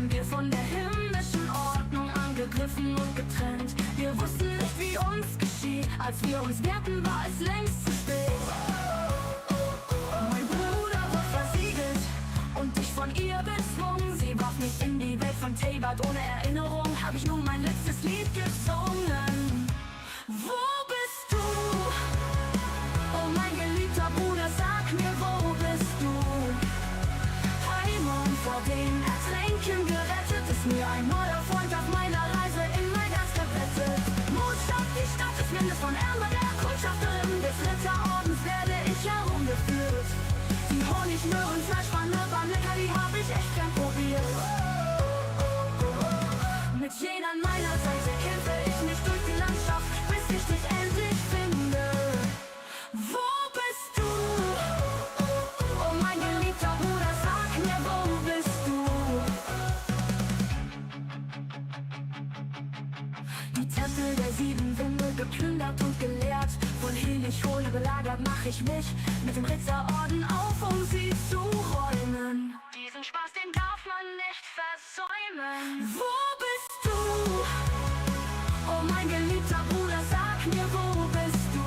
wurden wir von der himmlischen Ordnung angegriffen und getrennt. Wir wussten nicht, wie uns geschieht, als wir uns wehrten, war es längst zu spät. Mein Bruder war versiegelt und ich von ihr bezwungen. Sie warf mich in die Welt von Tabert, ohne Erinnerung hab ich nun mein letztes Lied gesungen. Wo bist du? Oh mein geliebter Bruder, sag mir, wo bist du? Heimung vor dem Ertränken gerettet, ist mir ein neuer Freund auf meiner Reise in mein Herz gebettet. Mutstadt, die Stadt ist Mindes von Ärmer, der Kundschafterin des Ritterordens werde ich herumgeführt. Die Honig, Möhren, Fleischpfanne, lecker, die hab ich echt gern probiert. Mit Jen an meiner Seite kämpfe ich mich durch die Landschaft, bis ich dich endlich finde. Wo bist du? Oh mein geliebter Bruder, sag mir, wo bist du? Die Tempel der 7 Winde geplündert und geleert, von Helichole belagert mach ich mich mit dem Ritterorden auf, um sie zu räumen. Diesen Spaß, den darf man nicht versäumen. Wo bist du? Oh mein geliebter Bruder, sag mir, wo bist du?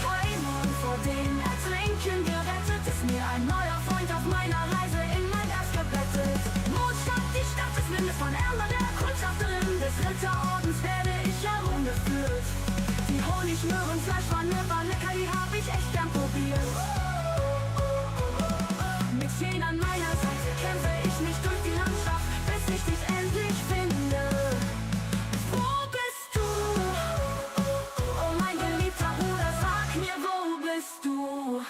Heimung vor dem Ertrinken gerettet, ist mir ein neuer Freund auf meiner Reise in mein Herz gebettet. Mutstadt, die Stadt ist Mindes von Ärmer, der Kundschafterin des Ritterordens werde ich herumgeführt. Die Honig, Möhren, Fleischpfanne, lecker, die hab ich echt gern probiert. Mit Jen an meiner Seite kämpfe ich mich durch die Landschaft, bis ich dich endlich finde. Wo bist du? Oh mein geliebter Bruder, sag mir, wo bist du?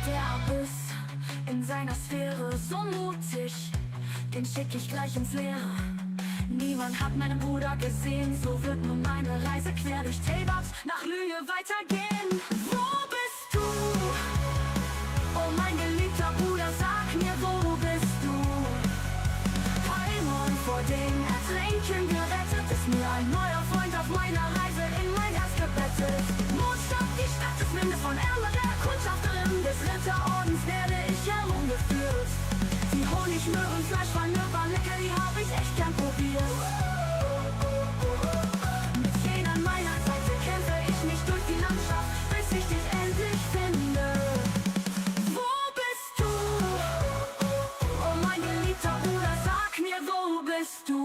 Der Abyss in seiner Sphäre, so mutig, den schick ich gleich ins Leere. Niemand hat meinen Bruder gesehen, so wird nun meine Reise quer durch Tabert nach Lühe weitergehen. Wo bist du? Oh mein geliebter Bruder, sag mir, wo bist du? Heimung vor dem Ertrinken gerettet, ist mir ein neuer Freund auf meiner Reise in mein Herz gebettet. Mutstadt, die Stadt ist Mindes von Ärmer, der Kundschafterin des Ritterordens werde ich herumgeführt. Die Honig, Möhren, Fleischpfanne, lecker, die hab ich echt gern probiert. Mit Jen an meiner Seite kämpfe ich mich durch die Landschaft, bis ich dich endlich finde. Wo bist du? Oh mein geliebter Bruder, sag mir, wo bist du?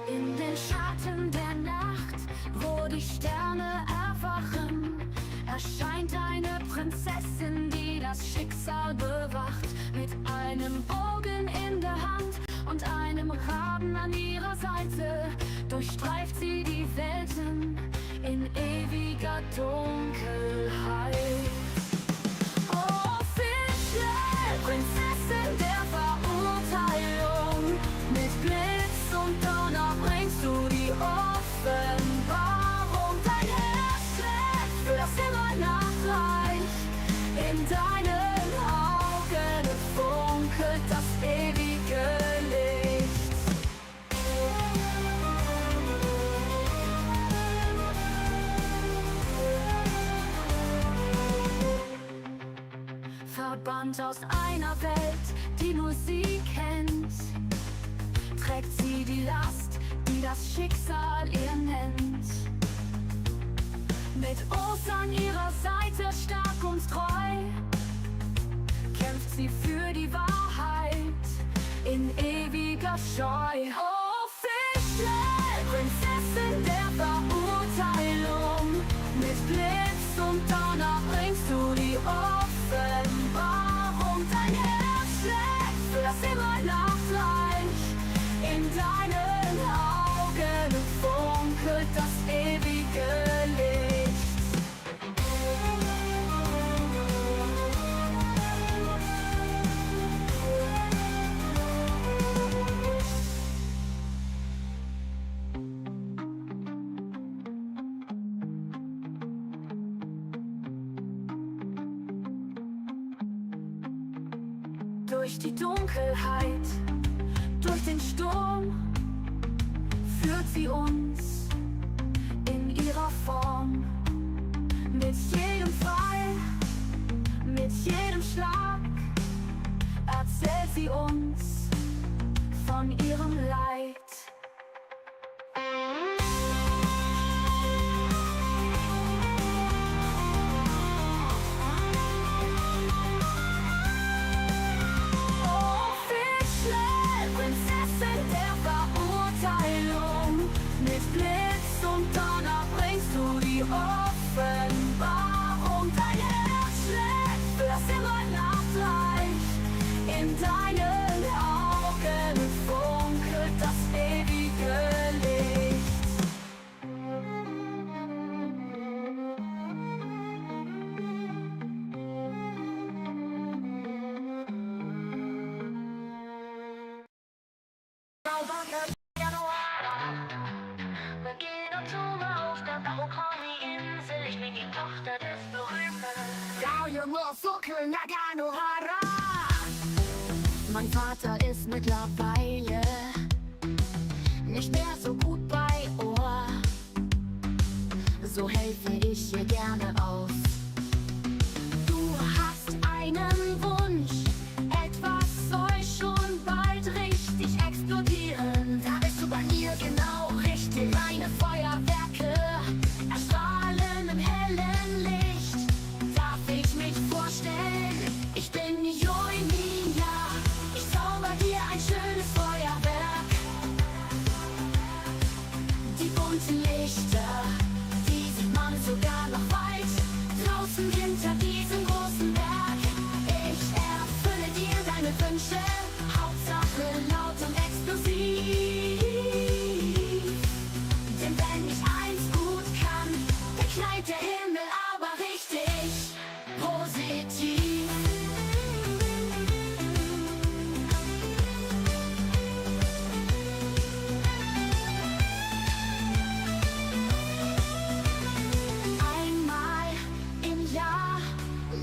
In den Schatten der Nacht, wo die Sterne erwachen, erscheint eine Prinzessin, die das Schicksal bewacht. Mit einem Bogen in der Hand und einem Raben an ihrer Seite durchstreift sie die Welten in ewiger Dunkelheit. Oh, Fischle, Prinzessin der Verurteilung, mit Blitz und Donner bringst du die Offenbarung. Dein Herz schlägt für das Immer-Nachtreich, in deinen Augen funkelt das ewige Licht. Verbannt aus einer Welt, die nur sie kennt, trägt sie die Last, die das Schicksal ihr nennt. Mit Ost an ihrer Seite, stark und treu, kämpft sie für die Wahrheit in ewiger Scheu. Oh, Fischle, Prinzessin der Verurteilung, mit Blitz und Donner bringst du die Offenbarung. Dein Herz schlägt für das Immer-Nachtreich, in deinen Augen funkelt das ewige Licht. durch die Dunkelheit, durch den Sturm, führt sie uns in ihrer Form. Mit jedem Fall, mit jedem Schlag erzählt sie uns von ihrem Leid. Offenbarung, dein Herz schlägt für's immer noch gleich. In deinen Augen funkelt das ewige Licht. Wir gehen und zoomen auf der Angekommen-Insel. Ich bin die Tochter des Berühmten. Mein Vater ist mittlerweile nicht mehr so gut bei Ohr. So helfe ich ihr gerne aus. Du hast einen Wunsch, etwas soll schon bald richtig explodieren. Da bist du bei mir genau richtig. Meine Feuerwerke erstrahlen im hellen Licht. Darf ich mich vorstellen? Ich bin Joinia. Ich zauber dir ein schönes Feuerwerk. Die bunten Lichter, die sieht man sogar noch weit draußen hinter diesem großen Berg. Ich erfülle dir deine Wünsche, Hauptsache laut und explosiv. Denn wenn ich eins gut kann, dann knallt der Himmel aber richtig positiv. Einmal im Jahr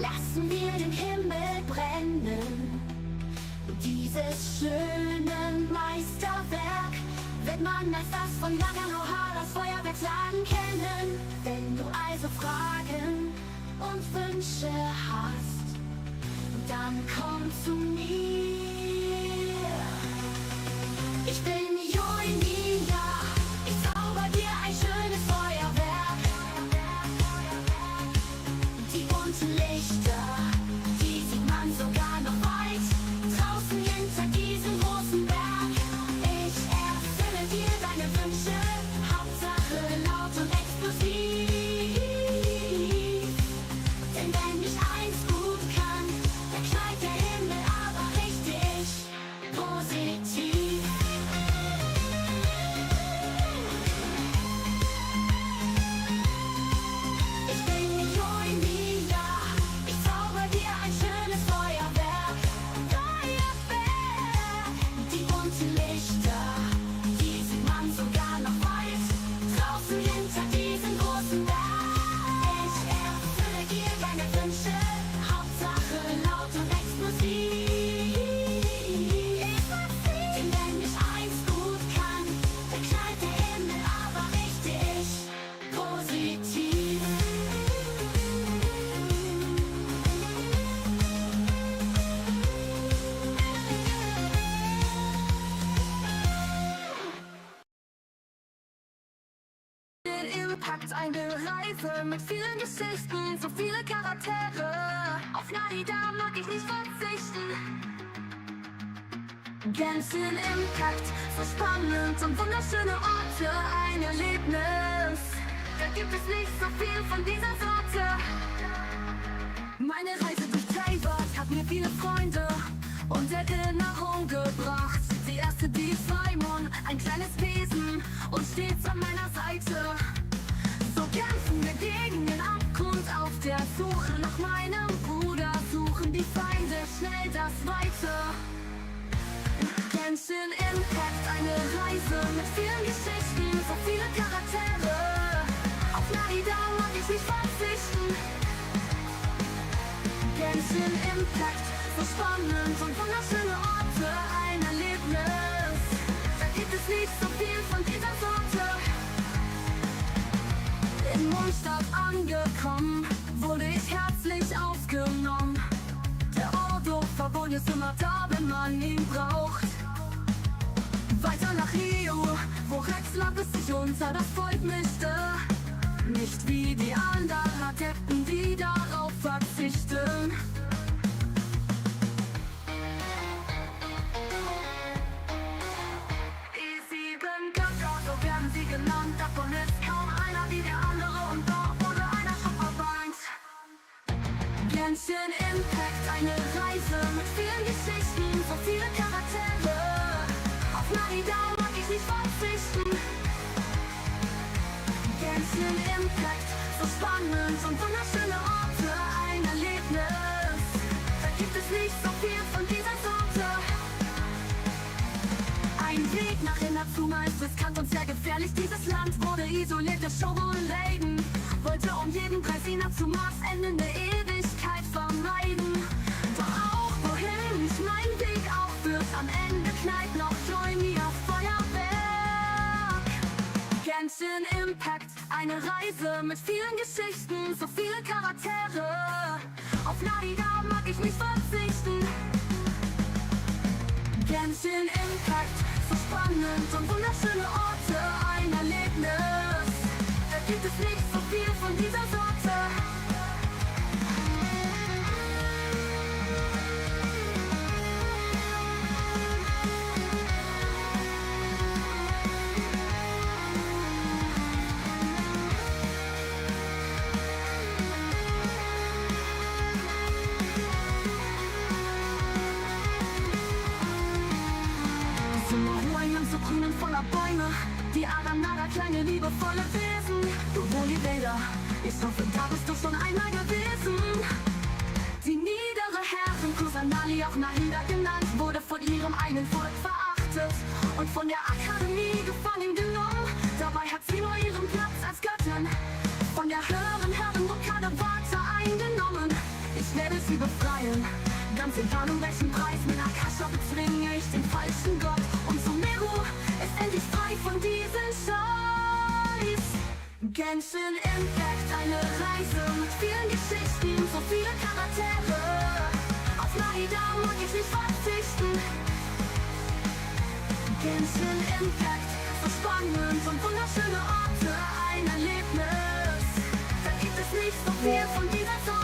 lassen wir den Himmel brennen. Dieses schöne Meisterwerk wird man als das von Naganoha, das Feuerwerksladen, kennen. Wenn du also Fragen und Wünsche hast, dann komm zu mir. Ich bin Joinia, ich zauber dir ein schönes Feuerwerk. Die bunten Lichter, die sieht man sogar noch weit draußen hinter diesem großen Berg. Ich erfülle dir deine Wünsche, Hauptsache laut und explosiv. Denn wenn ich eins gut kann, dann knallt der Himmel aber richtig positiv. Ich bin Joinia, ich zauber dir ein schönes Feuerwerk. Feuerwerk! Die bunten Lichter, die sieht man sogar noch weit draußen hinter diesem großen Berg. Ich erfülle dir deine Wünsche, Hauptsache laut und explosiv. Denn wenn ich eins gut kann, dann knallt der Himmel aber richtig positiv. Den Impact, eine Reise mit vielen Geschichten, so viele Charaktere. Auf Naida mag ich nicht verzichten. Genshin Impact, so spannend und wunderschöne Orte, ein Erlebnis. Da gibt es nicht so viel von dieser Sorte. Meine Reise durch Dort hat mir viele Freunde und Erinnerungen gebracht. Die erste, die Simon, ein kleines Wesen und stets an meiner Seite. So kämpfen wir gegen den Abgrund auf der Suche nach meinem Bruder. Suchen die Feinde schnell das Weite. Genshin Impact, eine Reise mit vielen Geschichten, so viele Charaktere. Auf Naida mag ich nicht verzichten. Genshin Impact, so spannend und wunderschöne Orte, ein Erlebnis. Da gibt es nicht so viel von dieser Sorte. In Mondstadt angekommen, wurde ich herzlich aufgenommen. Der Ort verbunden ist immer da, wenn man ihn braucht. Weiter nach Rio, wo Rexland es sich unter das Volk mischte. Nicht wie die anderen Adepten, die darauf verzichten. Die 7 Götter, so werden sie genannt. Davon ist kaum einer wie der andere und doch wurde einer schon verweint. Genshin Impact, eine Reise mit vielen Geschichten, so viele Charaktere. Auf Naida mag ich nicht verzichten. Genshin Impact, so spannend und wunderschöne Orte, ein Erlebnis. Da gibt es nicht so viel von dieser Sorte. Ein Weg nach Inazuma ist riskant und sehr gefährlich. Dieses Land wurde isoliert, der Shogun-Lady wollte um jeden Preis Inazumas endende Ewigkeit vermeiden. Doch auch wohin mich mein Weg auch führt, am Ende knallt noch Joinia Feuerwerk. Genshin Impact, eine Reise mit vielen Geschichten, so viele Charaktere. Auf Naida mag ich nicht verzichten. Genshin Impact, so spannend und wunderschöne Orte, ein Erlebnis. Da gibt es nicht so viel von dieser Sorte. So grün und voller Bäume, die Aranara, kleine liebevolle Wesen. Du Wälder, ich hoffe, da bist du schon einmal gewesen. Die niedere Herrin Kusanali, auch Nahida genannt, wurde von ihrem eigenen Volk verachtet und von der Akademie gefangen genommen. Dabei hat sie nur ihren Platz als Göttin von der höheren Herrin Rokade weiter eingenommen. Ich werde sie befreien, ganz egal um welchen Preis. Mit Akasha bezwinge ich den falschen Gott und Sumeru ist endlich frei von diesem Scheiß. Genshin Impact, eine Reise mit vielen Geschichten, so viele Charaktere. Auf Naida mag ich nicht verzichten. Genshin Impact, so spannend und wunderschöne Orte, ein Erlebnis. Da gibt es nicht so viel von dieser Sorte.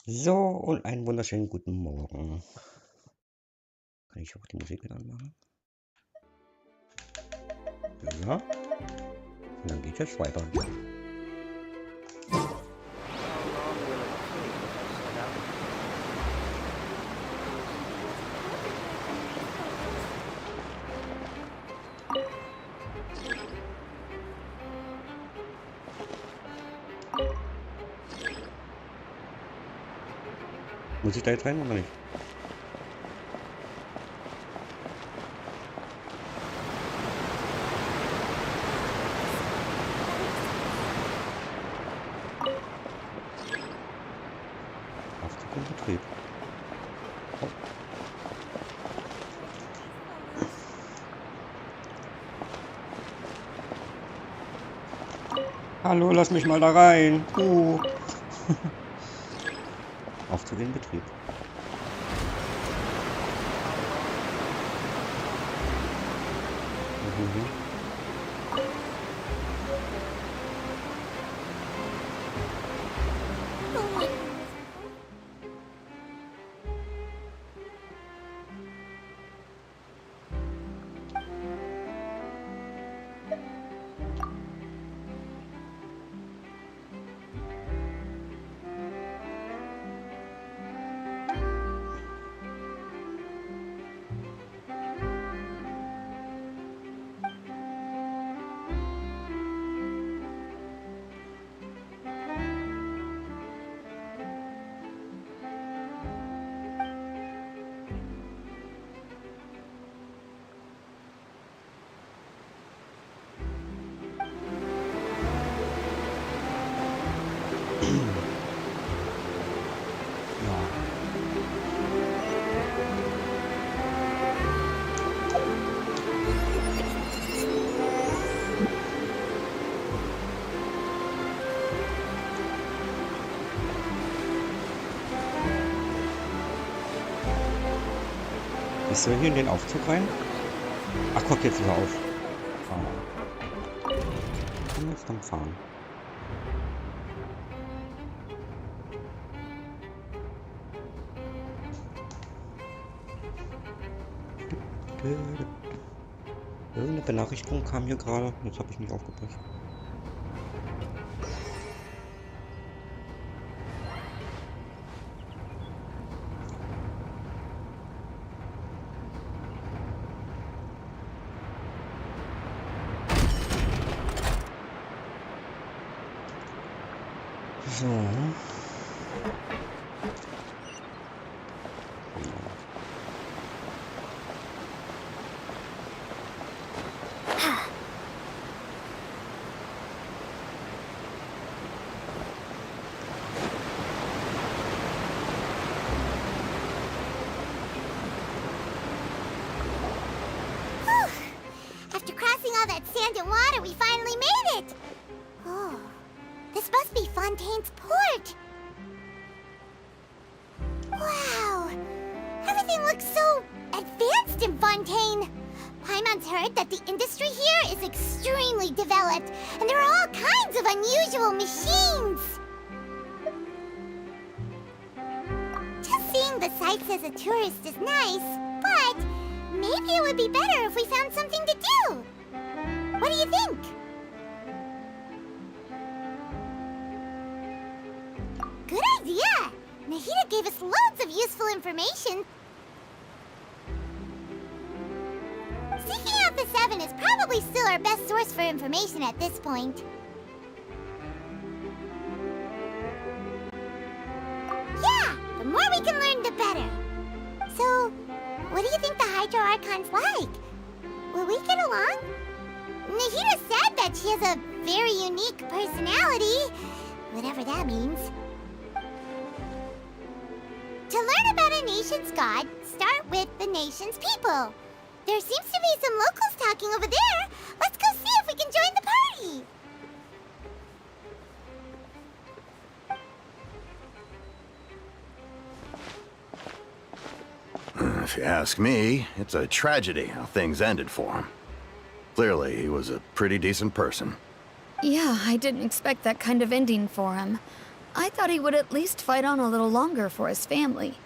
So, und einen wunderschönen guten Morgen. Kann ich auch die Musik wieder anmachen? Ja. Und dann geht es weiter. Muss ich da jetzt rein oder nicht? Aufzug in Betrieb. Oh. Hallo, lass mich mal da rein. Aufzug in Betrieb. Ja. Ist er hier in den Aufzug rein? Ach, guck, jetzt ist er auf. Ich bin jetzt am Fahren. Irgendeine Benachrichtigung kam hier gerade. Jetzt habe ich nicht aufgepasst. So. After crossing all that sand and water, we finally made it! Oh, this must be Fontaine's port! Wow! Everything looks so advanced in Fontaine! Paimon's heard that the industry here is extremely developed, and there are all kinds of unusual machines! Just seeing the sights as a tourist is nice, but maybe it would be better if we found something to do. What do you think? Good idea! Nahida gave us loads of useful information. Seeking out the Seven is probably still our best source for information at this point. Yeah, the more we can learn, the better. So, what do you think the Hydro Archon's like? Will we get along? Nahida said that she has a very unique personality, whatever that means. To learn about a nation's god, start with the nation's people. There seems to be some locals talking over there. Let's go see if we can join the party. If you ask me, it's a tragedy how things ended for him. Clearly, he was a pretty decent person. Yeah, I didn't expect that kind of ending for him. I thought he would at least fight on a little longer for his family.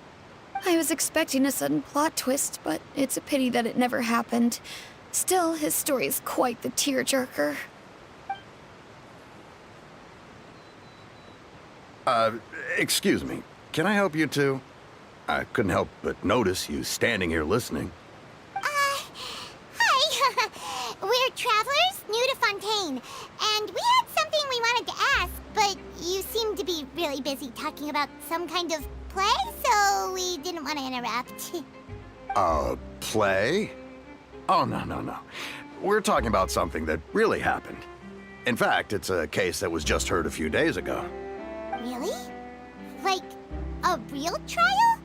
I was expecting a sudden plot twist, but it's a pity that it never happened. Still, his story is quite the tearjerker. Excuse me. Can I help you two? I couldn't help but notice you standing here listening. Hi. We're travelers new to Fontaine, and we had something we wanted to ask, but you seem to be really busy talking about some kind of play, so we didn't want to interrupt. Play? Oh, no. We're talking about something that really happened. In fact, it's a case that was just heard a few days ago. Really? Like, a real trial?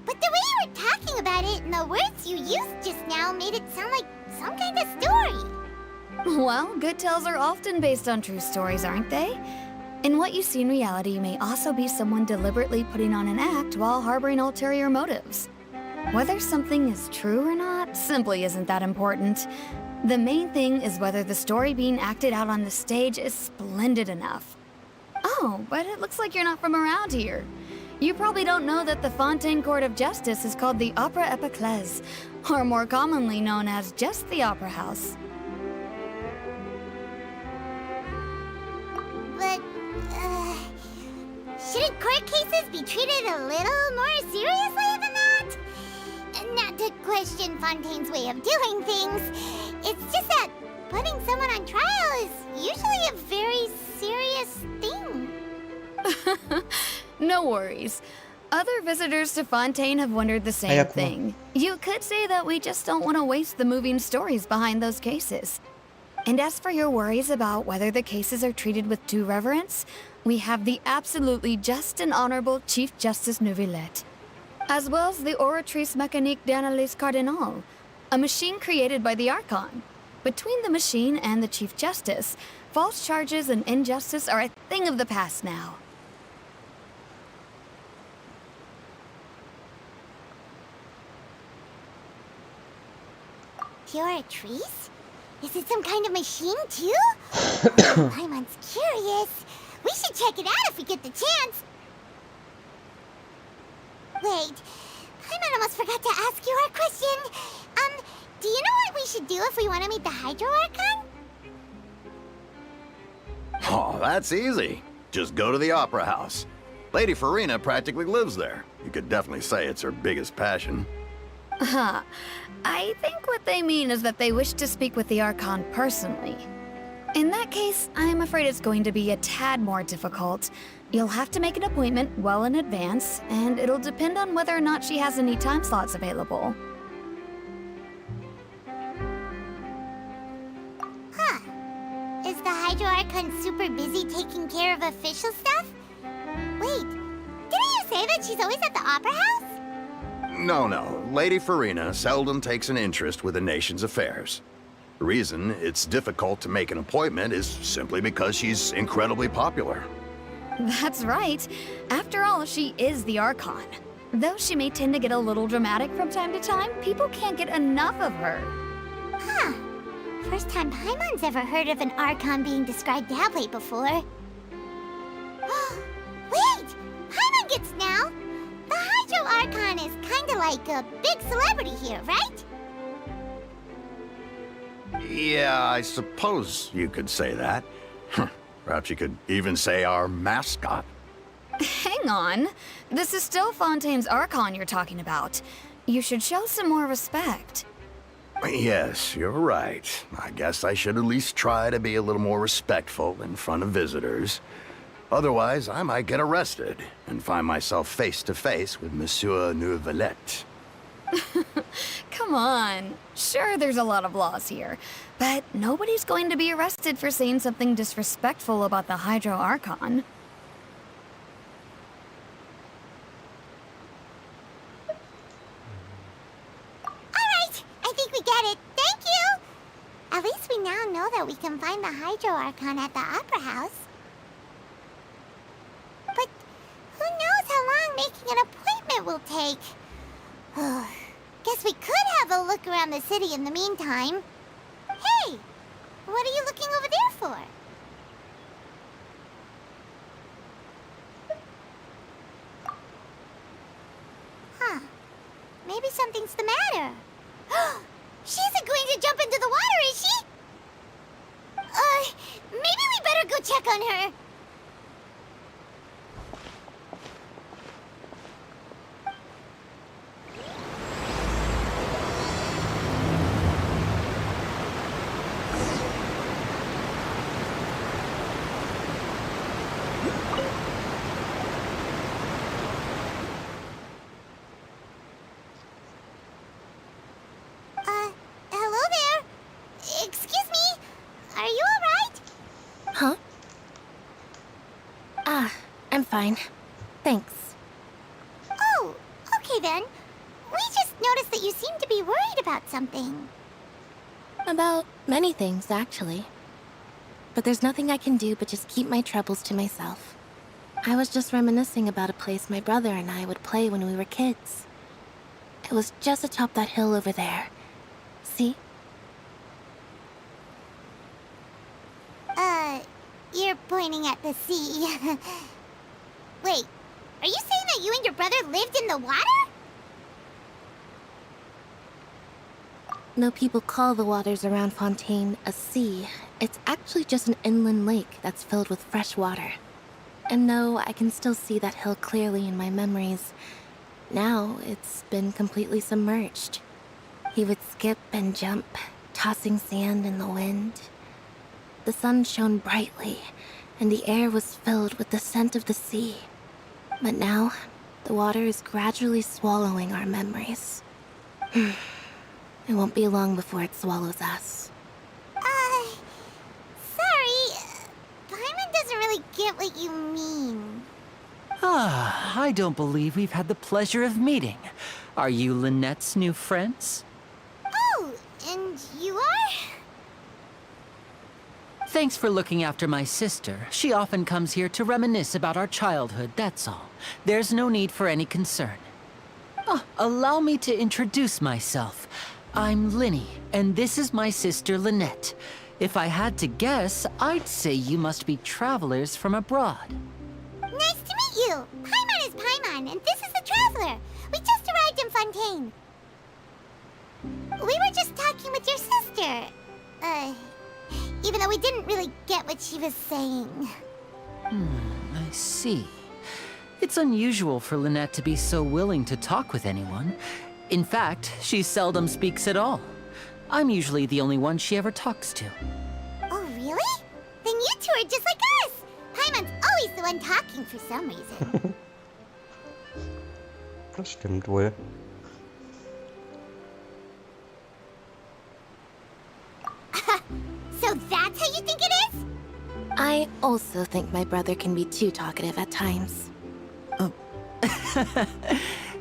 But the way you were talking about it and the words you used just now made it sound like some kind of story. Well, good tales are often based on true stories, aren't they? And what you see in reality may also be someone deliberately putting on an act while harboring ulterior motives. Whether something is true or not simply isn't that important. The main thing is whether the story being acted out on the stage is splendid enough. Oh, but it looks like you're not from around here. You probably don't know that the Fontaine Court of Justice is called the Opera Epiclese, or more commonly known as just the Opera House. But, shouldn't court cases be treated a little more seriously than that? Not to question Fontaine's way of doing things. It's just that putting someone on trial is usually a very serious thing. No worries. Other visitors to Fontaine have wondered the same thing. You could say that we just don't want to waste the moving stories behind those cases. And as for your worries about whether the cases are treated with due reverence, we have the absolutely just and honorable Chief Justice Neuvillette, as well as the Oratrice Mécanique d'Analyse Cardinal, a machine created by the Archon. Between the machine and the Chief Justice, false charges and injustice are a thing of the past now. Oratrice? Is it some kind of machine, too? Paimon's curious. We should check it out if we get the chance. Wait, Paimon almost forgot to ask you our question. Do you know what we should do if we want to meet the Hydro Archon? Oh, that's easy. Just go to the Opera House. Lady Farina practically lives there. You could definitely say it's her biggest passion. Huh. I think what they mean is that they wish to speak with the Archon personally. In that case, I'm afraid it's going to be a tad more difficult. You'll have to make an appointment well in advance, and it'll depend on whether or not she has any time slots available. Huh. Is the Hydro Archon super busy taking care of official stuff? Wait, didn't you say that she's always at the Opera House? No. Lady Farina seldom takes an interest with the nation's affairs. The reason it's difficult to make an appointment is simply because she's incredibly popular. That's right. After all, she is the Archon. Though she may tend to get a little dramatic from time to time, people can't get enough of her. Huh. First time Paimon's ever heard of an Archon being described that way before. Wait! Paimon gets now! The Hydro Archon is kinda like a big celebrity here, right? Yeah, I suppose you could say that. Perhaps you could even say our mascot. Hang on. This is still Fontaine's Archon you're talking about. You should show some more respect. Yes, you're right. I guess I should at least try to be a little more respectful in front of visitors. Otherwise, I might get arrested and find myself face to face with Monsieur Neuvillette. Come on. Sure, there's a lot of laws here, but nobody's going to be arrested for saying something disrespectful about the Hydro Archon. Alright, I think we get it. Thank you! At least we now know that we can find the Hydro Archon at the Opera House. But who knows how long making an appointment will take? Guess we could have a look around the city in the meantime. Hey! What are you looking over there for? Huh. Maybe something's the matter. She isn't going to jump into the water, is she? Maybe we better go check on her. Hello there. Excuse me. Are you alright? Huh? I'm fine. Thanks. Oh, okay then. We just noticed that you seem to be worried about something. About many things, actually. But there's nothing I can do but just keep my troubles to myself. I was just reminiscing about a place my brother and I would play when we were kids. It was just atop that hill over there. See? You're pointing at the sea. Wait, are you saying that you and your brother lived in the water? Though people call the waters around Fontaine a sea, it's actually just an inland lake that's filled with fresh water. And no, I can still see that hill clearly in my memories. Now, it's been completely submerged. He would skip and jump, tossing sand in the wind. The sun shone brightly, and the air was filled with the scent of the sea. But now, the water is gradually swallowing our memories. It won't be long before it swallows us. what you mean. Ah, I don't believe we've had the pleasure of meeting. Are you Lynette's new friends? Oh, and you are? Thanks for looking after my sister. She often comes here to reminisce about our childhood, that's all. There's no need for any concern. Allow me to introduce myself. I'm Linny, and this is my sister Lynette. If I had to guess, I'd say you must be travelers from abroad. Nice to meet you. Paimon is Paimon, and this is the Traveler. We just arrived in Fontaine. We were just talking with your sister. Even though we didn't really get what she was saying. I see. It's unusual for Lynette to be so willing to talk with anyone. In fact, she seldom speaks at all. I'm usually the only one she ever talks to. Oh, really? Then you two are just like us. Paimon's always the one talking for some reason. Das stimmt wohl. So that's how you think it is? I also think my brother can be too talkative at times.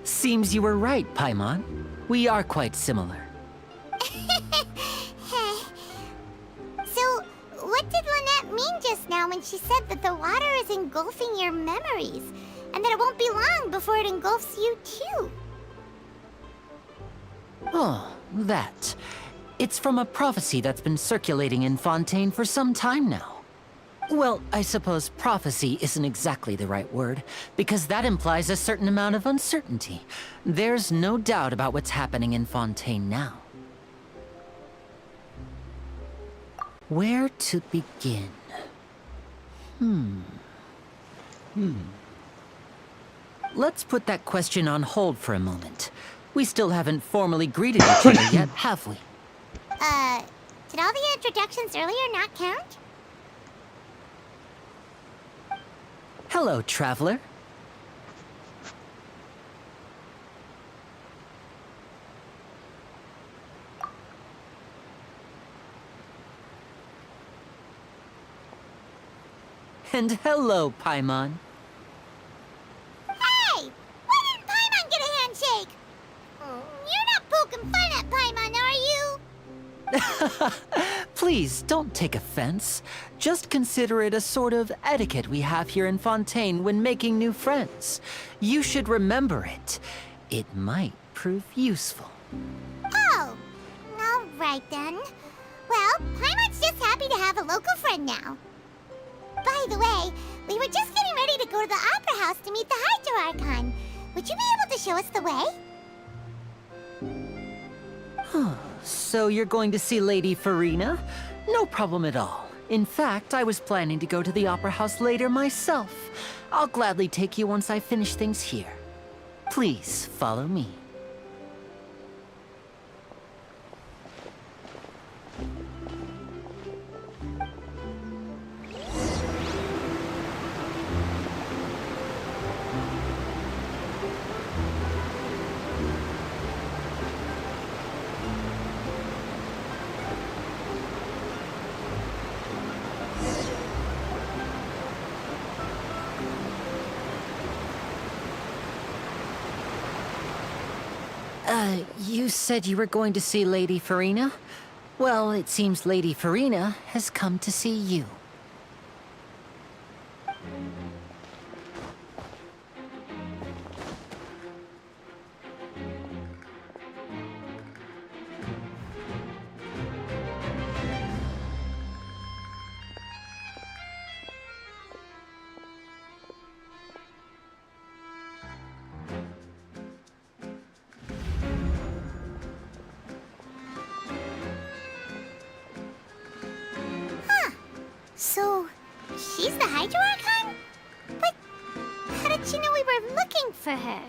Seems you were right, Paimon. We are quite similar. So, what did Lynette mean just now when she said that the water is engulfing your memories, and that it won't be long before it engulfs you too? Oh, that. It's from a prophecy that's been circulating in Fontaine for some time now. Well, I suppose prophecy isn't exactly the right word, because that implies a certain amount of uncertainty. There's no doubt about what's happening in Fontaine now. Where to begin? Let's put that question on hold for a moment. We still haven't formally greeted each other yet, have we? Did all the introductions earlier not count? Hello, traveler. And hello, Paimon. Hey! Why didn't Paimon get a handshake? You're not poking fun at Paimon, are you? Please, don't take offense. Just consider it a sort of etiquette we have here in Fontaine when making new friends. You should remember it. It might prove useful. Oh, all right then. Well, Paimon's just happy to have a local friend now. By the way, we were just getting ready to go to the Opera House to meet the Hydro-Archon. Would you be able to show us the way? So you're going to see Lady Farina? No problem at all. In fact, I was planning to go to the Opera House later myself. I'll gladly take you once I finish things here. Please, follow me. You said you were going to see Lady Farina? Well, it seems Lady Farina has come to see you. So, she's the Hydro-Archon? But how did she know we were looking for her?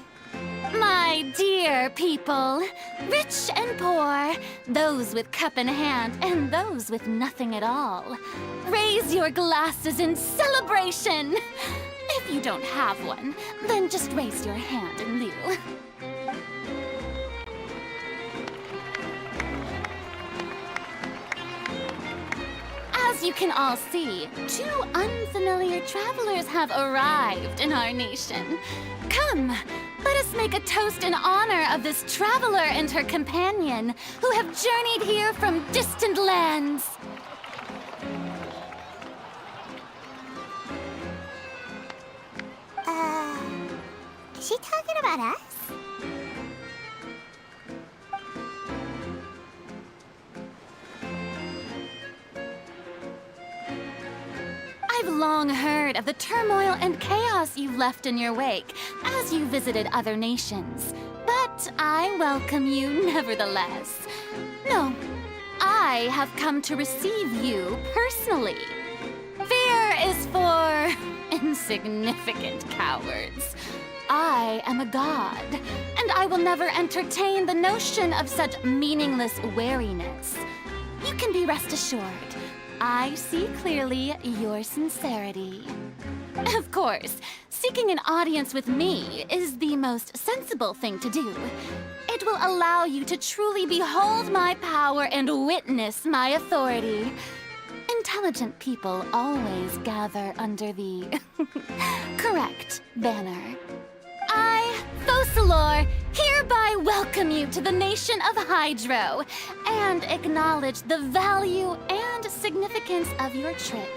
My dear people, rich and poor, those with cup in hand and those with nothing at all, raise your glasses in celebration. If you don't have one, then just raise your hand in lieu. As As you can all see, 2 unfamiliar travelers have arrived in our nation. Come, let us make a toast in honor of this traveler and her companion who have journeyed here from distant lands. Is she talking about us? I've long heard of the turmoil and chaos you left in your wake as you visited other nations. But I welcome you nevertheless. No, I have come to receive you personally. Fear is for insignificant cowards. I am a god, and I will never entertain the notion of such meaningless wariness. You can be rest assured. I see clearly your sincerity. Of course, seeking an audience with me is the most sensible thing to do. It will allow you to truly behold my power and witness my authority. Intelligent people always gather under the correct banner. I, Focalor, hereby welcome you to the nation of Hydro and acknowledge the value and significance of your trip.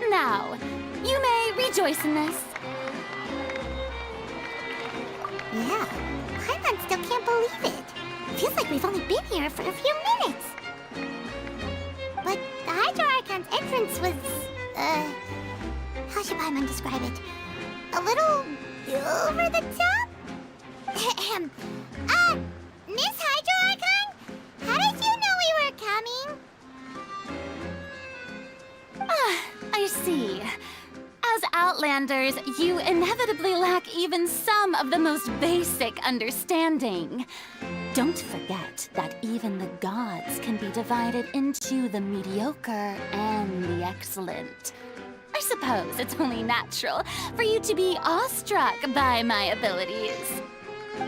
Now, you may rejoice in this. Yeah, Paimon still can't believe it. Feels like we've only been here for a few minutes. But the Hydro Archon's entrance was, how should Paimon describe it? A little over the top? Miss Hydro Archon? How did you know we were coming? I see. As Outlanders, you inevitably lack even some of the most basic understanding. Don't forget that even the gods can be divided into the mediocre and the excellent. I suppose it's only natural for you to be awestruck by my abilities.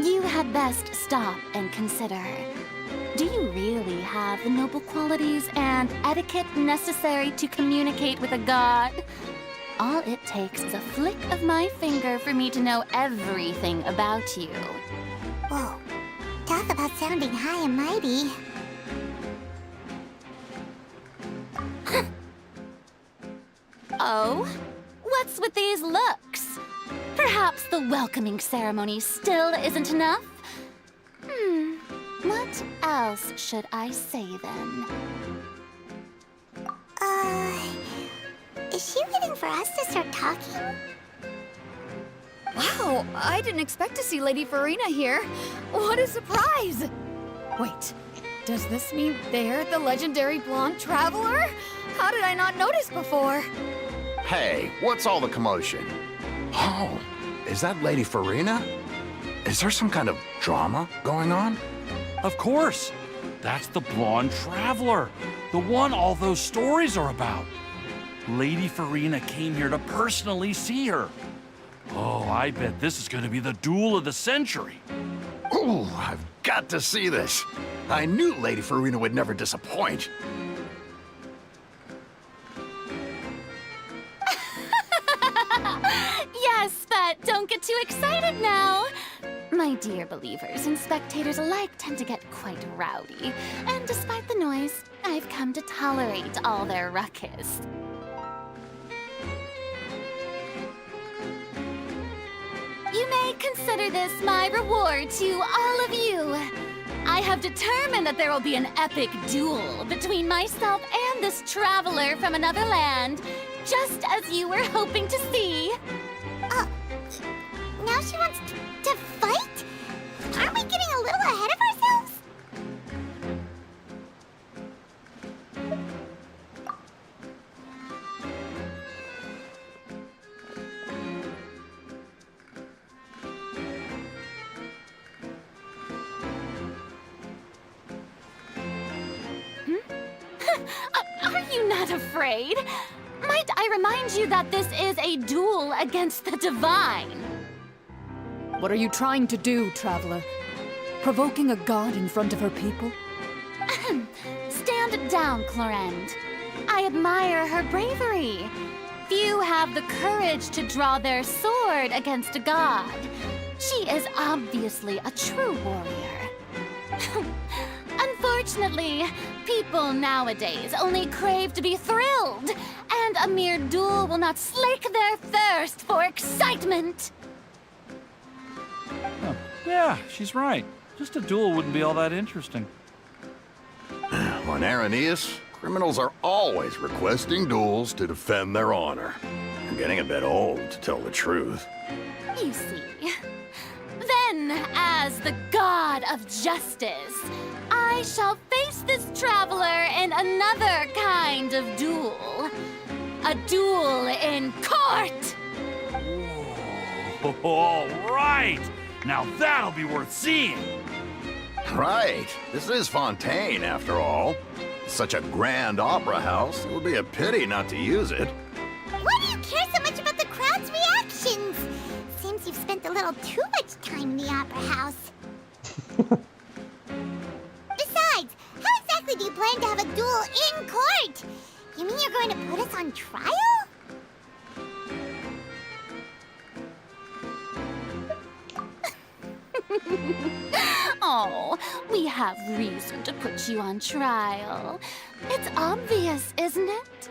You had best stop and consider. Do you really have the noble qualities and etiquette necessary to communicate with a god? All it takes is a flick of my finger for me to know everything about you. Whoa, talk about sounding high and mighty. Oh? What's with these looks? Perhaps the welcoming ceremony still isn't enough? What else should I say then? Is she waiting for us to start talking? Wow, I didn't expect to see Lady Farina here. What a surprise! Wait, does this mean they're the legendary blonde traveler? How did I not notice before? Hey, what's all the commotion? Oh, is that Lady Farina? Is there some kind of drama going on? Of course. That's the blonde traveler, the one all those stories are about. Lady Farina came here to personally see her. Oh, I bet this is going to be the duel of the century. Ooh, I've got to see this. I knew Lady Farina would never disappoint. Yes, but don't get too excited now. My dear believers and spectators alike tend to get quite rowdy, and despite the noise, I've come to tolerate all their ruckus. You may consider this my reward to all of you. I have determined that there will be an epic duel between myself and this traveler from another land, just as you were hoping to see. Now she wants to fight? Aren't we getting a little ahead of ourselves? Are you not afraid? Might I remind you that this is a duel against the divine? What are you trying to do, traveler? Provoking a god in front of her people? Stand down, Clorend. I admire her bravery. Few have the courage to draw their sword against a god. She is obviously a true warrior. Unfortunately, people nowadays only crave to be thrilled, and a mere duel will not slake their thirst for excitement. Huh. Yeah, she's right. Just a duel wouldn't be all that interesting. On Araneus, criminals are always requesting duels to defend their honor. I'm getting a bit old, to tell the truth. You see. Then, as the god of justice, I shall face this traveler in another kind of duel. A duel in court! Whoa. All right! Now that'll be worth seeing! Right. This is Fontaine, after all. Such a grand opera house, it would be a pity not to use it. Why do you care so much about the crowd's reactions? Seems you've spent a little too much time in the opera house. Besides, how exactly do you plan to have a duel in court? You mean you're going to put us on trial? Oh, we have reason to put you on trial. It's obvious, isn't it?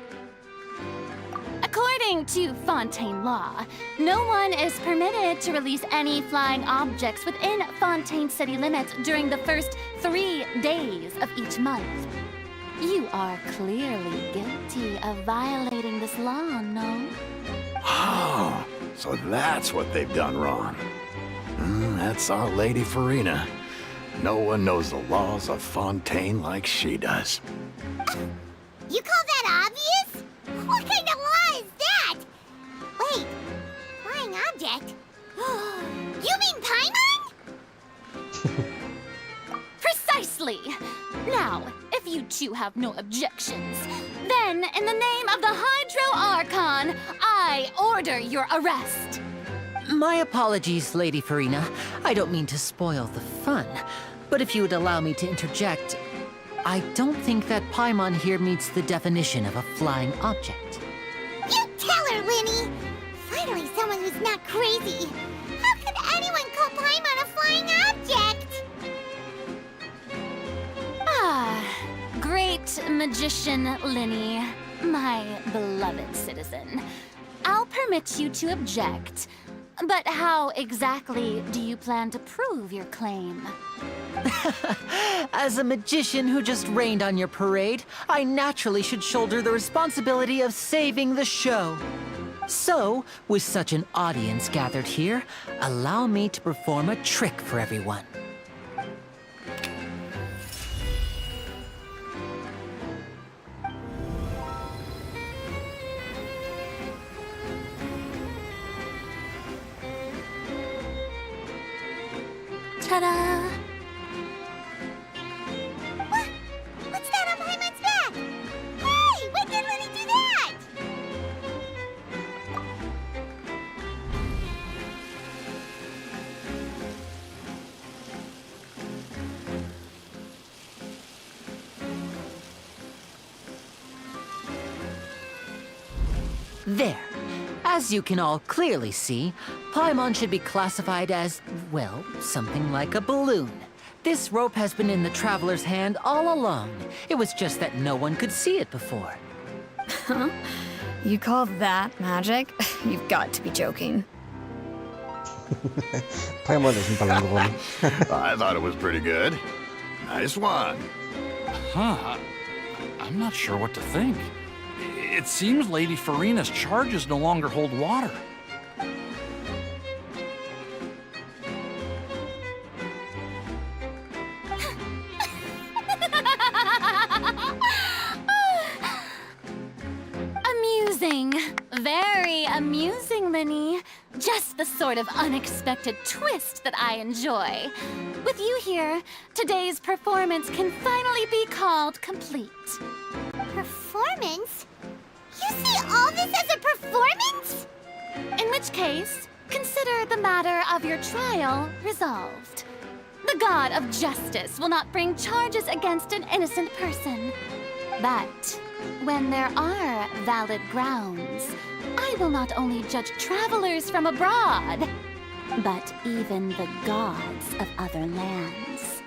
According to Fontaine law, no one is permitted to release any flying objects within Fontaine city limits during the first 3 days of each month. You are clearly guilty of violating this law, no? Oh, so that's what they've done wrong. That's our Lady Farina. No one knows the laws of Fontaine like she does. You call that obvious? What kind of law is that? Wait, flying object? You mean Paimon? Precisely! Now, if you two have no objections, then in the name of the Hydro Archon, I order your arrest. My apologies, Lady Farina. I don't mean to spoil the fun. But if you would allow me to interject, I don't think that Paimon here meets the definition of a flying object. You tell her, Linny! Finally someone who's not crazy. How could anyone call Paimon a flying object? Ah, great magician Linny, my beloved citizen. I'll permit you to object. But how exactly do you plan to prove your claim? As a magician who just rained on your parade, I naturally should shoulder the responsibility of saving the show. So, with such an audience gathered here, allow me to perform a trick for everyone. Ta-da! What's that on Paimon's back? Hey, when did Linny do that? There. As you can all clearly see, Paimon should be classified as, well, something like a balloon. This rope has been in the traveler's hand all along. It was just that no one could see it before. Huh? You call that magic? You've got to be joking. Paimon is yung palang ron. I thought it was pretty good. Nice one. Huh. I'm not sure what to think. It seems Lady Farina's charges no longer hold water. Amusing. Very amusing, Linny. Just the sort of unexpected twist that I enjoy. With you here, today's performance can finally be called complete. Performance? You see all this as a performance? In which case, consider the matter of your trial resolved. The god of justice will not bring charges against an innocent person. But When there are valid grounds, I will not only judge travelers from abroad, but even the gods of other lands.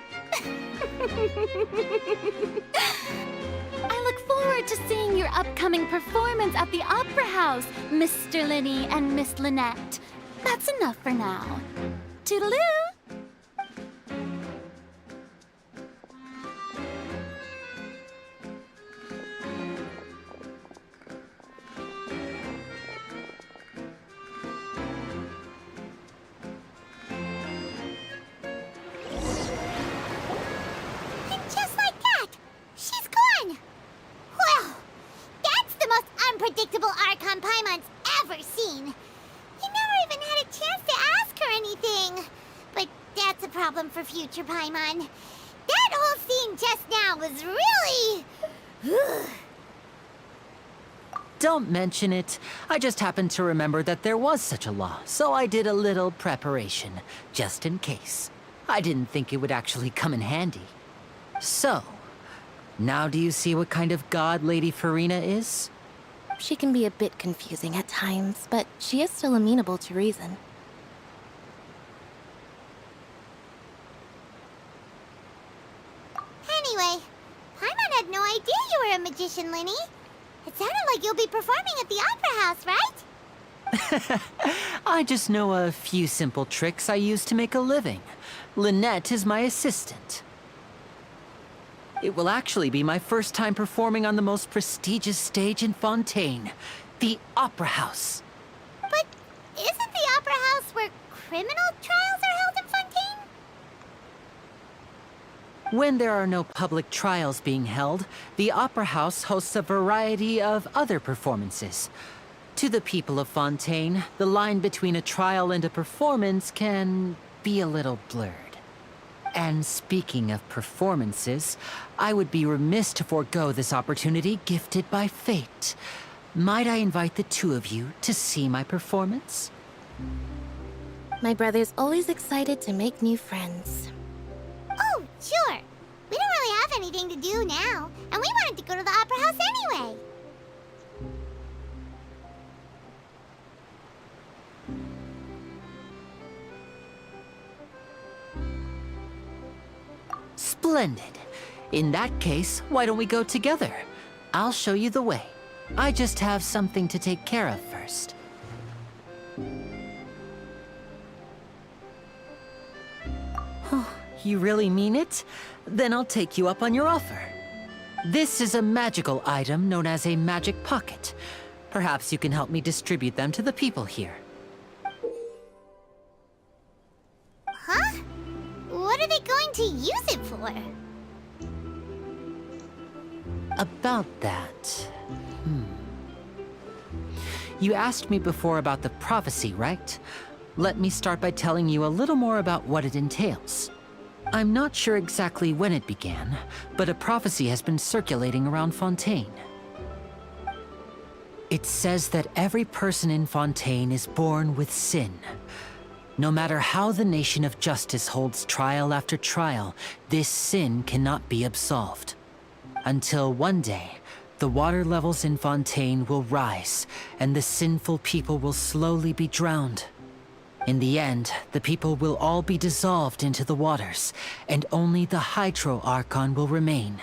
I look forward to seeing your upcoming performance at the Opera House, Mr. Linny and Miss Lynette. That's enough for now. Toodaloo! Unpredictable Archon Paimon's ever seen. You never even had a chance to ask her anything. But that's a problem for future Paimon. That whole scene just now was really... Don't mention it. I just happened to remember that there was such a law, so I did a little preparation, just in case. I didn't think it would actually come in handy. So, now do you see what kind of god Lady Farina is? She can be a bit confusing at times, but she is still amenable to reason. Anyway, Paimon had no idea you were a magician, Linny. It sounded like you'll be performing at the Opera House, right? I just know a few simple tricks I use to make a living. Lynette is my assistant. It will actually be my first time performing on the most prestigious stage in Fontaine, the Opera House. But isn't the Opera House where criminal trials are held in Fontaine? When there are no public trials being held, the Opera House hosts a variety of other performances. To the people of Fontaine, the line between a trial and a performance can be a little blurred. And speaking of performances, I would be remiss to forego this opportunity gifted by fate. Might I invite the two of you to see my performance? My brother's always excited to make new friends. Oh, sure. We don't really have anything to do now, and we wanted to go to the Opera House anyway. Splendid. In that case, why don't we go together? I'll show you the way. I just have something to take care of first. Oh, you really mean it? Then I'll take you up on your offer. This is a magical item known as a magic pocket. Perhaps you can help me distribute them to the people here. Huh? What are they going to use it for? About that... You asked me before about the prophecy, right? Let me start by telling you a little more about what it entails. I'm not sure exactly when it began, but a prophecy has been circulating around Fontaine. It says that every person in Fontaine is born with sin. No matter how the nation of justice holds trial after trial, this sin cannot be absolved. Until one day, the water levels in Fontaine will rise, and the sinful people will slowly be drowned. In the end, the people will all be dissolved into the waters, and only the Hydro Archon will remain,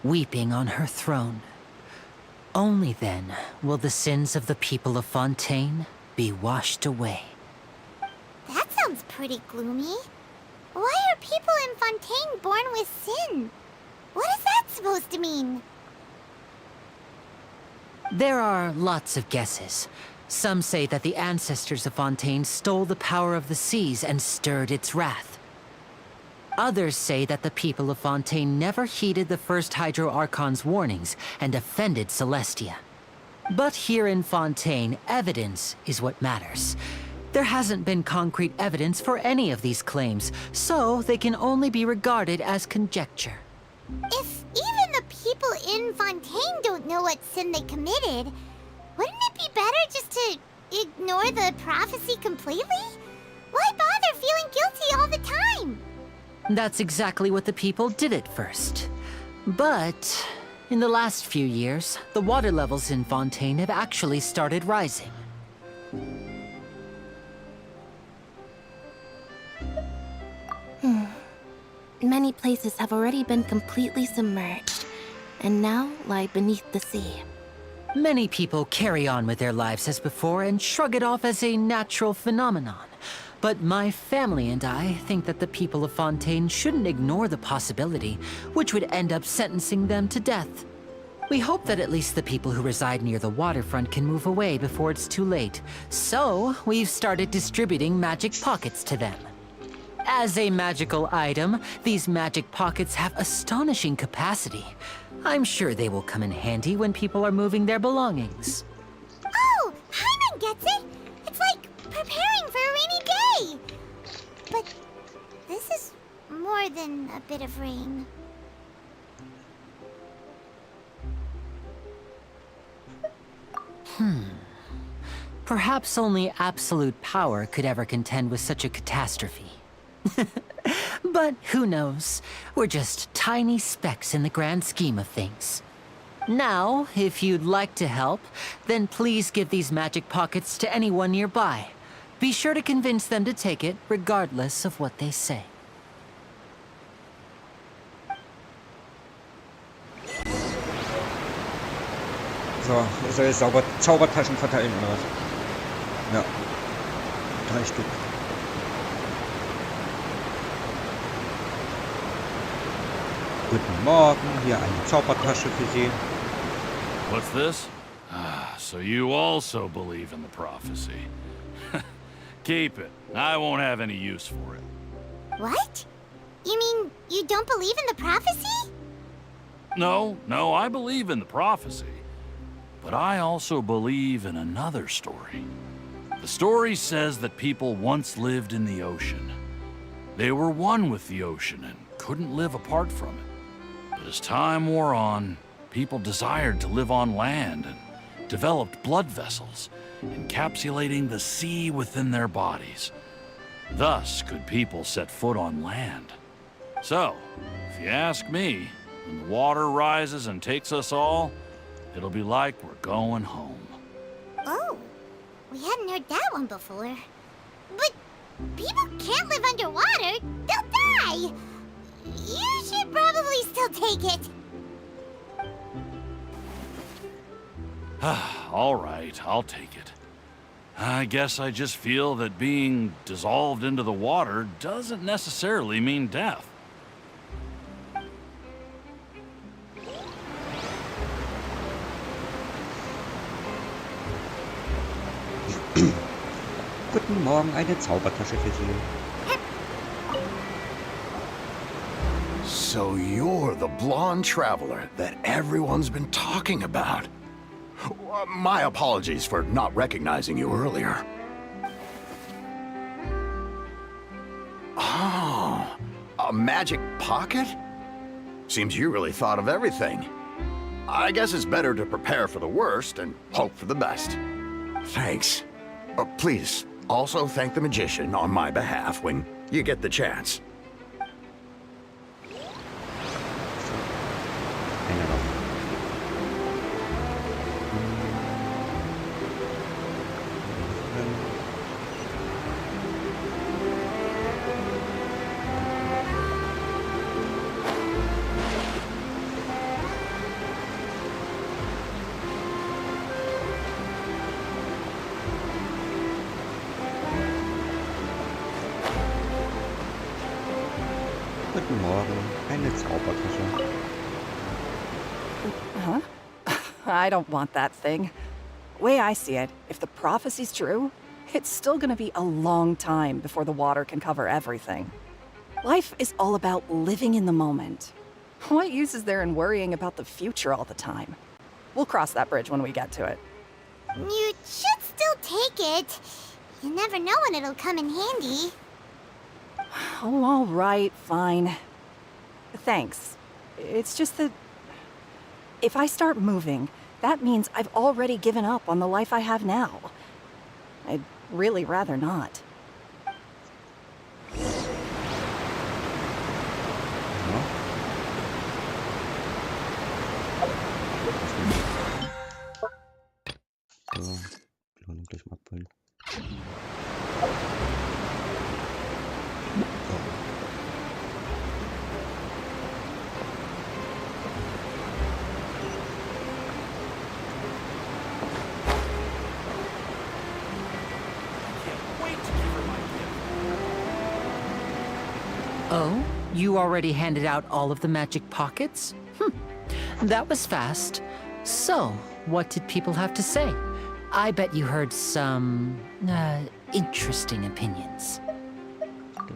weeping on her throne. Only then will the sins of the people of Fontaine be washed away. That sounds pretty gloomy. Why are people in Fontaine born with sin? What is that supposed to mean? There are lots of guesses. Some say that the ancestors of Fontaine stole the power of the seas and stirred its wrath. Others say that the people of Fontaine never heeded the first Hydro Archon's warnings and offended Celestia. But here in Fontaine, evidence is what matters. There hasn't been concrete evidence for any of these claims, so they can only be regarded as conjecture. If even the people in Fontaine don't know what sin they committed, wouldn't it be better just to ignore the prophecy completely? Why bother feeling guilty all the time? That's exactly what the people did at first. But In the last few years, the water levels in Fontaine have actually started rising. Many places have already been completely submerged, and now lie beneath the sea. Many people carry on with their lives as before and shrug it off as a natural phenomenon. But my family and I think that the people of Fontaine shouldn't ignore the possibility, which would end up sentencing them to death. We hope that at least the people who reside near the waterfront can move away before it's too late. So, we've started distributing magic pockets to them. As a magical item, these magic pockets have astonishing capacity. I'm sure they will come in handy when people are moving their belongings. Oh, Hyman gets it! It's like preparing for a rainy day! But this is more than a bit of rain. Perhaps only absolute power could ever contend with such a catastrophe. But who knows? We're just tiny specks in the grand scheme of things. Now, if you'd like to help, then please give these magic pockets to anyone nearby. Be sure to convince them to take it, regardless of what they say. So, ich soll jetzt Zaubertaschen verteilen oder was? Ja. 3 Stück. Guten Morgen, hier eine Zaubertasche für Sie. What's this? Ah, so you also believe in the prophecy. Keep it. I won't have any use for it. What? You mean you don't believe in the prophecy? No, I believe in the prophecy. But I also believe in another story. The story says that people once lived in the ocean. They were one with the ocean and couldn't live apart from it. But as time wore on, people desired to live on land and developed blood vessels, encapsulating the sea within their bodies. Thus could people set foot on land. So, if you ask me, when the water rises and takes us all, it'll be like we're going home. Oh, we hadn't heard that one before. But people can't live underwater. They'll die. You should probably still take it. All right, I'll take it. I guess I just feel that being dissolved into the water doesn't necessarily mean death. Guten Morgen, eine Zaubertasche für Sie. So you're the blonde traveler that everyone's been talking about. My apologies for not recognizing you earlier. Oh, a magic pocket? Seems you really thought of everything. I guess it's better to prepare for the worst and hope for the best. Thanks. Please, also thank the magician on my behalf when you get the chance. Eine noch. Guten Morgen, eine Zaubertasche. Huh? I don't want that thing. Way I see it, if the prophecy's true, it's still gonna be a long time before the water can cover everything. Life is all about living in the moment. What use is there in worrying about the future all the time? We'll cross that bridge when we get to it. You should still take it. You never know when it'll come in handy. Oh, all right, fine. Thanks. It's just that if I start moving, that means I've already given up on the life I have now. I'd really rather not. Ja. So, Belohnung gleich mal abholen. Oh, you already handed out all of the magic pockets? That was fast. So, what did people have to say? I bet you heard some, interesting opinions.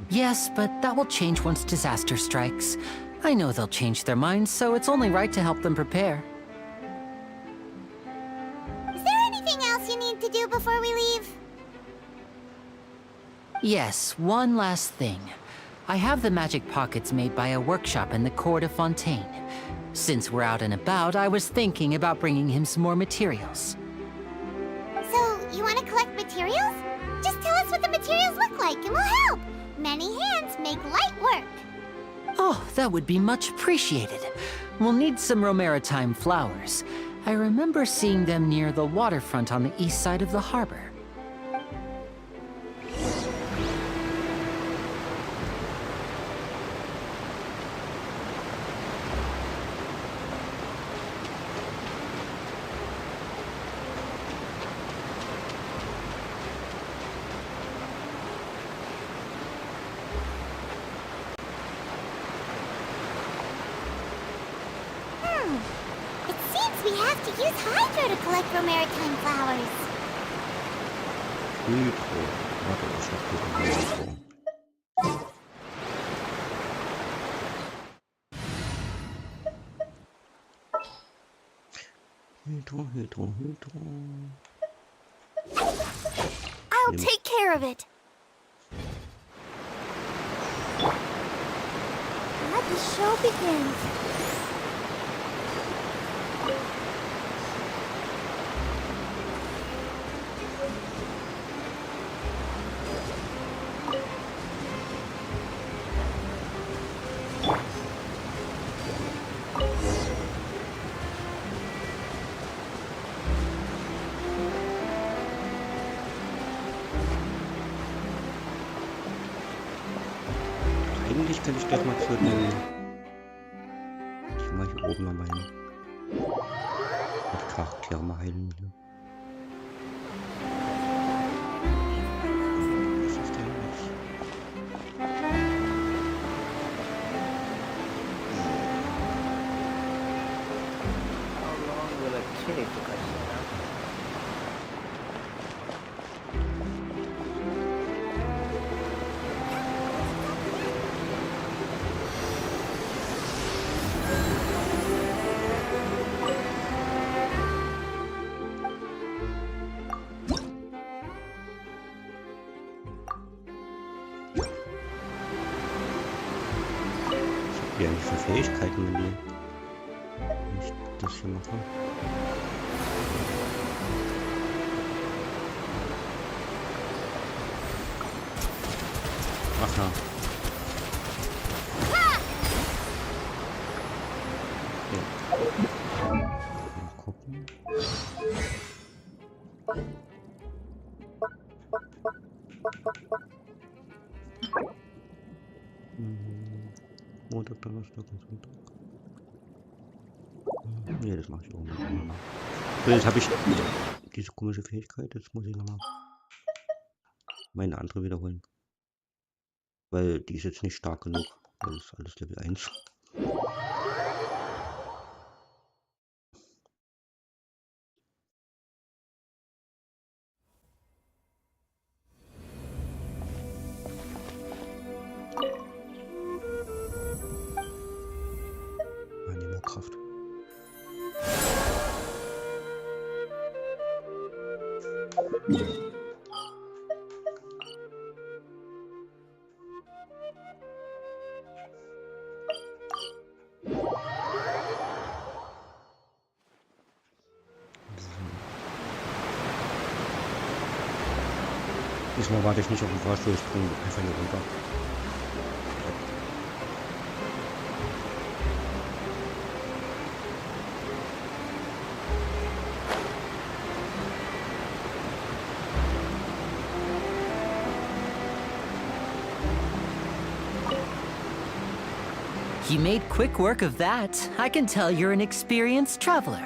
Yes, but that will change once disaster strikes. I know they'll change their minds, so it's only right to help them prepare. Is there anything else you need to do before we leave? Yes, one last thing. I have the magic pockets made by a workshop in the court of Fontaine. Since we're out and about, I was thinking about bringing him some more materials. So, you want to collect materials? Just tell us what the materials look like and we'll help. Many hands make light work. Oh, that would be much appreciated. We'll need some Romaritime flowers. I remember seeing them near the waterfront on the east side of the harbor. It seems we have to use Hydro to collect Romaritime flowers. Hydro. Warte, ich hab hier Hydro. Hydro. I'll take care of it. Let the show begin. Eigentlich könnte ich gleich mal zu den... Ich mal hier oben nochmal hin. Die Charaktere mal heilen hier. Was ist denn jetzt? How long will it take to catch that up? Ja, nicht für Fähigkeiten, wenn ich das hier mache. Ach ja. Mal gucken. Montag, Donnerstag und Sonntag. Nee, das mache ich auch nicht. So, jetzt habe ich diese komische Fähigkeit. Jetzt muss ich nochmal meine andere wiederholen. Weil die ist jetzt nicht stark genug. Das ist alles Level 1. Kraft. Diesmal warte ich nicht auf den Fahrstuhl, ich springe einfach hier runter. You made quick work of that. I can tell you're an experienced traveler.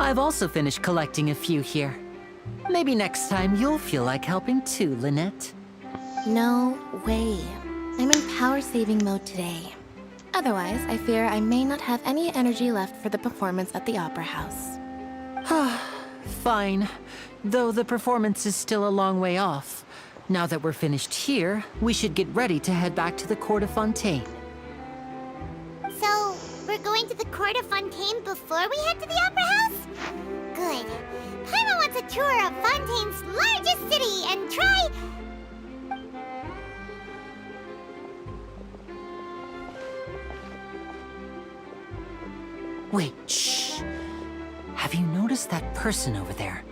I've also finished collecting a few here. Maybe next time you'll feel like helping too, Lynette. No way. I'm in power-saving mode today. Otherwise, I fear I may not have any energy left for the performance at the Opera House. Fine. Though the performance is still a long way off. Now that we're finished here, we should get ready to head back to the court of Fontaine. So, we're going to the court of Fontaine before we head to the Opera House? Good. Paimon wants a tour of Fontaine's largest city and try... Wait, shh. Have you noticed that person over there?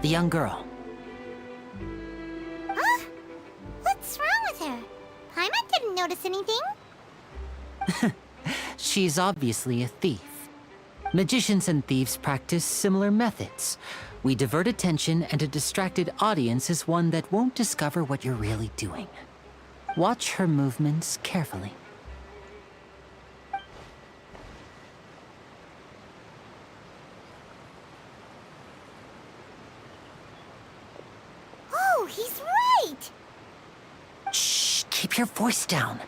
The young girl. Huh? What's wrong with her? Paimon didn't notice anything. She's obviously a thief. Magicians and thieves practice similar methods. We divert attention, and a distracted audience is one that won't discover what you're really doing. Watch her movements carefully. Oh, he's right! Shh, keep your voice down.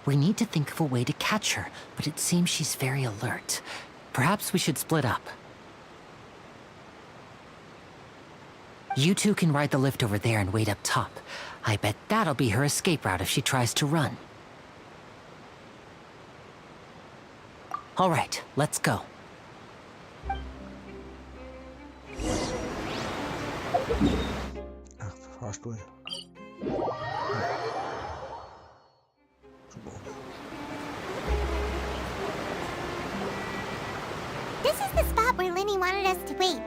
We need to think of a way to catch her, but it seems she's very alert. Perhaps we should split up. You two can ride the lift over there and wait up top. I bet that'll be her escape route if she tries to run. All right, let's go. Ach, Fahrstuhl. This is the spot where Lenny wanted us to wait.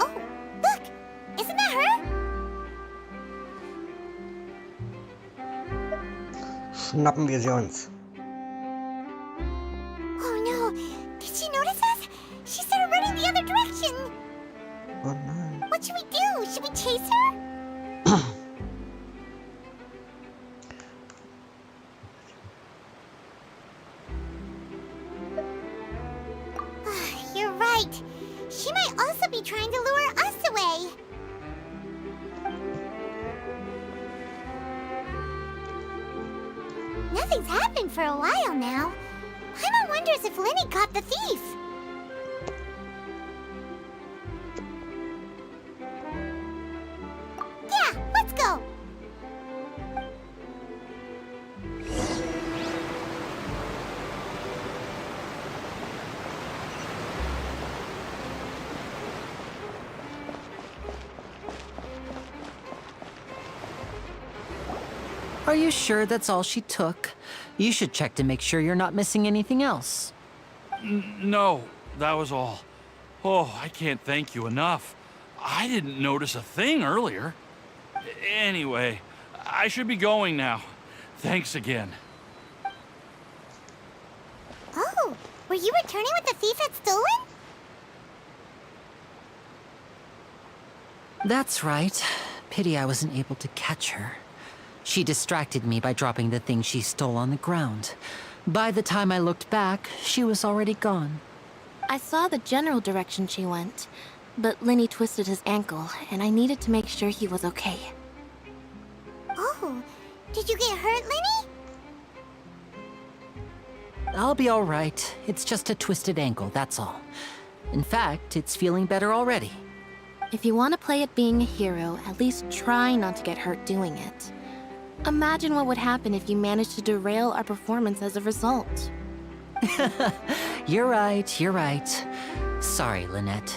Oh, look! Isn't that her? Schnappen wir sie uns. Oh no! Did she notice us? She started running the other direction! Oh nein. What should we do? Should we chase her? You're right. She might also be trying to lure us away. Nothing's happened for a while now. Paimon wonders if Lenny caught the thief. Yeah, let's go. Are you sure that's all she took? You should check to make sure you're not missing anything else. No, that was all. Oh, I can't thank you enough. I didn't notice a thing earlier. Anyway, I should be going now. Thanks again. Oh, were you returning what the thief had stolen? That's right. Pity I wasn't able to catch her. She distracted me by dropping the thing she stole on the ground. By the time I looked back, she was already gone. I saw the general direction she went, but Lenny twisted his ankle, and I needed to make sure he was okay. Oh, did you get hurt, Lenny? I'll be all right. It's just a twisted ankle, that's all. In fact, it's feeling better already. If you want to play at being a hero, at least try not to get hurt doing it. Imagine what would happen if you managed to derail our performance as a result. You're right, you're right. Sorry, Lynette.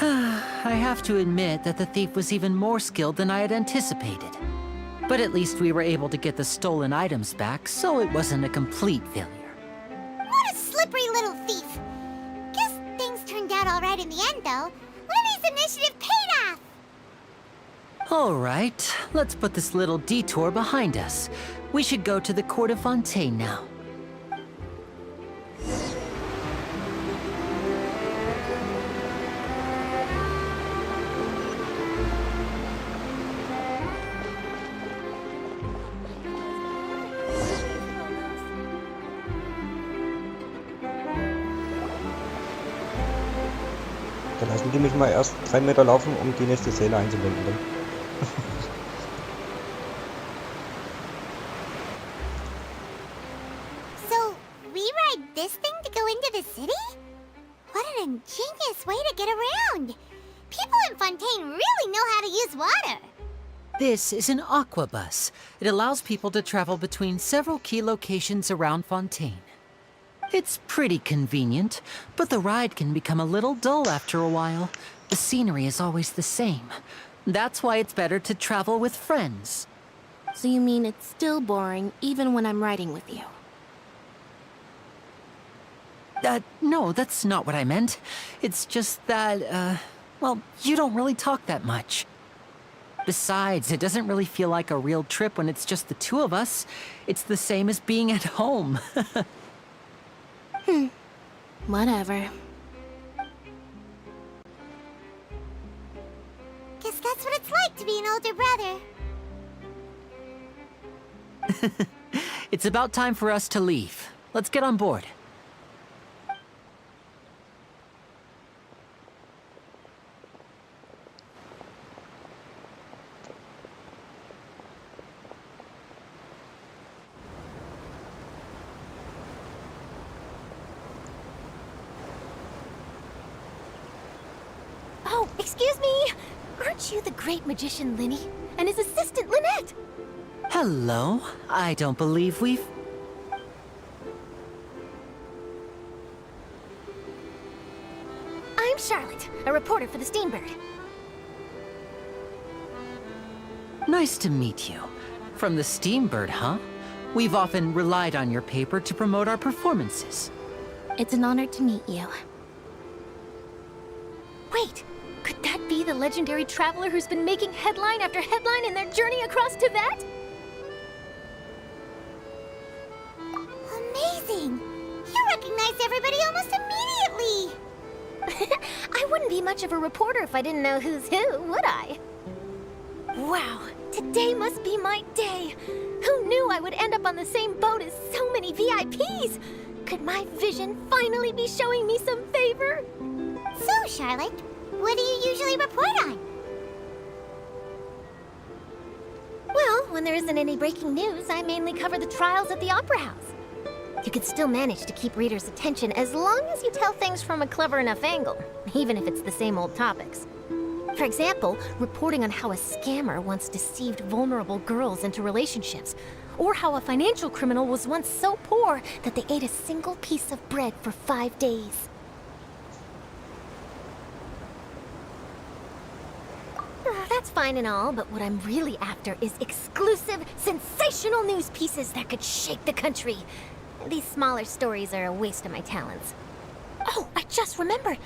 I have to admit that the thief was even more skilled than I had anticipated. But at least we were able to get the stolen items back, so it wasn't a complete failure. What a slippery little thief. Guess things turned out all right in the end, though. Lenny's initiative paid off. All right, let's put this little detour behind us. We should go to the court of Fontaine now. Lassen die mich mal erst 3 Meter laufen, um die nächste Szene einzublenden. Dann. So, we ride this thing to go into the city? What an ingenious way to get around! People in Fontaine really know how to use water! This is an aquabus. It allows people to travel between several key locations around Fontaine. It's pretty convenient, but the ride can become a little dull after a while. The scenery is always the same. That's why it's better to travel with friends. So you mean it's still boring even when I'm riding with you? No, that's not what I meant. It's just that, well, you don't really talk that much. Besides, it doesn't really feel like a real trip when it's just the two of us. It's the same as being at home. Whatever. Guess that's what it's like to be an older brother. It's about time for us to leave. Let's get on board. Oh, excuse me! Aren't you the great magician Linny? And his assistant Lynette? Hello. I don't believe we've... I'm Charlotte, a reporter for the Steambird. Nice to meet you. From the Steambird, huh? We've often relied on your paper to promote our performances. It's an honor to meet you. Wait, could that be the legendary traveler who's been making headline after headline in their journey across Tibet? Amazing! You recognize everybody almost immediately! I wouldn't be much of a reporter if I didn't know who's who, would I? Wow, today must be my day! Who knew I would end up on the same boat as so many VIPs? Could my vision finally be showing me some favor? So, Charlotte, what do you usually report on? Well, when there isn't any breaking news, I mainly cover the trials at the Opera House. You can still manage to keep readers' attention as long as you tell things from a clever enough angle, even if it's the same old topics. For example, reporting on how a scammer once deceived vulnerable girls into relationships, or how a financial criminal was once so poor that they ate a single piece of bread for 5 days. That's fine and all, but what I'm really after is exclusive, sensational news pieces that could shake the country. These smaller stories are a waste of my talents. Oh, I just remembered.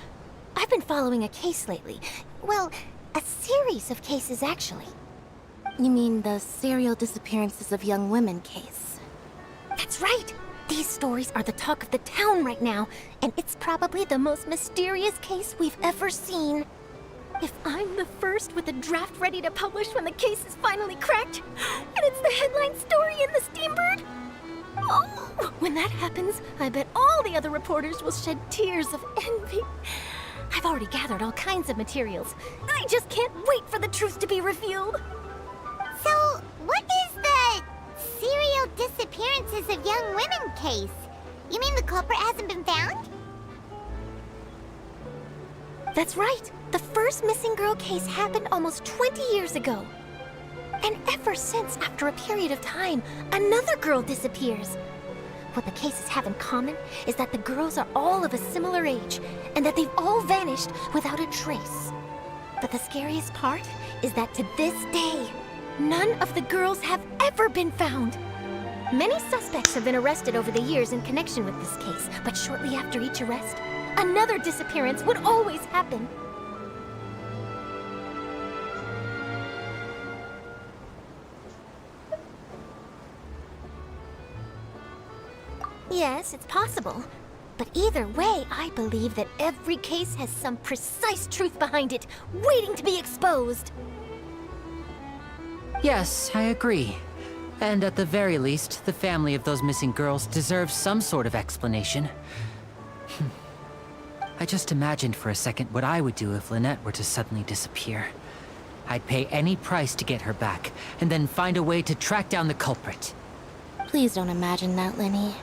I've been following a case lately. Well, a series of cases, actually. You mean the serial disappearances of young women case? That's right! These stories are the talk of the town right now, and it's probably the most mysterious case we've ever seen. If I'm the first with a draft ready to publish when the case is finally cracked, and it's the headline story in the Steambird, oh, when that happens, I bet all the other reporters will shed tears of envy. I've already gathered all kinds of materials. I just can't wait for the truth to be revealed. So, what is the serial disappearances of young women case? You mean the culprit hasn't been found? That's right. The first missing girl case happened almost 20 years ago. And ever since, after a period of time, another girl disappears. What the cases have in common is that the girls are all of a similar age, and that they've all vanished without a trace. But the scariest part is that to this day, none of the girls have ever been found. Many suspects have been arrested over the years in connection with this case, but shortly after each arrest, another disappearance would always happen. Yes, it's possible. But either way, I believe that every case has some precise truth behind it, waiting to be exposed. Yes, I agree. And at the very least, the family of those missing girls deserves some sort of explanation. I just imagined for a second what I would do if Lynette were to suddenly disappear. I'd pay any price to get her back, and then find a way to track down the culprit. Please don't imagine that, Lenny.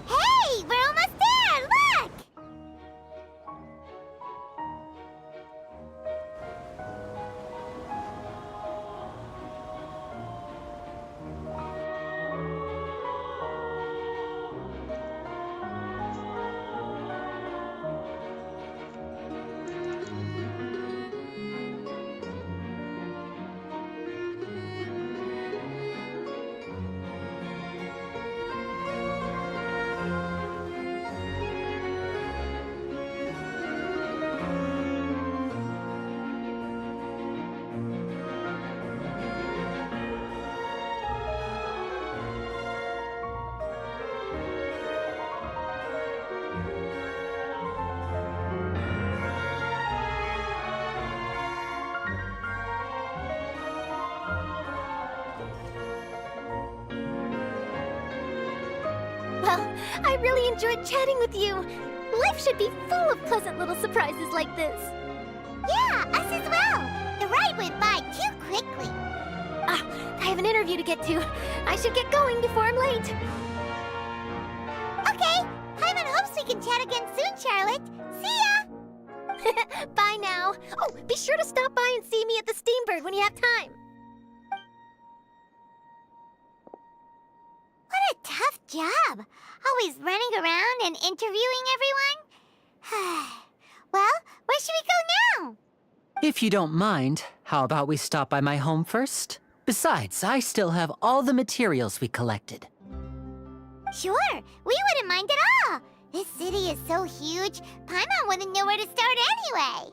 Hey, we're almost there! Look! Well, I really enjoyed chatting with you. Life should be full of pleasant little surprises like this. Yeah, us as well. The ride went by too quickly. I have an interview to get to. I should get going before I'm late. Okay, Paimon hopes we can chat again soon, Charlotte. See ya! Bye now. Oh, be sure to stop by and see me at the Steambird when you have time. What a tough job. Always running around and interviewing everyone. Well, where should we go now? If you don't mind, how about we stop by my home first? Besides, I still have all the materials we collected. Sure, we wouldn't mind at all. This city is so huge, Paimon wouldn't know where to start anyway.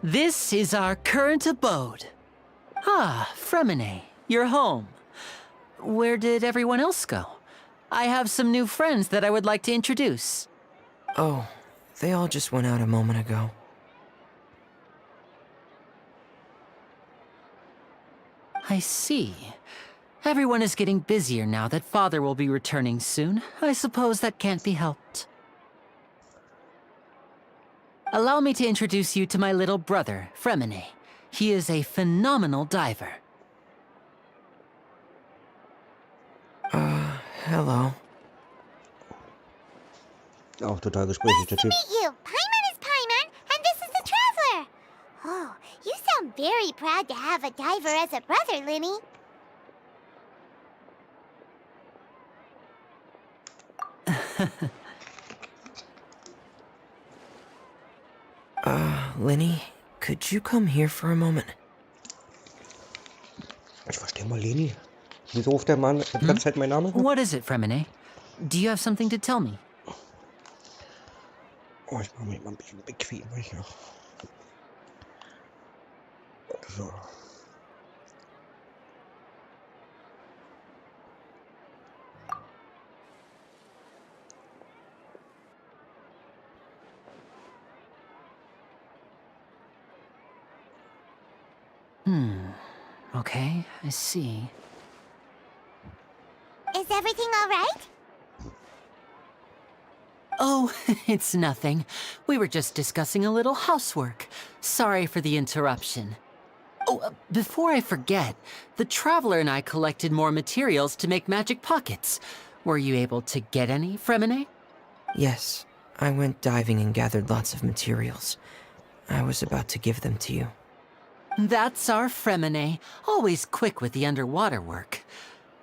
This is our current abode. Ah, Fremine, you're home. Where did everyone else go? I have some new friends that I would like to introduce. Oh, they all just went out a moment ago. I see. Everyone is getting busier now that Father will be returning soon. I suppose that can't be helped. Allow me to introduce you to my little brother, Fremine. He is a phenomenal diver. Hello. Auch total gesprächig, der Nice to Typ. meet you. Paimon is Paimon, and this is the Traveler. Oh, you sound very proud to have a diver as a brother, Linny. Lenny, could you come here for a moment? Ich verstehe mal Leni. Wieso ruft der Mann die ganze Zeit meinen Namen? What is it, Fremine? Do you have something to tell me? Oh, ich mache mich mal ein bisschen bequemer hier. So. Okay, I see. Is everything all right? Oh, it's nothing. We were just discussing a little housework. Sorry for the interruption. Oh, before I forget, the Traveler and I collected more materials to make magic pockets. Were you able to get any, Fremine? Yes, I went diving and gathered lots of materials. I was about to give them to you. That's our Fremine, always quick with the underwater work.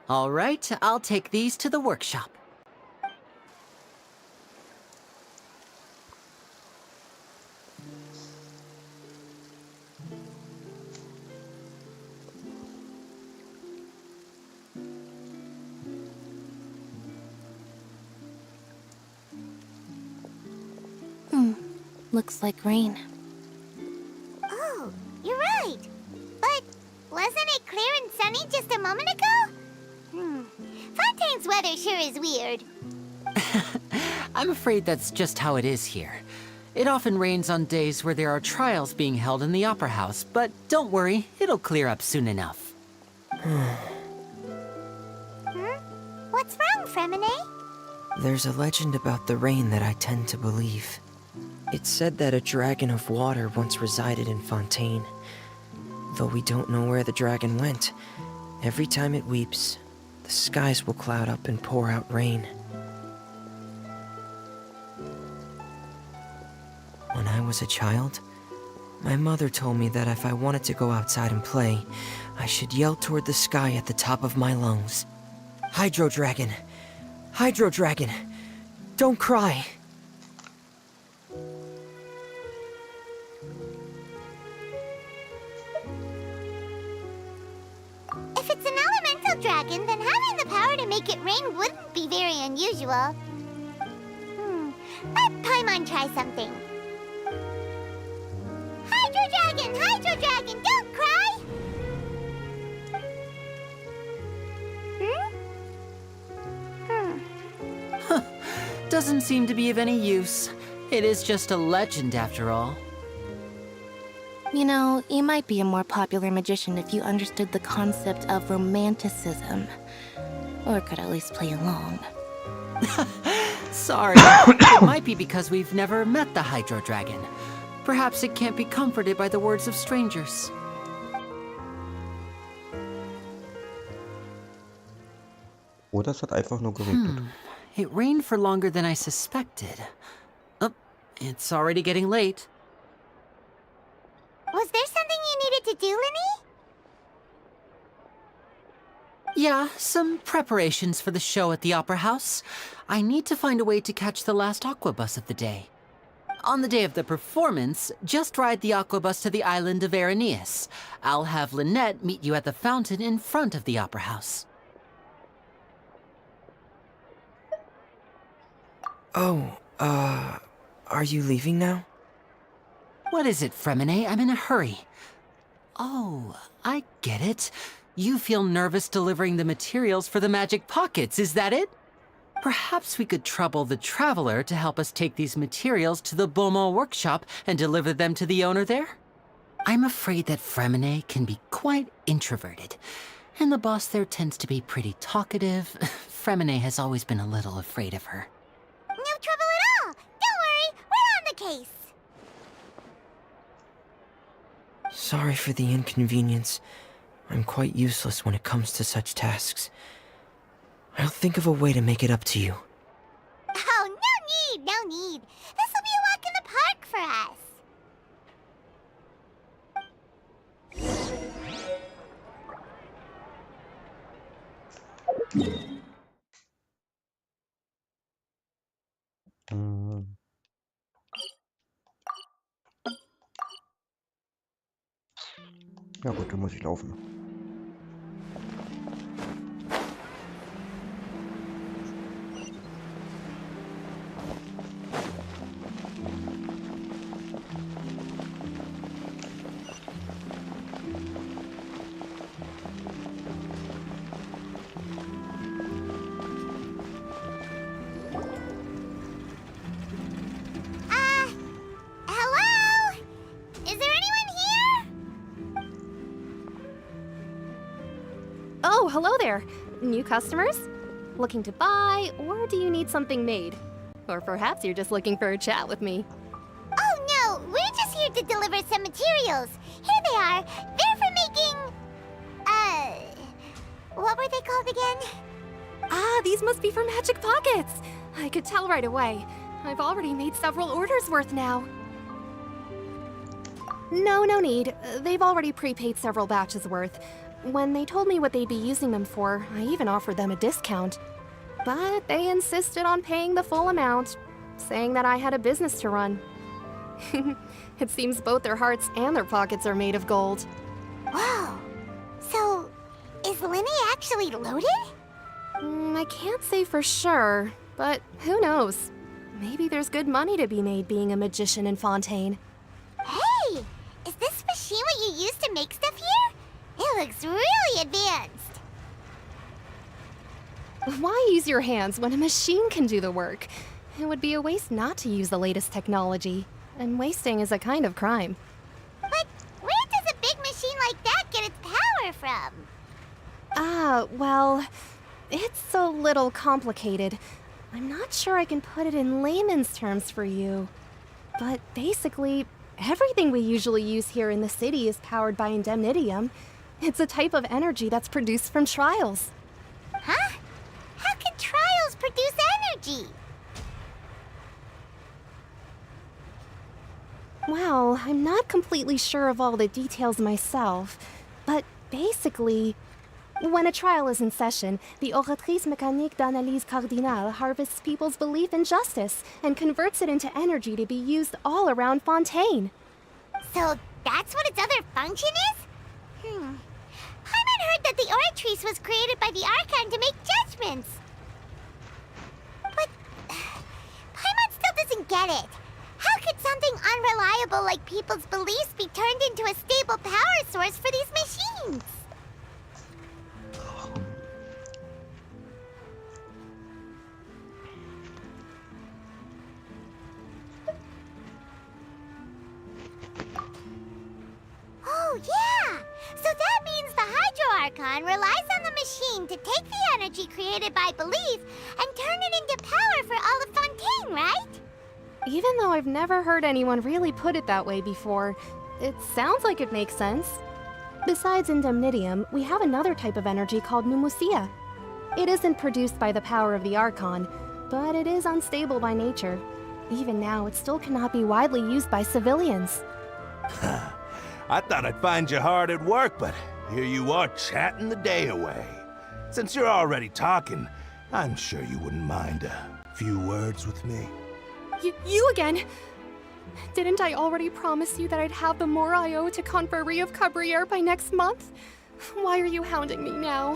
All right, I'll take these to the workshop. Looks like rain. Oh, you're right. But wasn't it clear and sunny just a moment ago? Fontaine's weather sure is weird. I'm afraid that's just how it is here. It often rains on days where there are trials being held in the Opera House, but don't worry, it'll clear up soon enough. What's wrong, Fremine? There's a legend about the rain that I tend to believe. It's said that a dragon of water once resided in Fontaine. Though we don't know where the dragon went, every time it weeps, the skies will cloud up and pour out rain. When I was a child, my mother told me that if I wanted to go outside and play, I should yell toward the sky at the top of my lungs. Hydro Dragon! Hydro Dragon! Don't cry! If it's an elemental dragon, then having the power to make it rain wouldn't be very unusual. Let Paimon try something. Hydro Dragon, don't cry! Doesn't seem to be of any use. It is just a legend after all. You know, you might be a more popular magician if you understood the concept of romanticism. Or could at least play along. Sorry, it might be because we've never met the Hydro Dragon. Perhaps it can't be comforted by the words of strangers. Oder es hat einfach nur geregnet. It rained for longer than I suspected. Oh, it's already getting late. Was there something you needed to do, Linny? Yeah, some preparations for the show at the Opera House. I need to find a way to catch the last aqua bus of the day. On the day of the performance, just ride the aqua bus to the island of Aeneas. I'll have Lynette meet you at the fountain in front of the Opera House. Oh, are you leaving now? What is it, Fremine? I'm in a hurry. Oh, I get it. You feel nervous delivering the materials for the magic pockets, is that it? Perhaps we could trouble the Traveler to help us take these materials to the Beaumont workshop and deliver them to the owner there? I'm afraid that Fremine can be quite introverted, and the boss there tends to be pretty talkative. Fremine has always been a little afraid of her. No trouble at all! Don't worry, we're on the case! Sorry for the inconvenience. I'm quite useless when it comes to such tasks. I'll think of a way to make it up to you. Oh, no need! This will be a walk in the park for us! Ja gut, dann muss ich laufen. Hello? Is there anyone here? hello there. New customers? Looking to buy, or do you need something made? Or perhaps you're just looking for a chat with me. Oh no, we're just here to deliver some materials. Here they are. They're for making... what were they called again? Ah, these must be for Magic Pockets. I could tell right away. I've already made several orders worth now. No need. They've already prepaid several batches worth. When they told me what they'd be using them for, I even offered them a discount. But they insisted on paying the full amount, saying that I had a business to run. It seems both their hearts and their pockets are made of gold. Whoa. So, is Lenny actually loaded? I can't say for sure, but who knows? Maybe there's good money to be made being a magician in Fontaine. Hey! Is this machine what you use to make stuff here? It looks really advanced. Why use your hands when a machine can do the work? It would be a waste not to use the latest technology, and wasting is a kind of crime. But where does a big machine like that get its power from? Well, it's a little complicated. I'm not sure I can put it in layman's terms for you. But basically, everything we usually use here in the city is powered by indemnitium. It's a type of energy that's produced from trials. Huh? How can trials produce energy? Well, I'm not completely sure of all the details myself, but basically, when a trial is in session, the oratrice mécanique d'analyse cardinale harvests people's belief in justice and converts it into energy to be used all around Fontaine. So that's what its other function is? Paimon heard that the oratrice was created by the Archon to make judgments. But Paimon still doesn't get it. How could something unreliable like people's beliefs be turned into a stable power source for these machines? Oh, yeah! So that means the Hydro Archon relies on the machine to take the energy created by belief and turn it into power for all of Fontaine, right? Even though I've never heard anyone really put it that way before, it sounds like it makes sense. Besides indemnitium, we have another type of energy called pneumosia. It isn't produced by the power of the Archon, but it is unstable by nature. Even now, it still cannot be widely used by civilians. I thought I'd find you hard at work, but here you are chatting the day away. Since you're already talking, I'm sure you wouldn't mind a few words with me. You again? Didn't I already promise you that I'd have the more I owe to Confrérie of Cabriere by next month? Why are you hounding me now?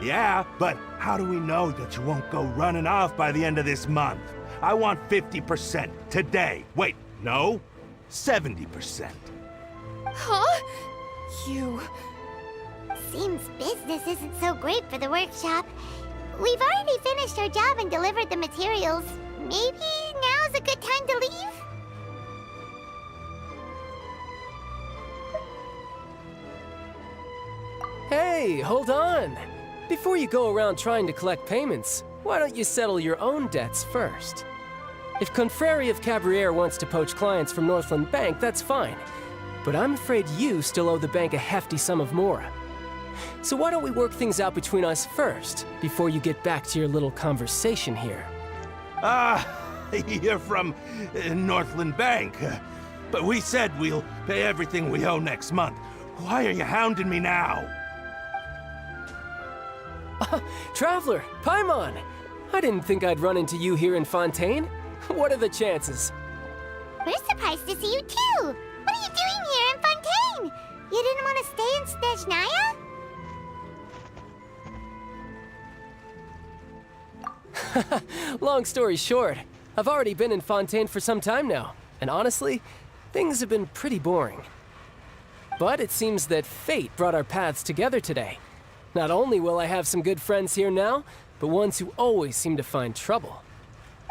Yeah, but how do we know that you won't go running off by the end of this month? I want 50% today. Wait, no, 70%. Huh? You... Seems business isn't so great for the workshop. We've already finished our job and delivered the materials. Maybe now's a good time to leave? Hey, hold on! Before you go around trying to collect payments, why don't you settle your own debts first? If Confrérie of Cabriere wants to poach clients from Northland Bank, that's fine. But I'm afraid you still owe the bank a hefty sum of mora. So why don't we work things out between us first, before you get back to your little conversation here? You're from Northland Bank. But we said we'll pay everything we owe next month. Why are you hounding me now? Traveler, Paimon! I didn't think I'd run into you here in Fontaine. What are the chances? We're surprised to see you too! What are you doing here in Fontaine? You didn't want to stay in Snezhnaya? Long story short, I've already been in Fontaine for some time now, and honestly, things have been pretty boring. But it seems that fate brought our paths together today. Not only will I have some good friends here now, but ones who always seem to find trouble.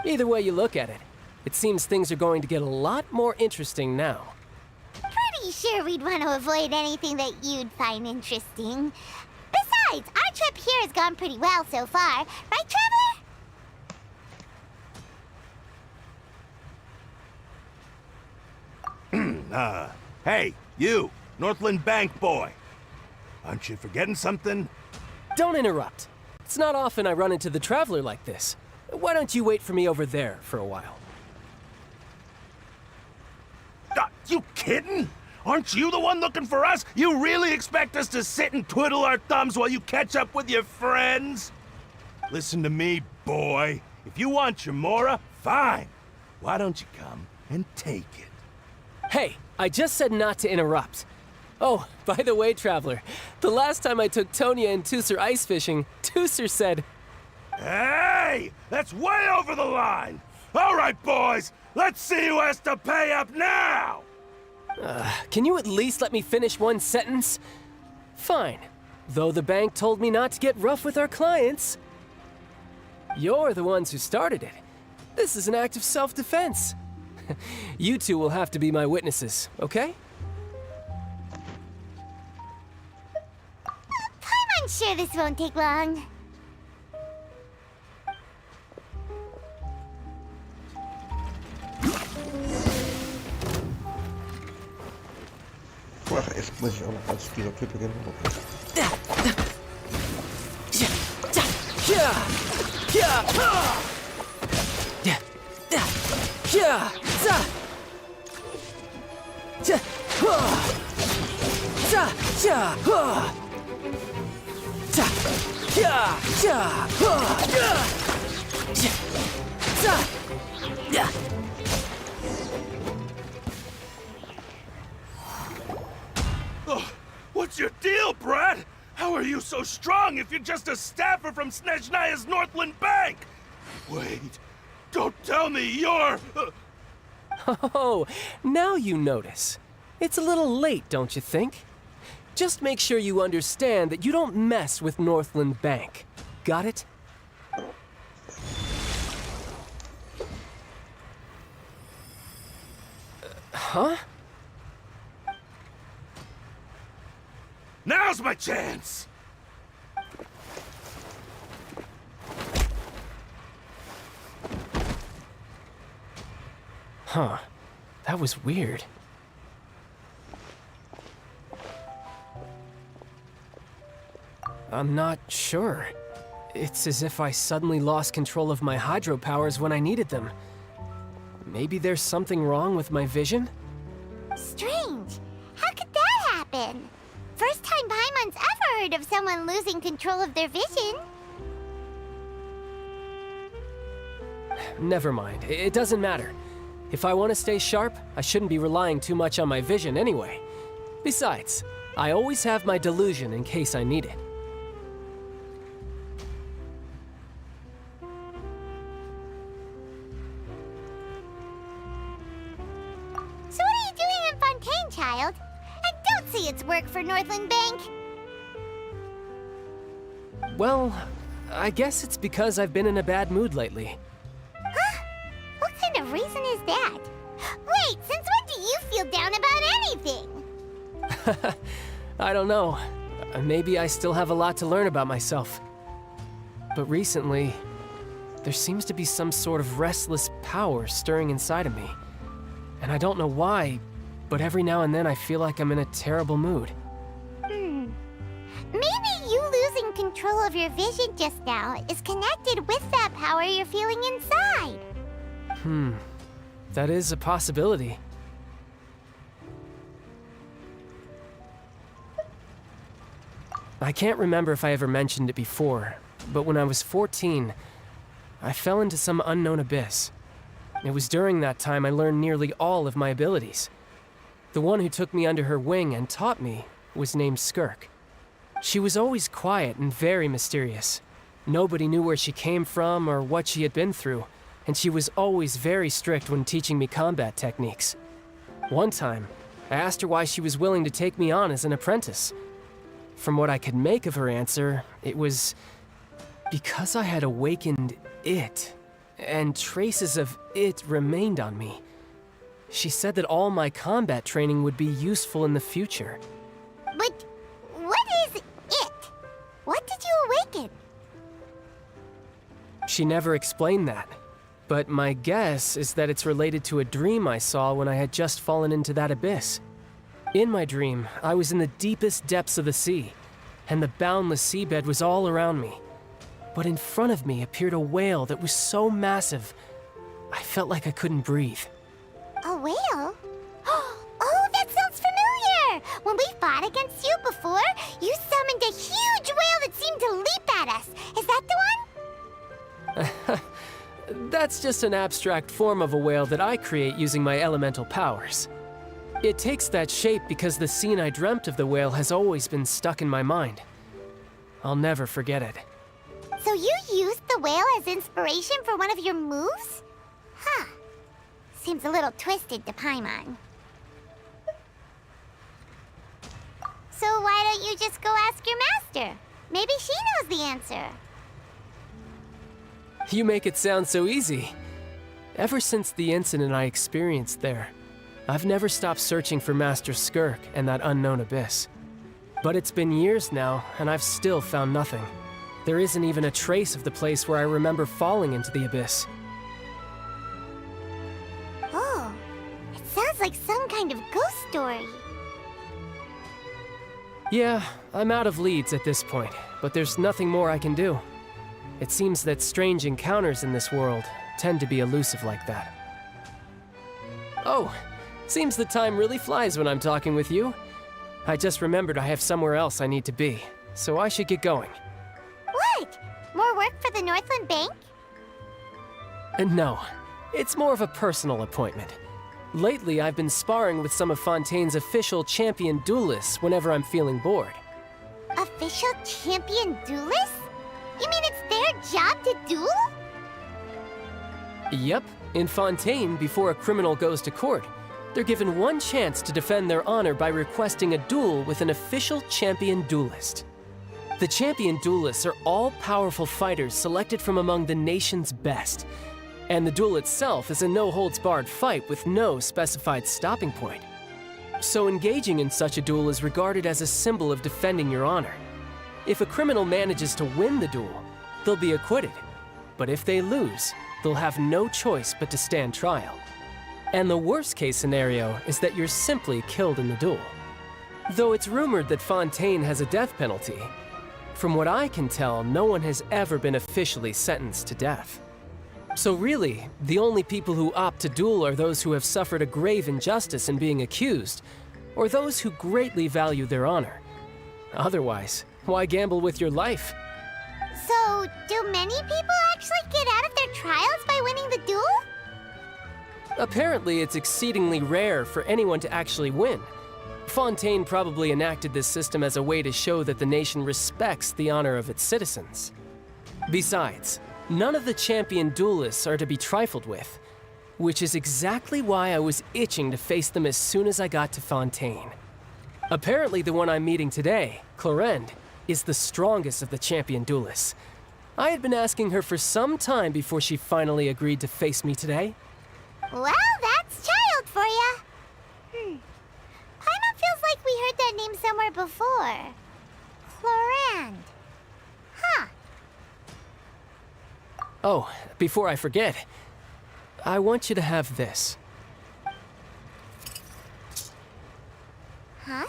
Either way you look at it, it seems things are going to get a lot more interesting now. Pretty sure we'd want to avoid anything that you'd find interesting. Besides, Besides, our trip here has gone pretty well so far. Right, Traveler? Hey, you, Northland Bank boy. Aren't you forgetting something? Don't interrupt. It's not often I run into the Traveler like this. Why don't you wait for me over there for a while? You kidding? Aren't you the one looking for us? You really expect us to sit and twiddle our thumbs while you catch up with your friends? Listen to me, boy. If you want your Mora, fine. Why don't you come and take it? Hey, I just said not to interrupt. Oh, by the way, Traveler, the last time I took Tonya and Tusser ice fishing, Tusser said... Hey! That's way over the line! All right, boys, let's see who has to pay up now! Can you at least let me finish one sentence? Fine. Though the bank told me not to get rough with our clients. You're the ones who started it. This is an act of self-defense. You two will have to be my witnesses, okay? I'm sure this won't take long. Ach, erst muss ich auch noch als dieser Typ beginnen. What's your deal, Brad? How are you so strong if you're just a staffer from Snezhnaya's Northland Bank? Wait, don't tell me you're... Oh, now you notice. It's a little late, don't you think? Just make sure you understand that you don't mess with Northland Bank. Got it? Huh? Now's my chance! Huh. That was weird. I'm not sure. It's as if I suddenly lost control of my hydro powers when I needed them. Maybe there's something wrong with my vision? Strange. How could that happen? First time Paimon's ever heard of someone losing control of their vision. Never mind. It doesn't matter. If I want to stay sharp, I shouldn't be relying too much on my vision anyway. Besides, I always have my delusion in case I need it. So what are you doing in Fontaine, child? I don't see it's work for Northland Bank. Well, I guess it's because I've been in a bad mood lately. Huh? What kind of reason is that? Wait, since when do you feel down about anything? I don't know. Maybe I still have a lot to learn about myself. But recently, there seems to be some sort of restless power stirring inside of me. And I don't know why, but every now and then I feel like I'm in a terrible mood. Maybe you losing control of your vision just now is connected with that power you're feeling inside. That is a possibility. I can't remember if I ever mentioned it before, but when I was 14, I fell into some unknown abyss. It was during that time I learned nearly all of my abilities. The one who took me under her wing and taught me was named Skirk. She was always quiet and very mysterious. Nobody knew where she came from or what she had been through, and she was always very strict when teaching me combat techniques. One time, I asked her why she was willing to take me on as an apprentice. From what I could make of her answer, it was because I had awakened it, and traces of it remained on me. She said that all my combat training would be useful in the future. But what is it? What did you awaken? She never explained that. But my guess is that it's related to a dream I saw when I had just fallen into that abyss. In my dream, I was in the deepest depths of the sea, and the boundless seabed was all around me. But in front of me appeared a whale that was so massive, I felt like I couldn't breathe. A whale? Oh, that sounds familiar! When we fought against you before, you summoned a huge whale that seemed to leap at us. Is that the one? That's just an abstract form of a whale that I create using my elemental powers. It takes that shape because the scene I dreamt of the whale has always been stuck in my mind. I'll never forget it. So you used the whale as inspiration for one of your moves? Huh. Seems a little twisted to Paimon. So why don't you just go ask your master? Maybe she knows the answer. You make it sound so easy. Ever since the incident I experienced there, I've never stopped searching for Master Skirk and that unknown abyss. But it's been years now, and I've still found nothing. There isn't even a trace of the place where I remember falling into the abyss. Oh, it sounds like some kind of ghost story. Yeah, I'm out of leads at this point, but there's nothing more I can do. It seems that strange encounters in this world tend to be elusive like that. Oh, seems the time really flies when I'm talking with you. I just remembered I have somewhere else I need to be, so I should get going. What? More work for the Northland Bank? No, it's more of a personal appointment. Lately, I've been sparring with some of Fontaine's official champion duelists whenever I'm feeling bored. Official champion duelists? You mean it's their job to duel? Yep, in Fontaine, before a criminal goes to court, they're given one chance to defend their honor by requesting a duel with an official champion duelist. The champion duelists are all-powerful fighters selected from among the nation's best, and the duel itself is a no-holds-barred fight with no specified stopping point. So engaging in such a duel is regarded as a symbol of defending your honor. If a criminal manages to win the duel, they'll be acquitted. But if they lose, they'll have no choice but to stand trial. And the worst-case scenario is that you're simply killed in the duel. Though it's rumored that Fontaine has a death penalty, from what I can tell, no one has ever been officially sentenced to death. So really, the only people who opt to duel are those who have suffered a grave injustice in being accused, or those who greatly value their honor. Otherwise, why gamble with your life? So, do many people actually get out of their trials by winning the duel? Apparently, it's exceedingly rare for anyone to actually win. Fontaine probably enacted this system as a way to show that the nation respects the honor of its citizens. Besides, none of the champion duelists are to be trifled with, which is exactly why I was itching to face them as soon as I got to Fontaine. Apparently, the one I'm meeting today, Clorend, is the strongest of the champion duelists. I had been asking her for some time before she finally agreed to face me today. Well, that's child for ya. Paimon feels like we heard that name somewhere before. Clorand. Huh. Oh, before I forget, I want you to have this. Huh?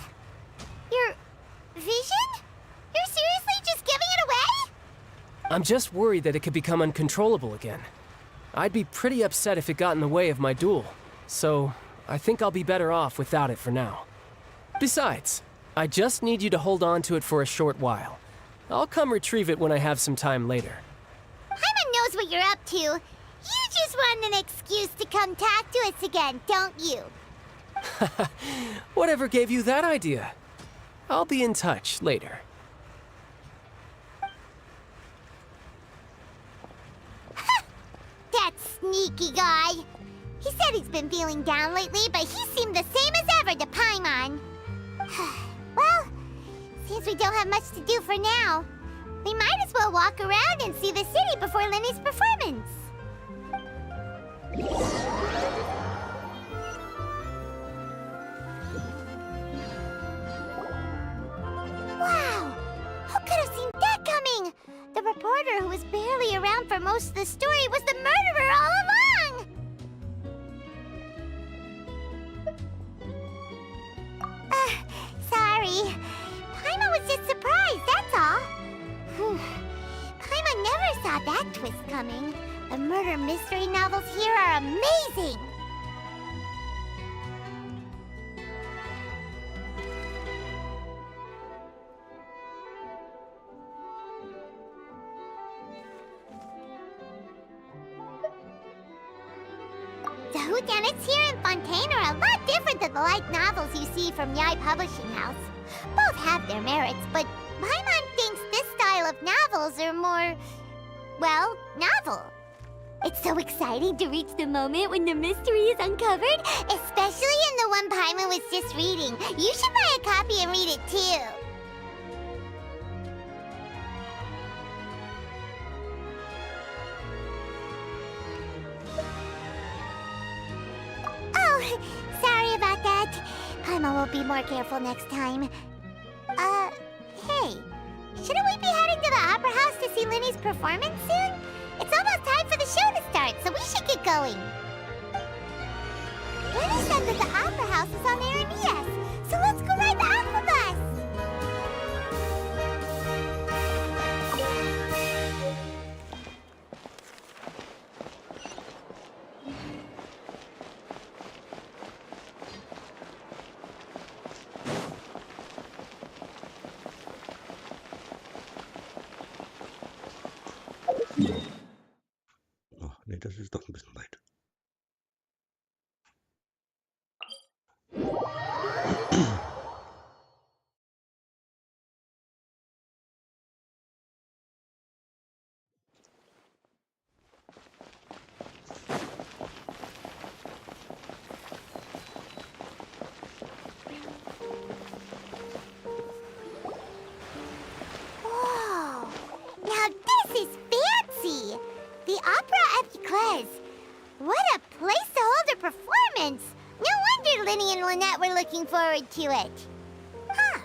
Your vision? You're seriously just giving it away? I'm just worried that it could become uncontrollable again. I'd be pretty upset if it got in the way of my duel, so I think I'll be better off without it for now. Besides, I just need you to hold on to it for a short while. I'll come retrieve it when I have some time later. Paimon knows what you're up to. You just want an excuse to come talk to us again, don't you? Whatever gave you that idea? I'll be in touch later. That sneaky guy. He said he's been feeling down lately, but he seemed the same as ever to Paimon. Well, since we don't have much to do for now, we might as well walk around and see the city before Lenny's performance. Wow! Who could have seen that? reporter who was barely around for most of the story was the murderer all along! Sorry. Paimon was just surprised, that's all. Paimon never saw that twist coming. The murder mystery novels here are amazing! The whodunits here in Fontaine are a lot different than the light novels you see from Yai Publishing House. Both have their merits, but Paimon thinks this style of novels are more, well, novel. It's so exciting to reach the moment when the mystery is uncovered, especially in the one Paimon was just reading. You should buy a copy and read it too. Oh, sorry about that. Paimon will be more careful next time. Hey, shouldn't we be heading to the Opera House to see Linny's performance soon? It's almost time for the show to start, so we should get going. Linny said that the Opera House is on air in ES, so let's go ride the Aqua Bus! Ach nee, das ist doch ein bisschen weit. Whoa! Now this is fancy! The Opera at Eclairs. What a place to hold a performance! No wonder Linny and Lynette were looking forward to it. Huh.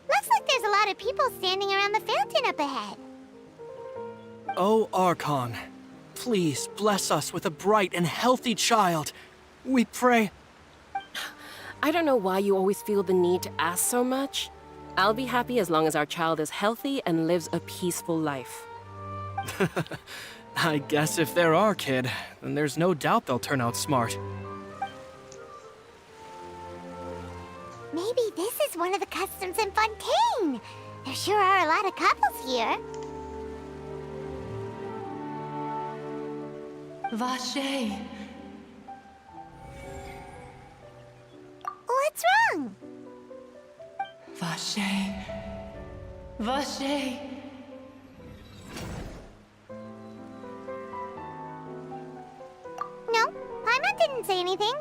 Looks like there's a lot of people standing around the fountain up ahead. Oh, Archon, please bless us with a bright and healthy child. We pray. I don't know why you always feel the need to ask so much. I'll be happy as long as our child is healthy and lives a peaceful life. I guess if they're our kid, then there's no doubt they'll turn out smart. Maybe this is one of the customs in Fontaine. There sure are a lot of couples here. Vache. What's wrong? Vache. Vache. No, Paimon didn't say anything.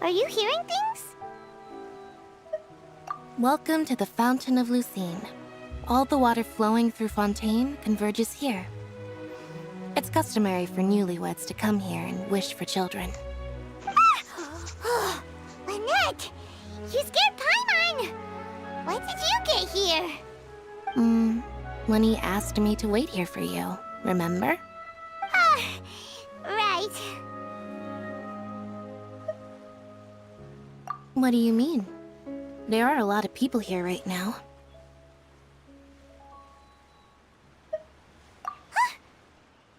Are you hearing things? Welcome to the Fountain of Lucine. All the water flowing through Fontaine converges here. It's customary for newlyweds to come here and wish for children. Ah! Lynette! You scared Paimon! When did you get here? Lenny asked me to wait here for you, remember? Ah, right. What do you mean? There are a lot of people here right now.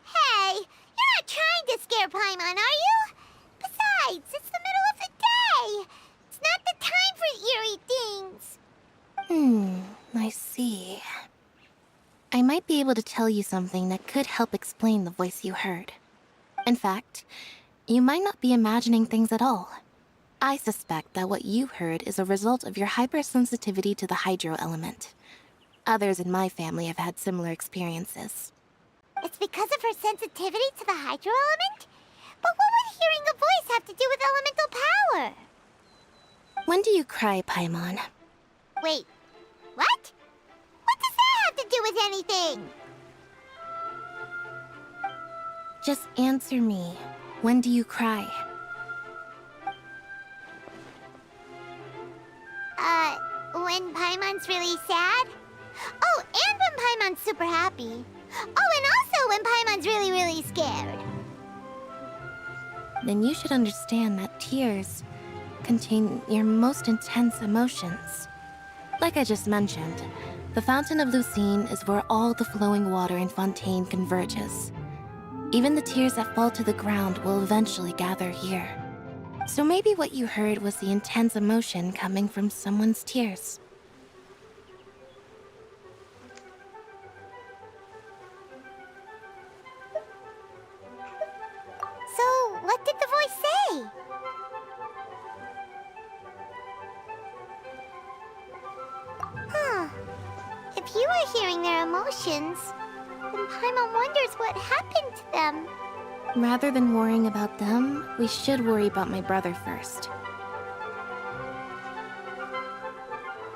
Hey, you're not trying to scare Paimon, are you? Besides, it's the middle of the day. It's not the time for eerie things. I see. I might be able to tell you something that could help explain the voice you heard. In fact, you might not be imagining things at all. I suspect that what you heard is a result of your hypersensitivity to the hydro element. Others in my family have had similar experiences. It's because of her sensitivity to the hydro element? But what would hearing a voice have to do with elemental power? When do you cry, Paimon? Wait, what? What does that have to do with anything? Just answer me. When do you cry? When Paimon's really sad? Oh, and when Paimon's super happy. Oh, and also when Paimon's really, really scared. Then you should understand that tears contain your most intense emotions. Like I just mentioned, the Fountain of Lucine is where all the flowing water in Fontaine converges. Even the tears that fall to the ground will eventually gather here. So maybe what you heard was the intense emotion coming from someone's tears. So, what did the voice say? Huh. If you are hearing their emotions, then Paimon wonders what happened to them. Rather than worrying about them, we should worry about my brother first.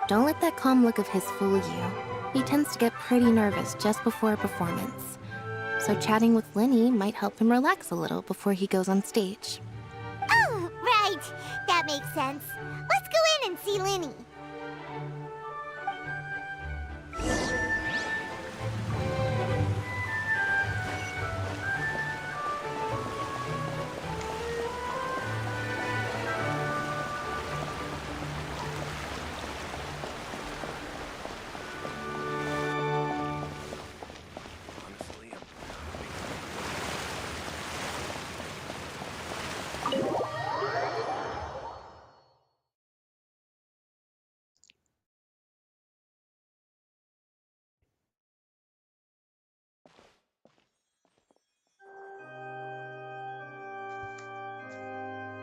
Don't let that calm look of his fool you. He tends to get pretty nervous just before a performance. So chatting with Lenny might help him relax a little before he goes on stage. Oh, right. That makes sense. Let's go in and see Lenny.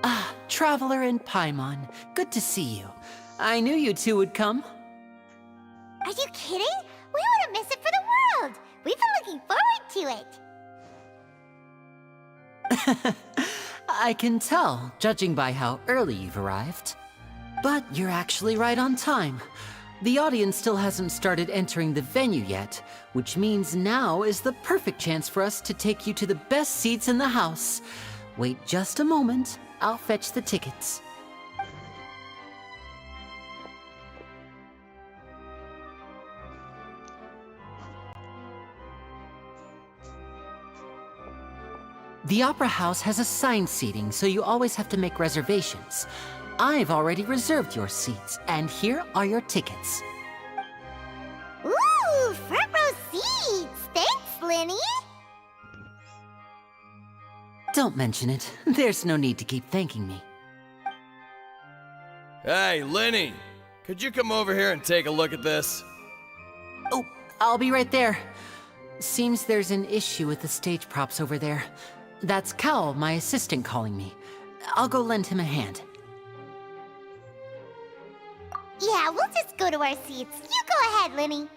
Ah, Traveler and Paimon. Good to see you. I knew you two would come. Are you kidding? We wouldn't miss it for the world. We've been looking forward to it. I can tell, judging by how early you've arrived. But you're actually right on time. The audience still hasn't started entering the venue yet, which means now is the perfect chance for us to take you to the best seats in the house. Wait just a moment. I'll fetch the tickets. The Opera House has assigned seating, so you always have to make reservations. I've already reserved your seats, and here are your tickets. Ooh, front row seats. Thanks, Lenny. Don't mention it. There's no need to keep thanking me. Hey, Lenny! Could you come over here and take a look at this? Oh, I'll be right there. Seems there's an issue with the stage props over there. That's Cal, my assistant, calling me. I'll go lend him a hand. Yeah, we'll just go to our seats. You go ahead, Lenny.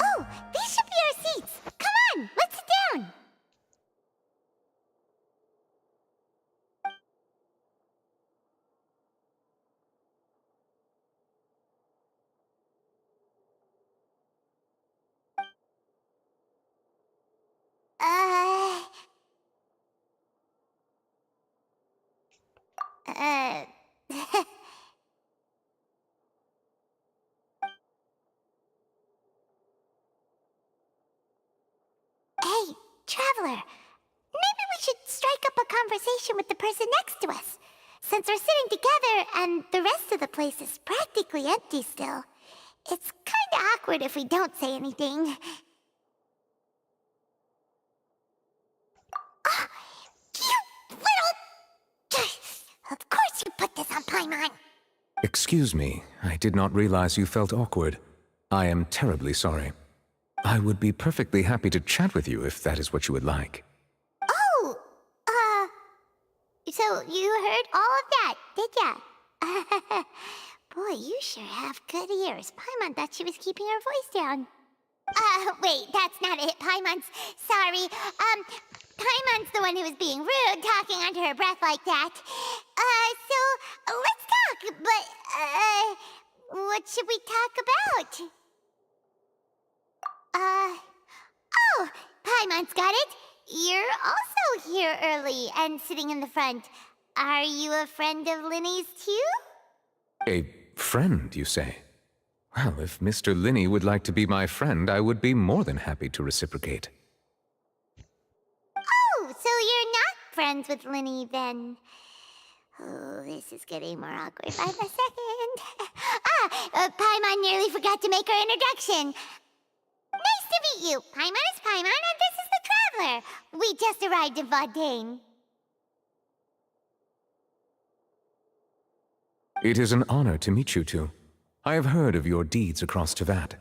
Oh, these should be our seats. Come on, let's sit down. Uh... Hey, Traveler. Maybe we should strike up a conversation with the person next to us. Since we're sitting together and the rest of the place is practically empty still, it's kinda awkward if we don't say anything. Ah, you little... Of course you put this on Paimon. Excuse me, I did not realize you felt awkward. I am terribly sorry. I would be perfectly happy to chat with you if that is what you would like. Oh, so you heard all of that, did ya? Boy, you sure have good ears. Paimon thought she was keeping her voice down. Wait, that's not it, Paimon's. Sorry. Paimon's the one who was being rude, talking under her breath like that. So, let's talk, but, what should we talk about? Oh, Paimon's got it. You're also here early and sitting in the front. Are you a friend of Linny's too? A friend, you say? Well, if Mr. Linny would like to be my friend, I would be more than happy to reciprocate. Oh, so you're not friends with Linny then? Oh, this is getting more awkward by the second. Paimon nearly forgot to make her introduction. Nice to meet you. Paimon is Paimon, and this is the Traveler. We just arrived in Fontaine. It is an honor to meet you two. I have heard of your deeds across Tevat.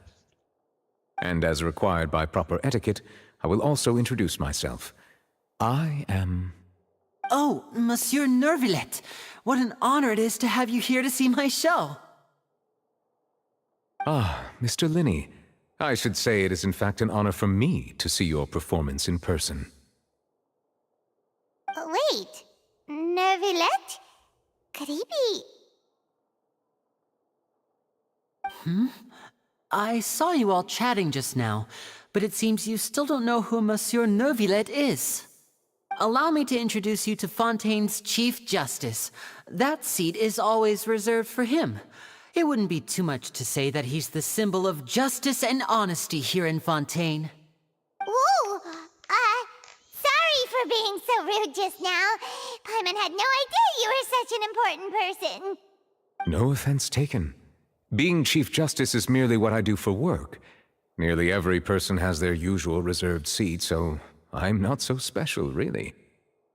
And as required by proper etiquette, I will also introduce myself. I am... Oh, Monsieur Nervillet. What an honor it is to have you here to see my show. Ah, Mr. Linny. I should say it is in fact an honor for me to see your performance in person. Wait, Nervillet? Could he be... I saw you all chatting just now, but it seems you still don't know who Monsieur Nervillet is. Allow me to introduce you to Fontaine's Chief Justice. That seat is always reserved for him. It wouldn't be too much to say that he's the symbol of justice and honesty here in Fontaine. Whoa! Sorry for being so rude just now. Paimon had no idea you were such an important person. No offense taken. Being Chief Justice is merely what I do for work. Nearly every person has their usual reserved seat, so I'm not so special, really.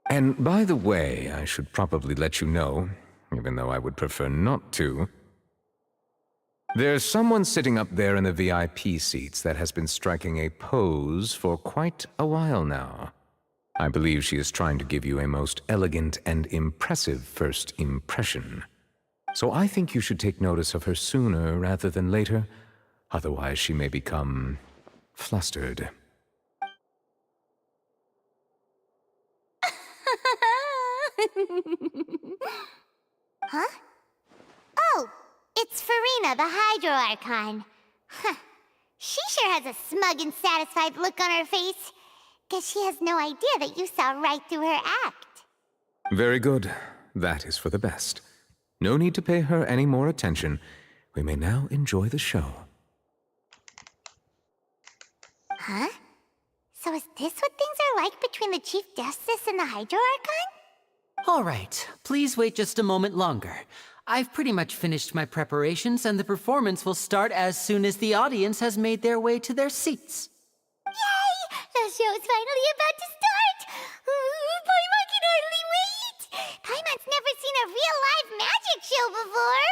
And by the way, I should probably let you know, even though I would prefer not to. There's someone sitting up there in the VIP seats that has been striking a pose for quite a while now. I believe she is trying to give you a most elegant and impressive first impression. So I think you should take notice of her sooner rather than later. Otherwise, she may become flustered. Huh? Oh, it's Farina, the Hydro Archon. Huh. She sure has a smug and satisfied look on her face. Guess she has no idea that you saw right through her act. Very good. That is for the best. No need to pay her any more attention. We may now enjoy the show. Huh? So is this what things are like between the Chief Justice and the Hydro Archon? All right, please wait just a moment longer. I've pretty much finished my preparations, and the performance will start as soon as the audience has made their way to their seats. Yay! The show's finally about to start! Paimon can hardly wait! Paimon's never seen a real live magic show before!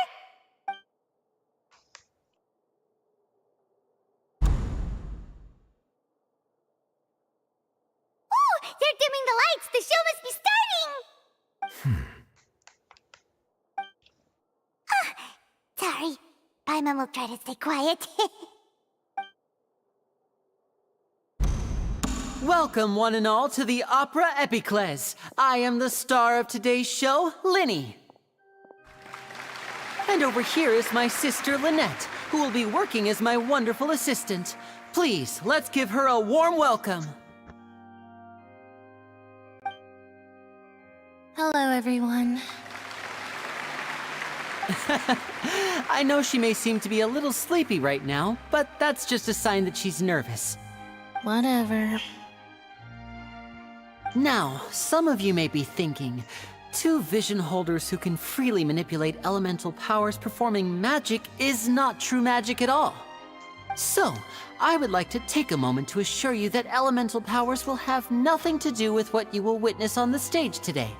Ooh! They're dimming the lights! The show must be starting! Sorry. Paimon will try to stay quiet. Welcome, one and all, to the Opera Epiclese. I am the star of today's show, Linny. And over here is my sister, Lynette, who will be working as my wonderful assistant. Please, let's give her a warm welcome. Hello, everyone. I know she may seem to be a little sleepy right now, but that's just a sign that she's nervous. Whatever. Now, some of you may be thinking, two vision holders who can freely manipulate elemental powers performing magic is not true magic at all. So, I would like to take a moment to assure you that elemental powers will have nothing to do with what you will witness on the stage today.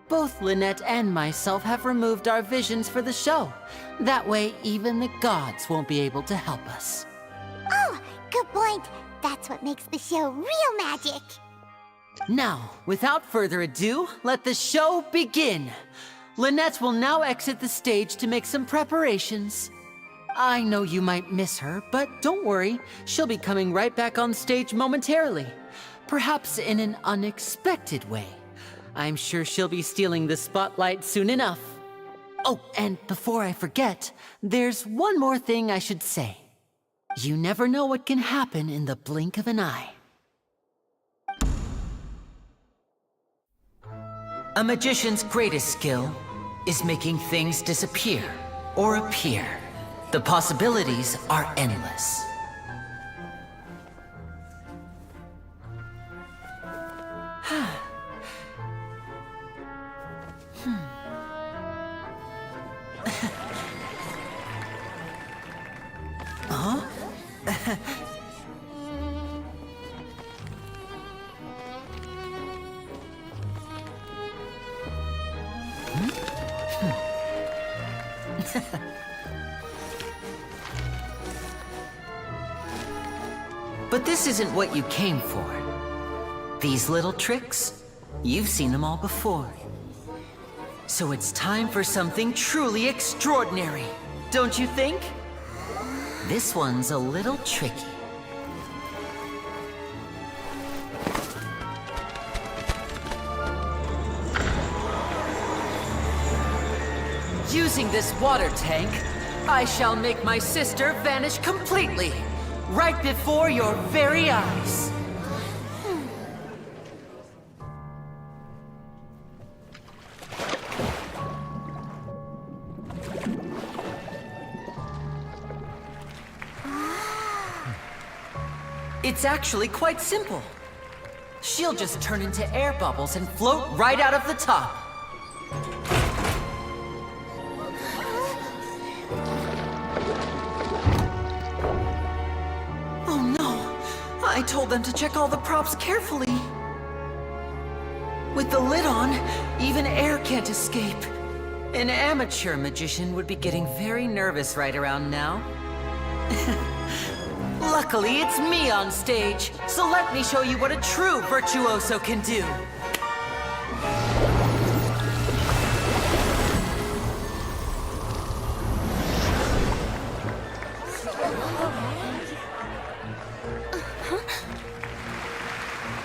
Both Lynette and myself have removed our visions for the show. That way, even the gods won't be able to help us. Oh, good point. That's what makes the show real magic. Now, without further ado, let the show begin. Lynette will now exit the stage to make some preparations. I know you might miss her, but don't worry, she'll be coming right back on stage momentarily. Perhaps in an unexpected way. I'm sure she'll be stealing the spotlight soon enough. Oh, and before I forget, there's one more thing I should say. You never know what can happen in the blink of an eye. A magician's greatest skill is making things disappear or appear. The possibilities are endless. Huh? But this isn't what you came for. These little tricks, you've seen them all before. So it's time for something truly extraordinary, don't you think? This one's a little tricky. Using this water tank, I shall make my sister vanish completely, right before your very eyes. It's actually quite simple. She'll just turn into air bubbles and float right out of the top. Oh no! I told them to check all the props carefully. With the lid on, even air can't escape. An amateur magician would be getting very nervous right around now. Luckily, it's me on stage, so let me show you what a true virtuoso can do.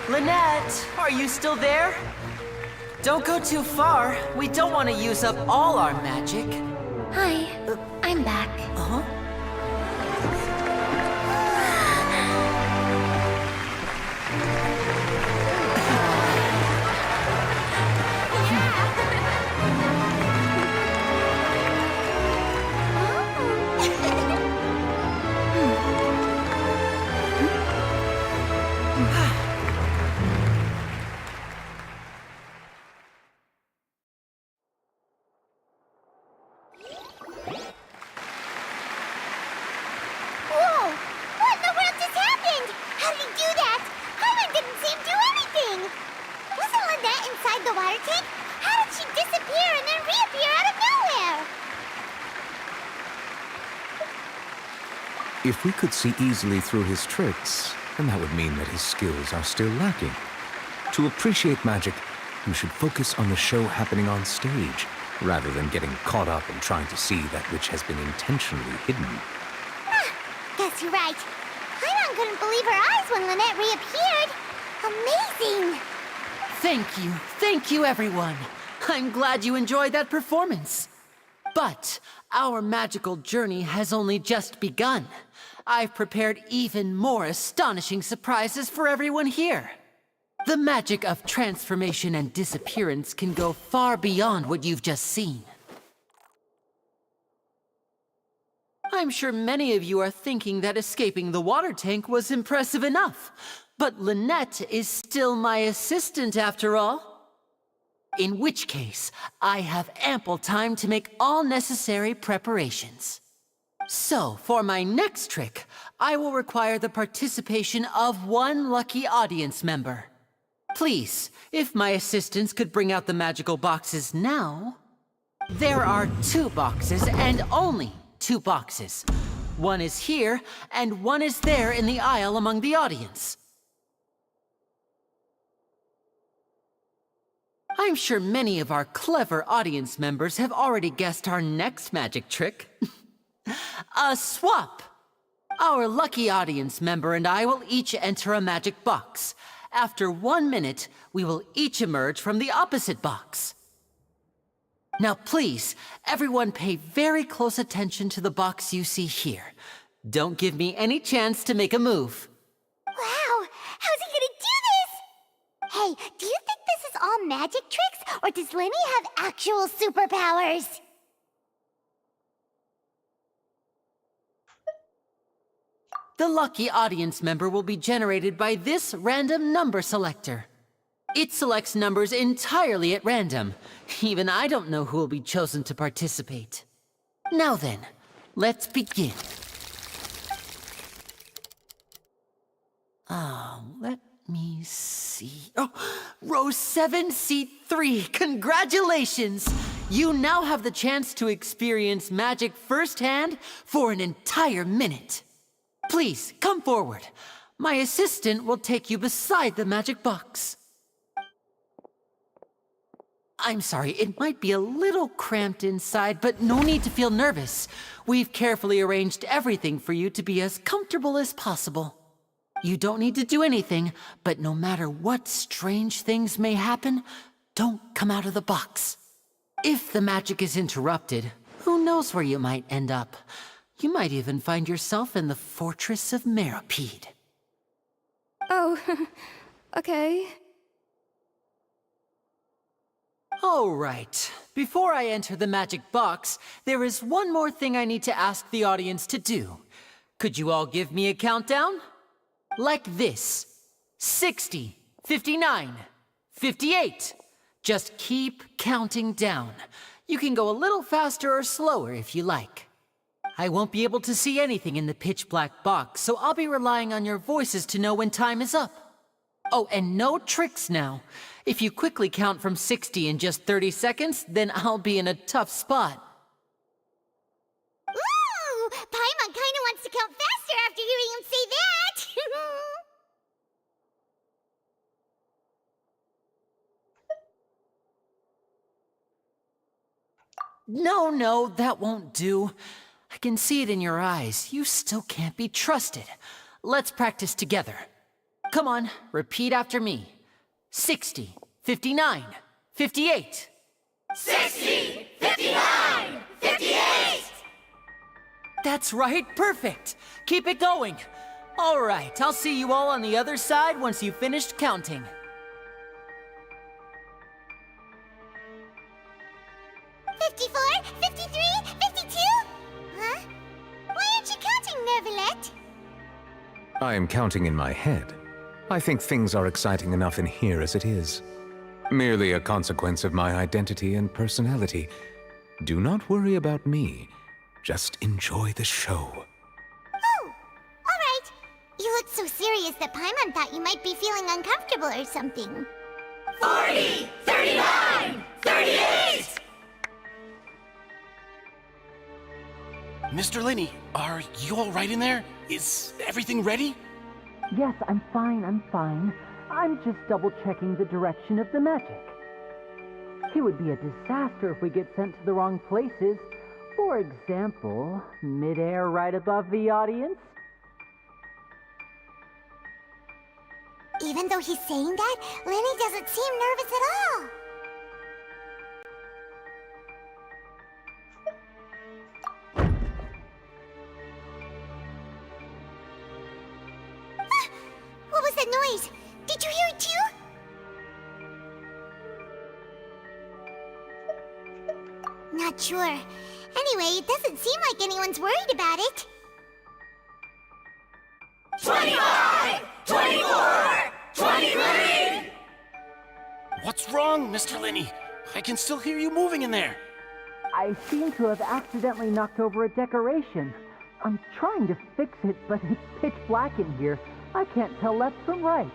Lynette, are you still there? Don't go too far. We don't want to use up all our magic. Hi, I'm back. Uh-huh. If we could see easily through his tricks, then that would mean that his skills are still lacking. To appreciate magic, you should focus on the show happening on stage, rather than getting caught up in trying to see that which has been intentionally hidden. Guess you're right. Paimon couldn't believe her eyes when Lynette reappeared. Amazing! Thank you everyone. I'm glad you enjoyed that performance. But our magical journey has only just begun. I've prepared even more astonishing surprises for everyone here. The magic of transformation and disappearance can go far beyond what you've just seen. I'm sure many of you are thinking that escaping the water tank was impressive enough, but Lynette is still my assistant after all. In which case, I have ample time to make all necessary preparations. So, for my next trick, I will require the participation of one lucky audience member. Please, if my assistants could bring out the magical boxes now. There are 2 boxes and only 2 boxes. One is here, and one is there in the aisle among the audience. I'm sure many of our clever audience members have already guessed our next magic trick. A swap! Our lucky audience member and I will each enter a magic box. After 1 minute, we will each emerge from the opposite box. Now please, everyone pay very close attention to the box you see here. Don't give me any chance to make a move. Wow! How's he gonna do this? Hey, do you think this is all magic tricks, or does Lenny have actual superpowers? The lucky audience member will be generated by this random number selector. It selects numbers entirely at random. Even I don't know who will be chosen to participate. Now then, let's begin. Let me see. Oh, row 7, seat 3. Congratulations! You now have the chance to experience magic firsthand for an entire minute. Please, come forward. My assistant will take you beside the magic box. I'm sorry, it might be a little cramped inside, but no need to feel nervous. We've carefully arranged everything for you to be as comfortable as possible. You don't need to do anything, but no matter what strange things may happen, don't come out of the box. If the magic is interrupted, who knows where you might end up? You might even find yourself in the Fortress of Meropide. Oh, okay. All right. Before I enter the magic box, there is one more thing I need to ask the audience to do. Could you all give me a countdown? Like this. 60, 59, 58. Just keep counting down. You can go a little faster or slower if you like. I won't be able to see anything in the pitch black box, so I'll be relying on your voices to know when time is up. Oh, and no tricks now. If you quickly count from 60 in just 30 seconds, then I'll be in a tough spot. Ooh! Paimon kinda wants to count faster after hearing him say that! No, that won't do. I can see it in your eyes. You still can't be trusted. Let's practice together. Come on, repeat after me. 60, 59, 58. 60, 59, 58! That's right, perfect. Keep it going. All right, I'll see you all on the other side once you've finished counting. Huh? Why aren't you counting, Nervalet? I am counting in my head. I think things are exciting enough in here as it is. Merely a consequence of my identity and personality. Do not worry about me. Just enjoy the show. Oh, all right. You looked so serious that Paimon thought you might be feeling uncomfortable or something. 40, 39, 38! Mr. Lenny, are you all right in there? Is everything ready? Yes, I'm fine. I'm just double-checking the direction of the magic. It would be a disaster if we get sent to the wrong places. For example, mid-air right above the audience. Even though he's saying that, Lenny doesn't seem nervous at all. What was that noise? Did you hear it too? Not sure. Anyway, it doesn't seem like anyone's worried about it. 25, 24, 23! What's wrong, Mr. Lenny? I can still hear you moving in there. I seem to have accidentally knocked over a decoration. I'm trying to fix it, but it's pitch black in here. I can't tell left from right.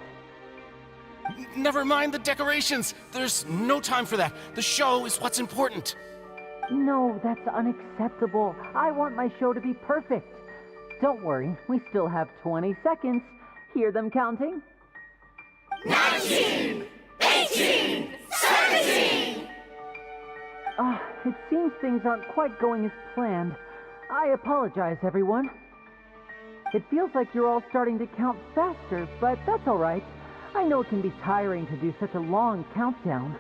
Never mind the decorations. There's no time for that. The show is what's important. No, that's unacceptable. I want my show to be perfect. Don't worry, we still have 20 seconds. Hear them counting? 19, 18, 17! 17! It seems things aren't quite going as planned. I apologize, everyone. It feels like you're all starting to count faster, but that's all right. I know it can be tiring to do such a long countdown.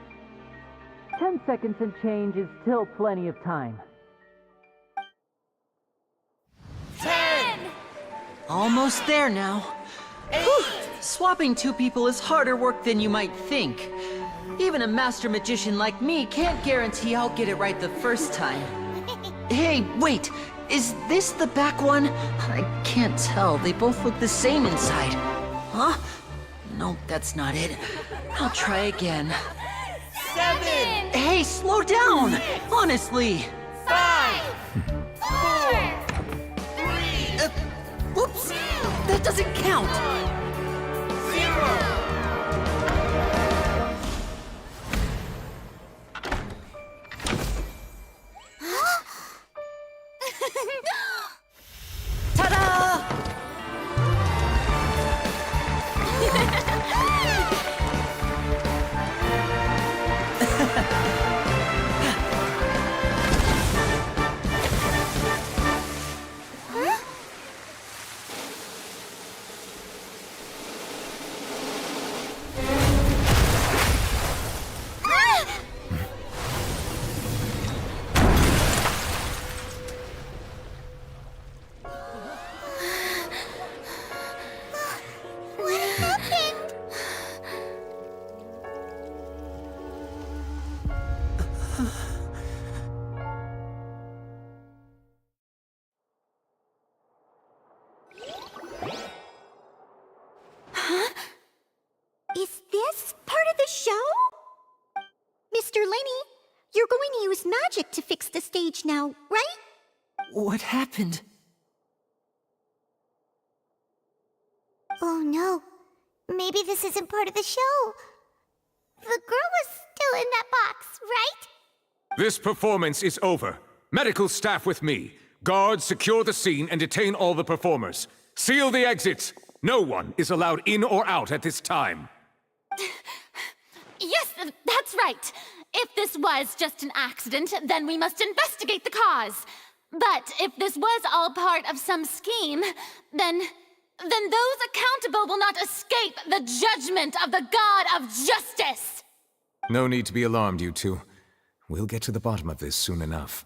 10 seconds and change is still plenty of time. 10! Almost there now. 8! Swapping two people is harder work than you might think. Even a master magician like me can't guarantee I'll get it right the first time. Hey, wait! Is this the back one? I can't tell. They both look the same inside. Huh? Nope, that's not it. I'll try again. 7! Hey, slow down! Honestly! 5! 4! 3! Whoops! That doesn't count! 0! Ta-da! What happened? Huh? Is this part of the show? Mr. Lenny, you're going to use magic to fix the stage now, right? What happened? Oh no. Maybe this isn't part of the show. The girl was still in that box, right? This performance is over. Medical staff with me. Guards, secure the scene and detain all the performers. Seal the exits. No one is allowed in or out at this time. Yes, that's right. If this was just an accident, then we must investigate the cause. But if this was all part of some scheme, then those accountable will not escape the judgment of the God of Justice! No need to be alarmed, you two. We'll get to the bottom of this soon enough.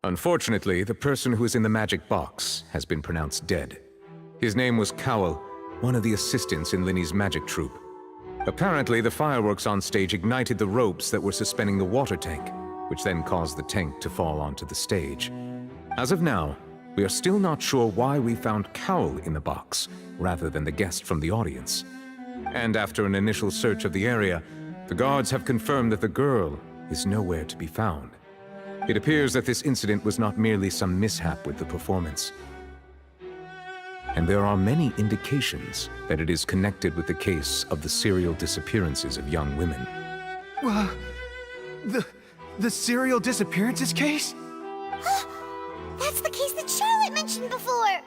Unfortunately, the person who is in the magic box has been pronounced dead. His name was Cowell, one of the assistants in Linny's magic troupe. Apparently, the fireworks on stage ignited the ropes that were suspending the water tank, which then caused the tank to fall onto the stage. As of now, we are still not sure why we found Cowell in the box, rather than the guest from the audience. And after an initial search of the area, the guards have confirmed that the girl is nowhere to be found. It appears that this incident was not merely some mishap with the performance. And there are many indications that it is connected with the case of the serial disappearances of young women. The serial disappearances case? That's the case that Charlotte mentioned before.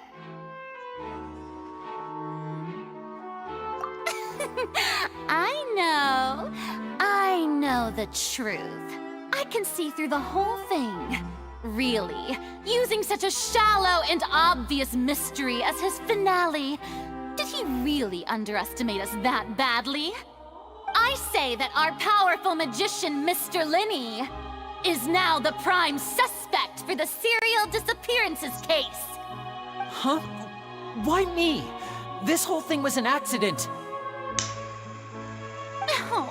I know the truth. I can see through the whole thing. Really, using such a shallow and obvious mystery as his finale. Did he really underestimate us that badly? I say that our powerful magician, Mr. Lenny, is now the prime suspect for the serial disappearances case. Huh? Why me? This whole thing was an accident. No,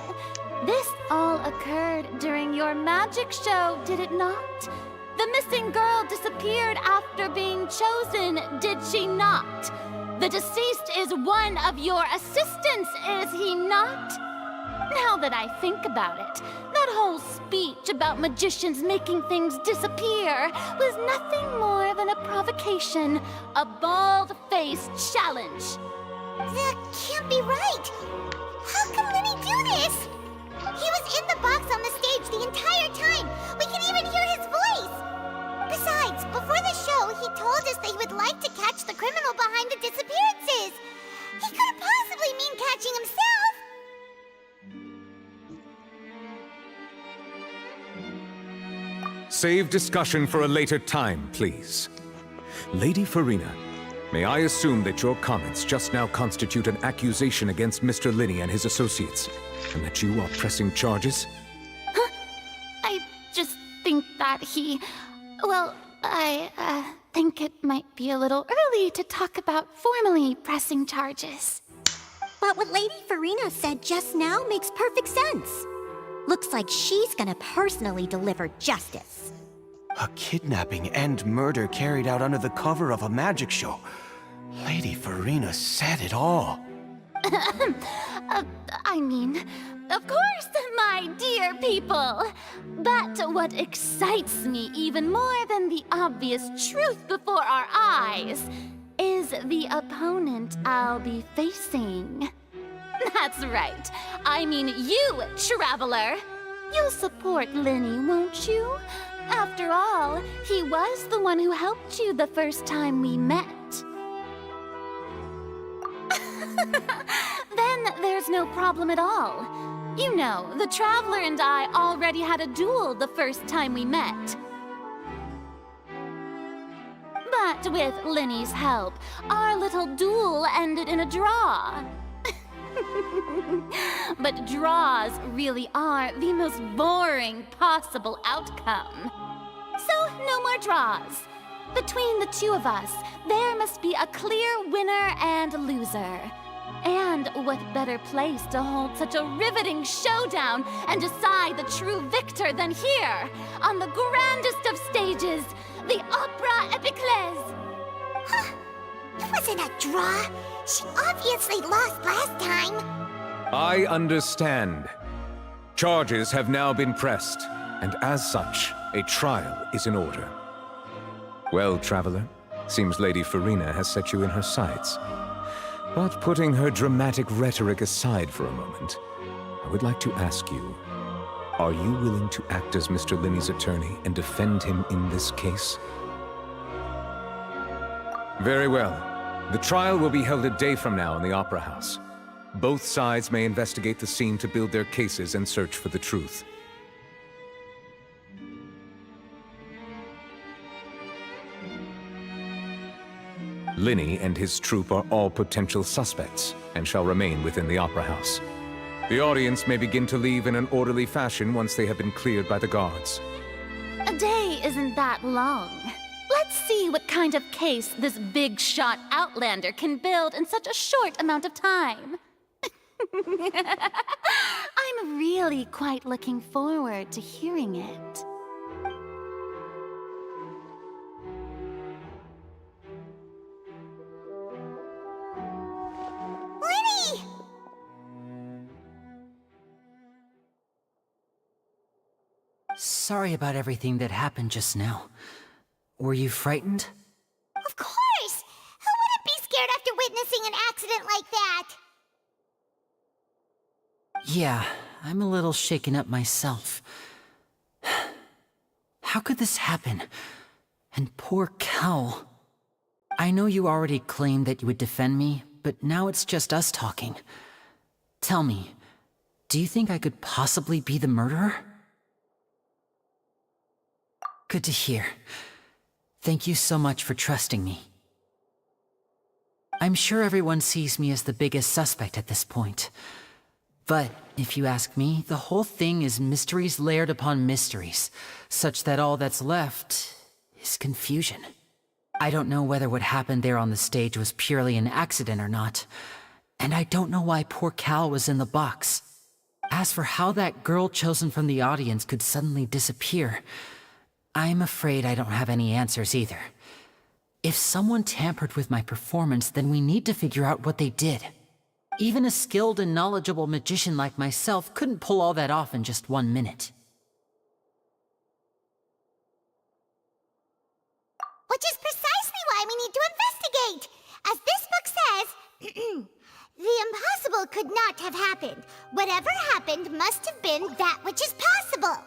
this all occurred during your magic show, did it not? The missing girl disappeared after being chosen, did she not? The deceased is one of your assistants, is he not? Now that I think about it, that whole speech about magicians making things disappear was nothing more than a provocation, a bald-faced challenge. That can't be right. How can Lenny do this? He was in the box on the stage the entire time. We can even hear his voice. Besides, before the show, he told us that he would like to catch the criminal behind the disappearances. He couldn't possibly mean catching himself. Save discussion for a later time, please. Lady Farina, may I assume that your comments just now constitute an accusation against Mr. Linney and his associates, and that you are pressing charges? I just think that he... Well, I think it might be a little early to talk about formally pressing charges. But what Lady Farina said just now makes perfect sense. Looks like she's gonna personally deliver justice. A kidnapping and murder carried out under the cover of a magic show. Lady Farina said it all. I mean, of course, my dear people. But what excites me even more than the obvious truth before our eyes is the opponent I'll be facing. That's right. I mean you, Traveler. You'll support Linney, won't you? After all, he was the one who helped you the first time we met. Then there's no problem at all. You know, the Traveler and I already had a duel the first time we met. But with Linney's help, our little duel ended in a draw. But draws really are the most boring possible outcome. So, no more draws. Between the two of us, there must be a clear winner and loser. And what better place to hold such a riveting showdown and decide the true victor than here, on the grandest of stages, the Opera Epiclese. Huh? It wasn't a draw. She obviously lost last time. I understand. Charges have now been pressed, and as such, a trial is in order. Well, Traveler, seems Lady Farina has set you in her sights. But putting her dramatic rhetoric aside for a moment, I would like to ask you, are you willing to act as Mr. Linney's attorney and defend him in this case? Very well. The trial will be held a day from now in the Opera House. Both sides may investigate the scene to build their cases and search for the truth. Linney and his troupe are all potential suspects and shall remain within the Opera House. The audience may begin to leave in an orderly fashion once they have been cleared by the guards. A day isn't that long. Let's see what kind of case this big-shot outlander can build in such a short amount of time. I'm really quite looking forward to hearing it. Linney! Sorry about everything that happened just now. Were you frightened? Of course! Who wouldn't be scared after witnessing an accident like that? Yeah, I'm a little shaken up myself. How could this happen? And poor Cal. I know you already claimed that you would defend me, but now it's just us talking. Tell me, do you think I could possibly be the murderer? Good to hear. Thank you so much for trusting me. I'm sure everyone sees me as the biggest suspect at this point. But if you ask me, the whole thing is mysteries layered upon mysteries, such that all that's left is confusion. I don't know whether what happened there on the stage was purely an accident or not, and I don't know why poor Cal was in the box. As for how that girl chosen from the audience could suddenly disappear, I'm afraid I don't have any answers either. If someone tampered with my performance, then we need to figure out what they did. Even a skilled and knowledgeable magician like myself couldn't pull all that off in just 1 minute. Which is precisely why we need to investigate. As this book says, the impossible could not have happened. Whatever happened must have been that which is possible.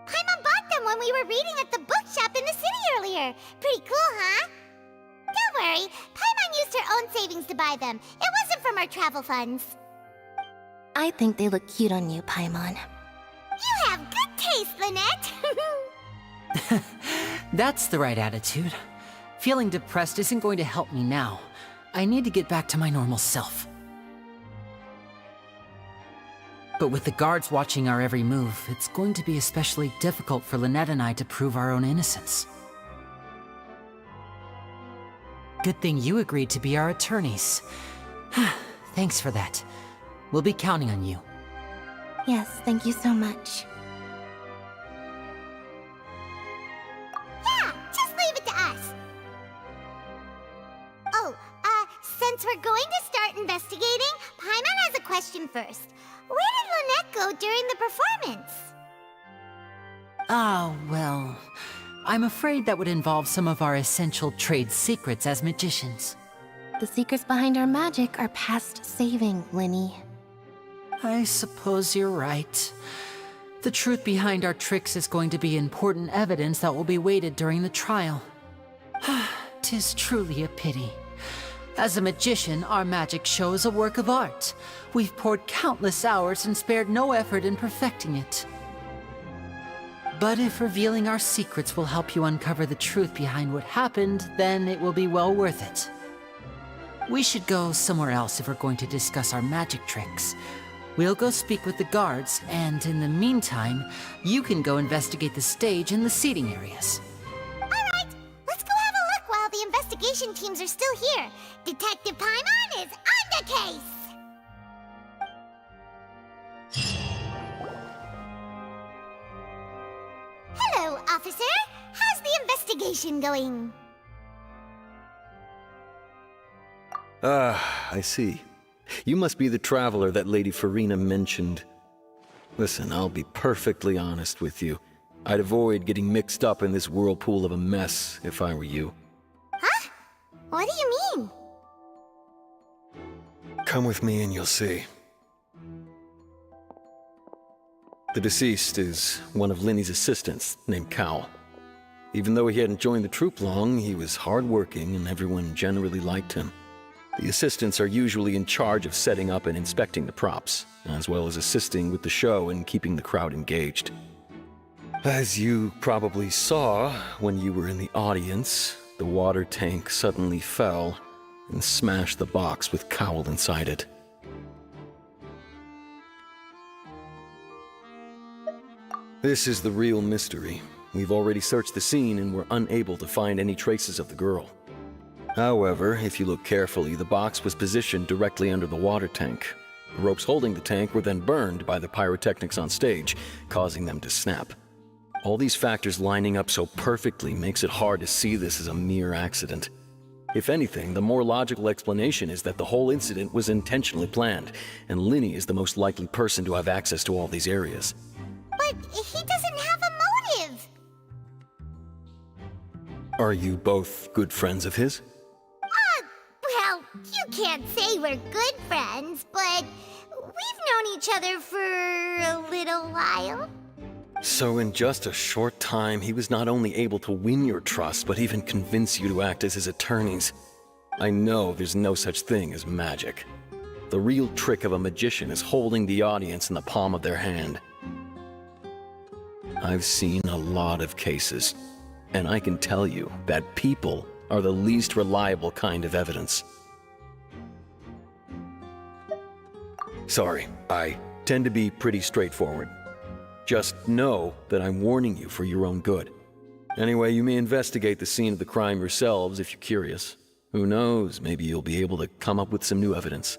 Paimon bought them when when we were reading at the bookshop in the city earlier. Pretty cool, huh? Don't worry, Paimon used her own savings to buy them. It wasn't from our travel funds. I think they look cute on you, Paimon. You have good taste, Lynette. That's the right attitude. Feeling depressed isn't going to help me now. I need to get back to my normal self. But with the guards watching our every move, it's going to be especially difficult for Lynette and I to prove our own innocence. Good thing you agreed to be our attorneys. Thanks for that. We'll be counting on you. Yes, thank you so much. Yeah, just leave it to us. Oh, since we're going to start investigating, Paimon has a question first. Where did Lynette go during the performance? Ah, well, I'm afraid that would involve some of our essential trade secrets as magicians. The secrets behind our magic are past saving, Linny. I suppose you're right. The truth behind our tricks is going to be important evidence that will be weighted during the trial. 'Tis truly a pity. As a magician, our magic show is a work of art. We've poured countless hours and spared no effort in perfecting it. But if revealing our secrets will help you uncover the truth behind what happened, then it will be well worth it. We should go somewhere else if we're going to discuss our magic tricks. We'll go speak with the guards, and in the meantime, you can go investigate the stage and the seating areas. Alright, let's go have a look while the investigation teams are still here. Detective Paimon is on the case! Hello, officer. How's the investigation going? Ah, I see. You must be the traveler that Lady Farina mentioned. Listen, I'll be perfectly honest with you. I'd avoid getting mixed up in this whirlpool of a mess if I were you. Huh? What do you mean? Come with me and you'll see. The deceased is one of Linny's assistants, named Cal. Even though he hadn't joined the troupe long, he was hardworking and everyone generally liked him. The assistants are usually in charge of setting up and inspecting the props, as well as assisting with the show and keeping the crowd engaged. As you probably saw when you were in the audience, the water tank suddenly fell and smashed the box with Cowl inside it. This is the real mystery. We've already searched the scene and were unable to find any traces of the girl. However, if you look carefully, the box was positioned directly under the water tank. The ropes holding the tank were then burned by the pyrotechnics on stage, causing them to snap. All these factors lining up so perfectly makes it hard to see this as a mere accident. If anything, the more logical explanation is that the whole incident was intentionally planned, and Linny is the most likely person to have access to all these areas. But he doesn't have a motive! Are you both good friends of his? Well, you can't say we're good friends, but we've known each other for a little while. So in just a short time, he was not only able to win your trust, but even convince you to act as his attorneys. I know there's no such thing as magic. The real trick of a magician is holding the audience in the palm of their hand. I've seen a lot of cases, and I can tell you that people are the least reliable kind of evidence. Sorry, I tend to be pretty straightforward. Just know that I'm warning you for your own good. Anyway, you may investigate the scene of the crime yourselves if you're curious. Who knows, maybe you'll be able to come up with some new evidence.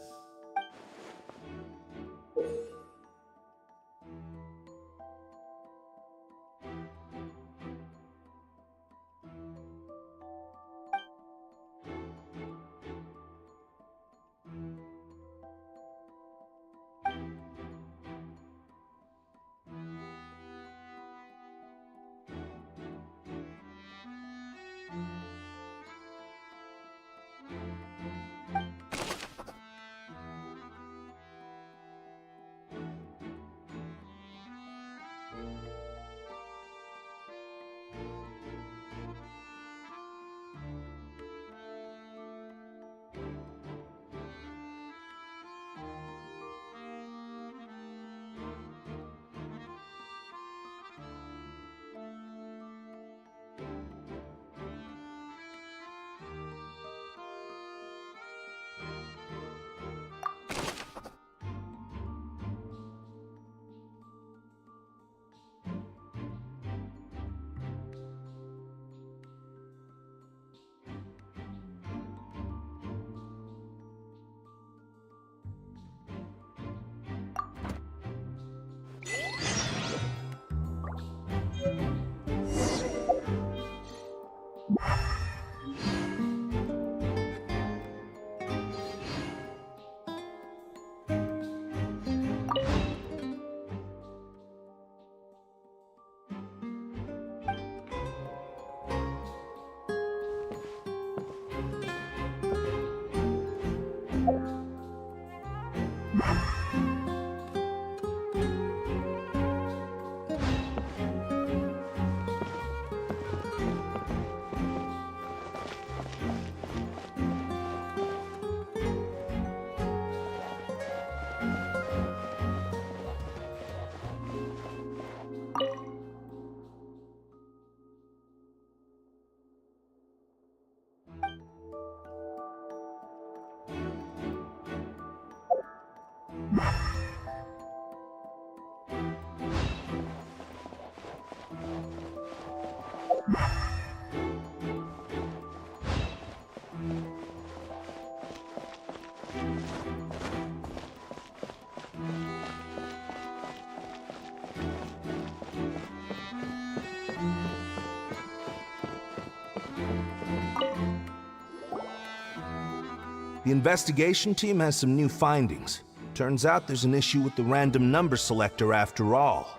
The investigation team has some new findings. Turns out there's an issue with the random number selector after all.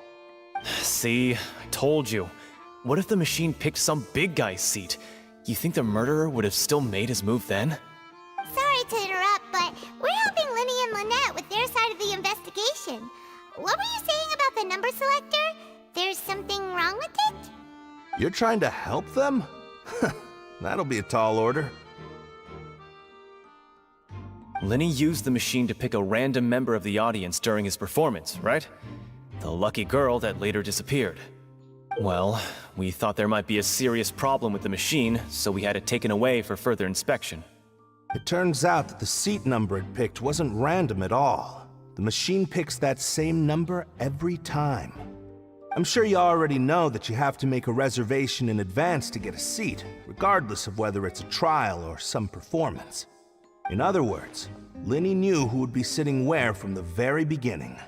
See, I told you. What if the machine picked some big guy's seat? You think the murderer would have still made his move then? Sorry to interrupt, but we're helping Linny and Lynette with their side of the investigation. What were you saying about the number selector? There's something wrong with it? You're trying to help them? That'll be a tall order. Linny used the machine to pick a random member of the audience during his performance, right? The lucky girl that later disappeared. Well, we thought there might be a serious problem with the machine, so we had it taken away for further inspection. It turns out that the seat number it picked wasn't random at all. The machine picks that same number every time. I'm sure you already know that you have to make a reservation in advance to get a seat, regardless of whether it's a trial or some performance. In other words, Linny knew who would be sitting where from the very beginning.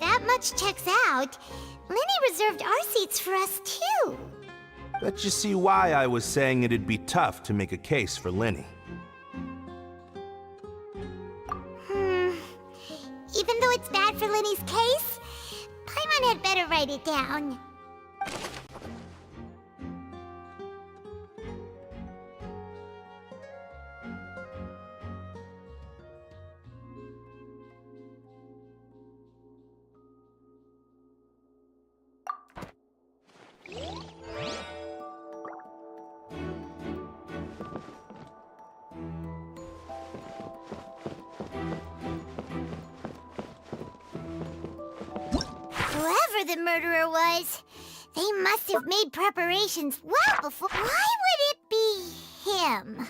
That much checks out. Linny reserved our seats for us too. Bet you see why I was saying it'd be tough to make a case for Linny. Even though it's bad for Linny's case, Paimon had better write it down. Whoever the murderer was, they must have made preparations well before. Why would it be him?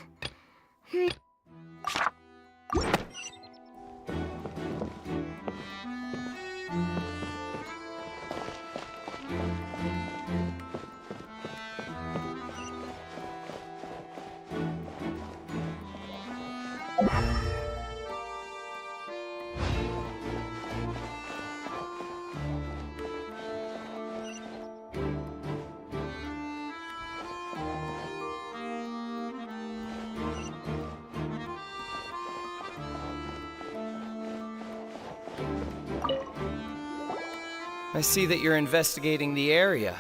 I see that you're investigating the area.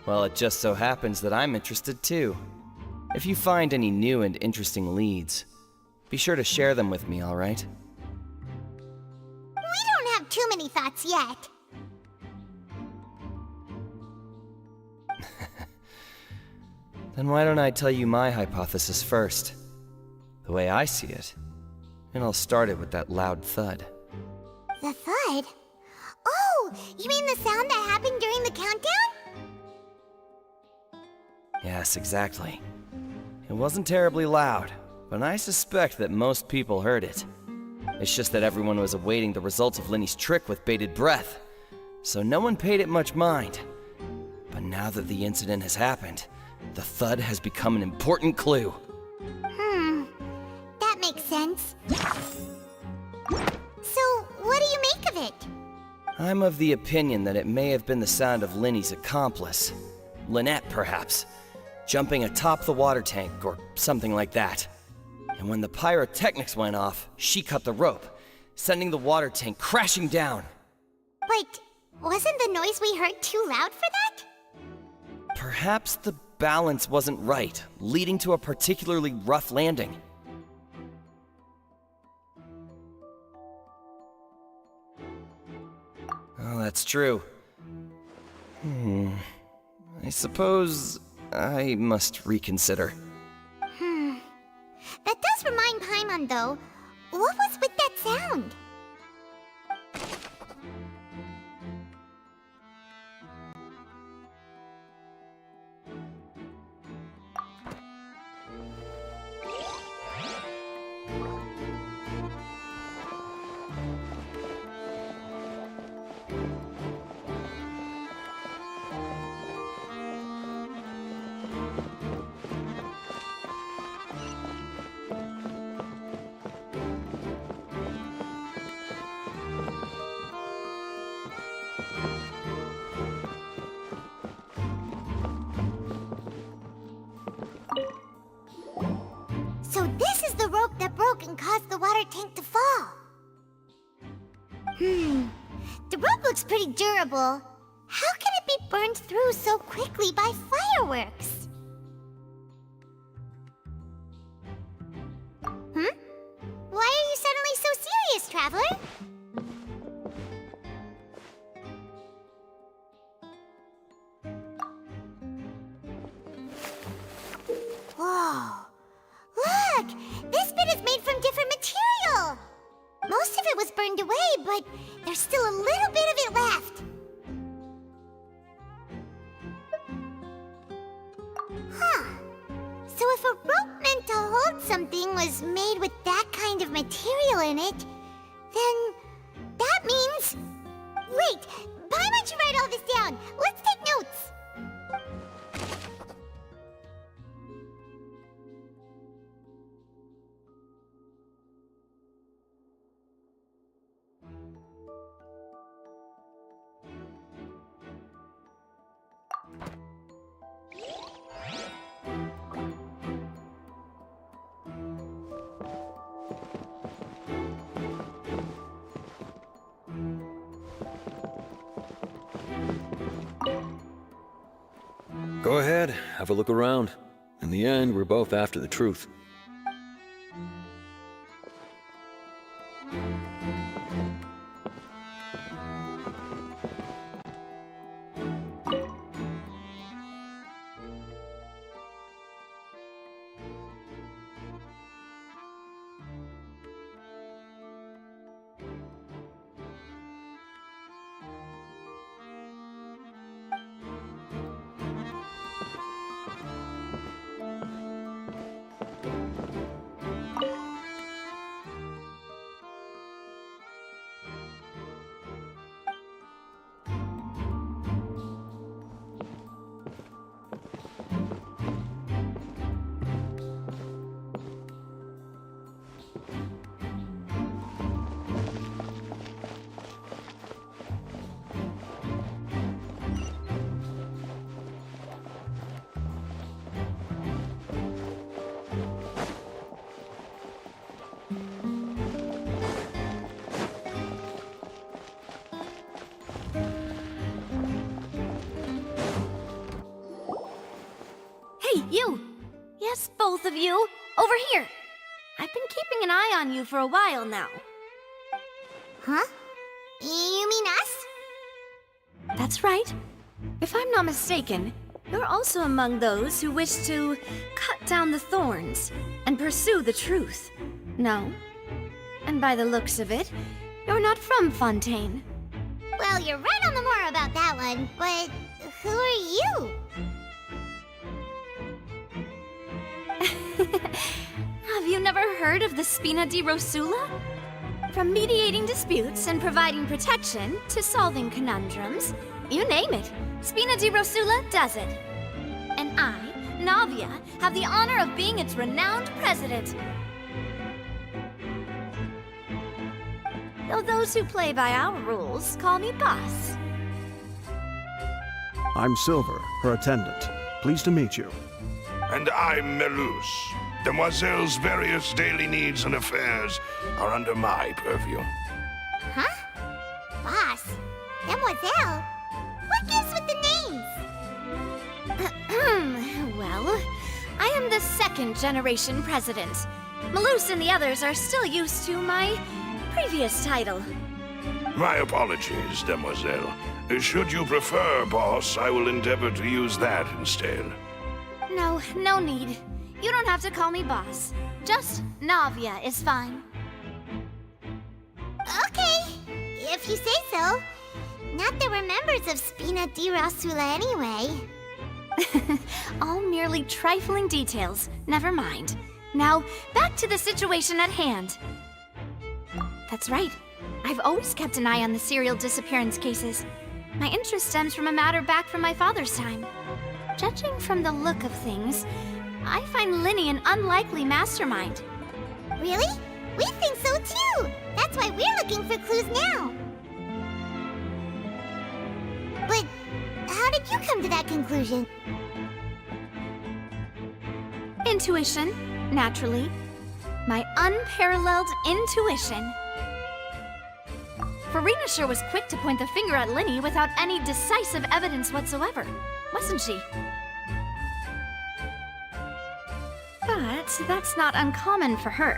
Well, it just so happens that I'm interested too. If you find any new and interesting leads, be sure to share them with me, all right? We don't have too many thoughts yet. Then why don't I tell you my hypothesis first? The way I see it. And I'll start it with that loud thud. The thud? Oh, you mean the sound that happened during the countdown? Yes, exactly. It wasn't terribly loud, but I suspect that most people heard it. It's just that everyone was awaiting the results of Linny's trick with bated breath, so no one paid it much mind. But now that the incident has happened, the thud has become an important clue. That makes sense. So, what do you make of it? I'm of the opinion that it may have been the sound of Linny's accomplice. Lynette, perhaps. Jumping atop the water tank, or something like that. And when the pyrotechnics went off, she cut the rope, sending the water tank crashing down. But wasn't the noise we heard too loud for that? Perhaps the balance wasn't right, leading to a particularly rough landing. Oh, that's true. I suppose I must reconsider. That does remind Paimon, though. What was with that sound? broke and caused the water tank to fall. The rope looks pretty durable. How can it be burned through so quickly by fireworks? Why are you suddenly so serious, Traveler? Whoa! Look! This bit is made from different material! Most of it was burned away, but there's still a little bit of it left. Huh. So if a rope meant to hold something was made with that kind of material in it, then that means... Wait! Why don't you write all this down? Let's take notes! Go ahead, have a look around. In the end, we're both after the truth. Hey, you! Yes, both of you! Over here! I've been keeping an eye on you for a while now. Huh? You mean us? That's right. If I'm not mistaken, you're also among those who wish to cut down the thorns and pursue the truth. No? And by the looks of it, you're not from Fontaine. Well, you're right on the more about that one, but who are you? Have you never heard of the Spina di Rosula? From mediating disputes and providing protection to solving conundrums, you name it, Spina di Rosula does it. And I, Navia, have the honor of being its renowned president. Though those who play by our rules call me boss. I'm Silver, her attendant. Pleased to meet you. And I'm Melus. Demoiselle's various daily needs and affairs are under my purview. Huh? Boss? Demoiselle? What gives with the names? Well, I am the second generation president. Melus and the others are still used to my previous title. My apologies, Demoiselle. Should you prefer, boss, I will endeavor to use that instead. No, no need. You don't have to call me boss. Just Navia is fine. Okay, if you say so. Not that we're members of Spina di Rosula anyway. All merely trifling details. Never mind. Now, back to the situation at hand. That's right. I've always kept an eye on the serial disappearance cases. My interest stems from a matter back from my father's time. Judging from the look of things, I find Linny an unlikely mastermind. Really? We think so too! That's why we're looking for clues now. But how did you come to that conclusion? Intuition, naturally. My unparalleled intuition. Farina sure was quick to point the finger at Linny without any decisive evidence whatsoever, wasn't she? But that's not uncommon for her.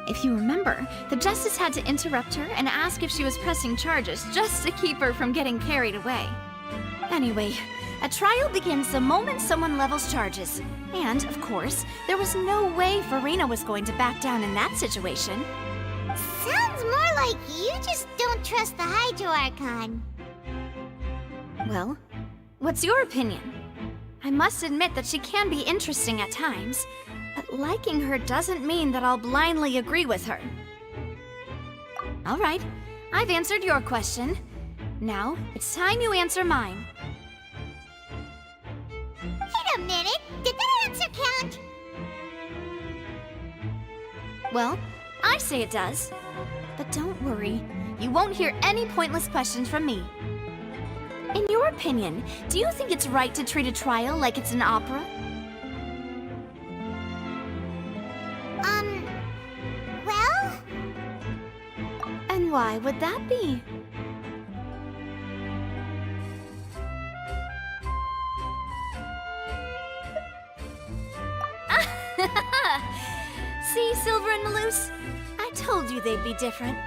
If you remember, the Justice had to interrupt her and ask if she was pressing charges just to keep her from getting carried away. Anyway, a trial begins the moment someone levels charges. And, of course, there was no way Farina was going to back down in that situation. Sounds more like you just don't trust the Hydro Archon. Well, what's your opinion? I must admit that she can be interesting at times, but liking her doesn't mean that I'll blindly agree with her. All right, I've answered your question. Now, it's time you answer mine. Wait a minute, did that answer count? Well, I say it does. But don't worry, you won't hear any pointless questions from me. In your opinion, do you think it's right to treat a trial like it's an opera? Well? And why would that be? See, Silver and Maloose? I told you they'd be different.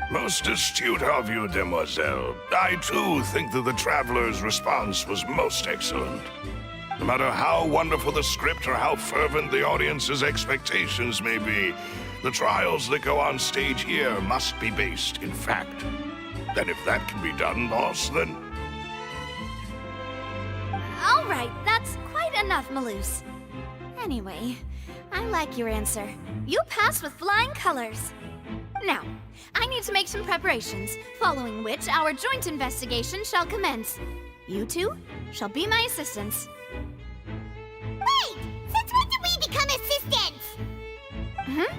Most astute of you, demoiselle. I too think that the Traveler's response was most excellent. No matter how wonderful the script or how fervent the audience's expectations may be, the trials that go on stage here must be based in fact. And if that can be done, boss, then... All right, that's quite enough, Maloose. Anyway, I like your answer. You passed with flying colors. Now, I need to make some preparations, following which our joint investigation shall commence. You two shall be my assistants. Wait! Since when did we become assistants? Hmm?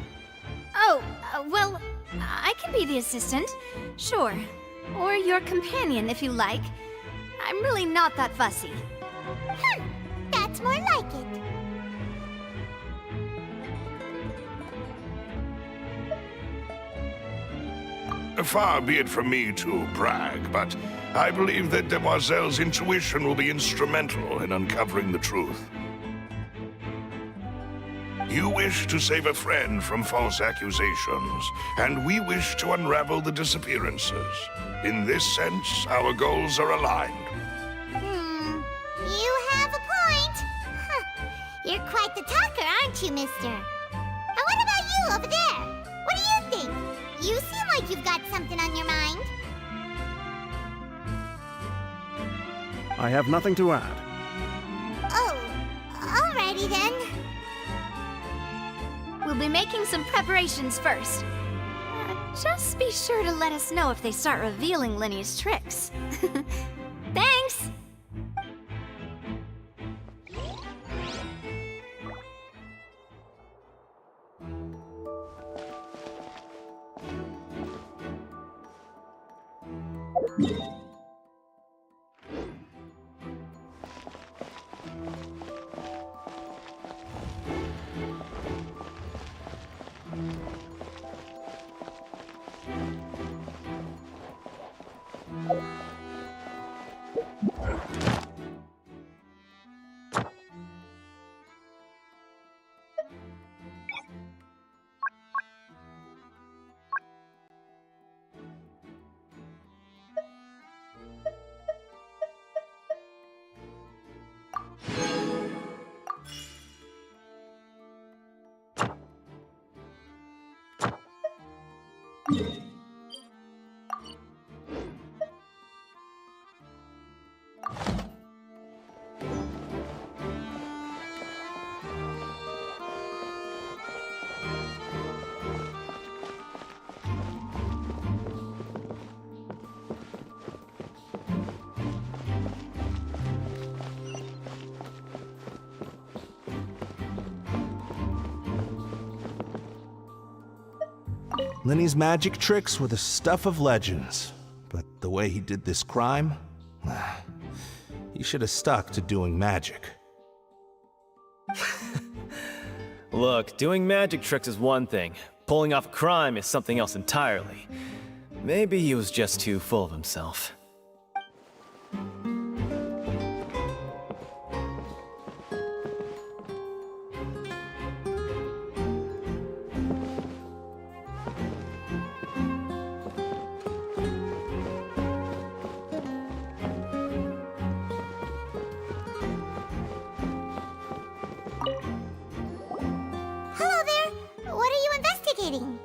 Oh, well, I can be the assistant, sure. Or your companion, if you like. I'm really not that fussy. That's more like it. Far be it from me to brag, but I believe that Demoiselle's intuition will be instrumental in uncovering the truth. You wish to save a friend from false accusations, and we wish to unravel the disappearances. In this sense, our goals are aligned. You have a point. You're quite the talker, aren't you, mister? And what about you over there? What do you think? You seem like you've got something on your mind. I have nothing to add. Oh, alrighty then. We'll be making some preparations first. Just be sure to let us know if they start revealing Linny's tricks. Thanks! Linny's magic tricks were the stuff of legends. But the way he did this crime? He should have stuck to doing magic. Look, doing magic tricks is one thing. Pulling off a crime is something else entirely. Maybe he was just too full of himself. Hello there. What are you investigating?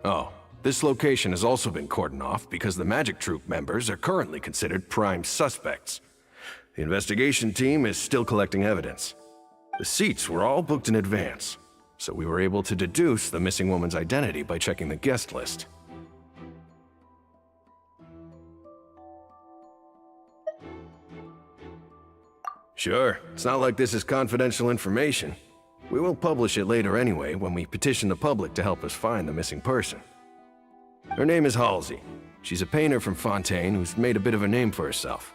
Oh, this location has also been cordoned off because the magic troupe members are currently considered prime suspects. The investigation team is still collecting evidence. The seats were all booked in advance, so we were able to deduce the missing woman's identity by checking the guest list. Sure, it's not like this is confidential information. We will publish it later anyway when we petition the public to help us find the missing person. Her name is Halsey. She's a painter from Fontaine who's made a bit of a name for herself.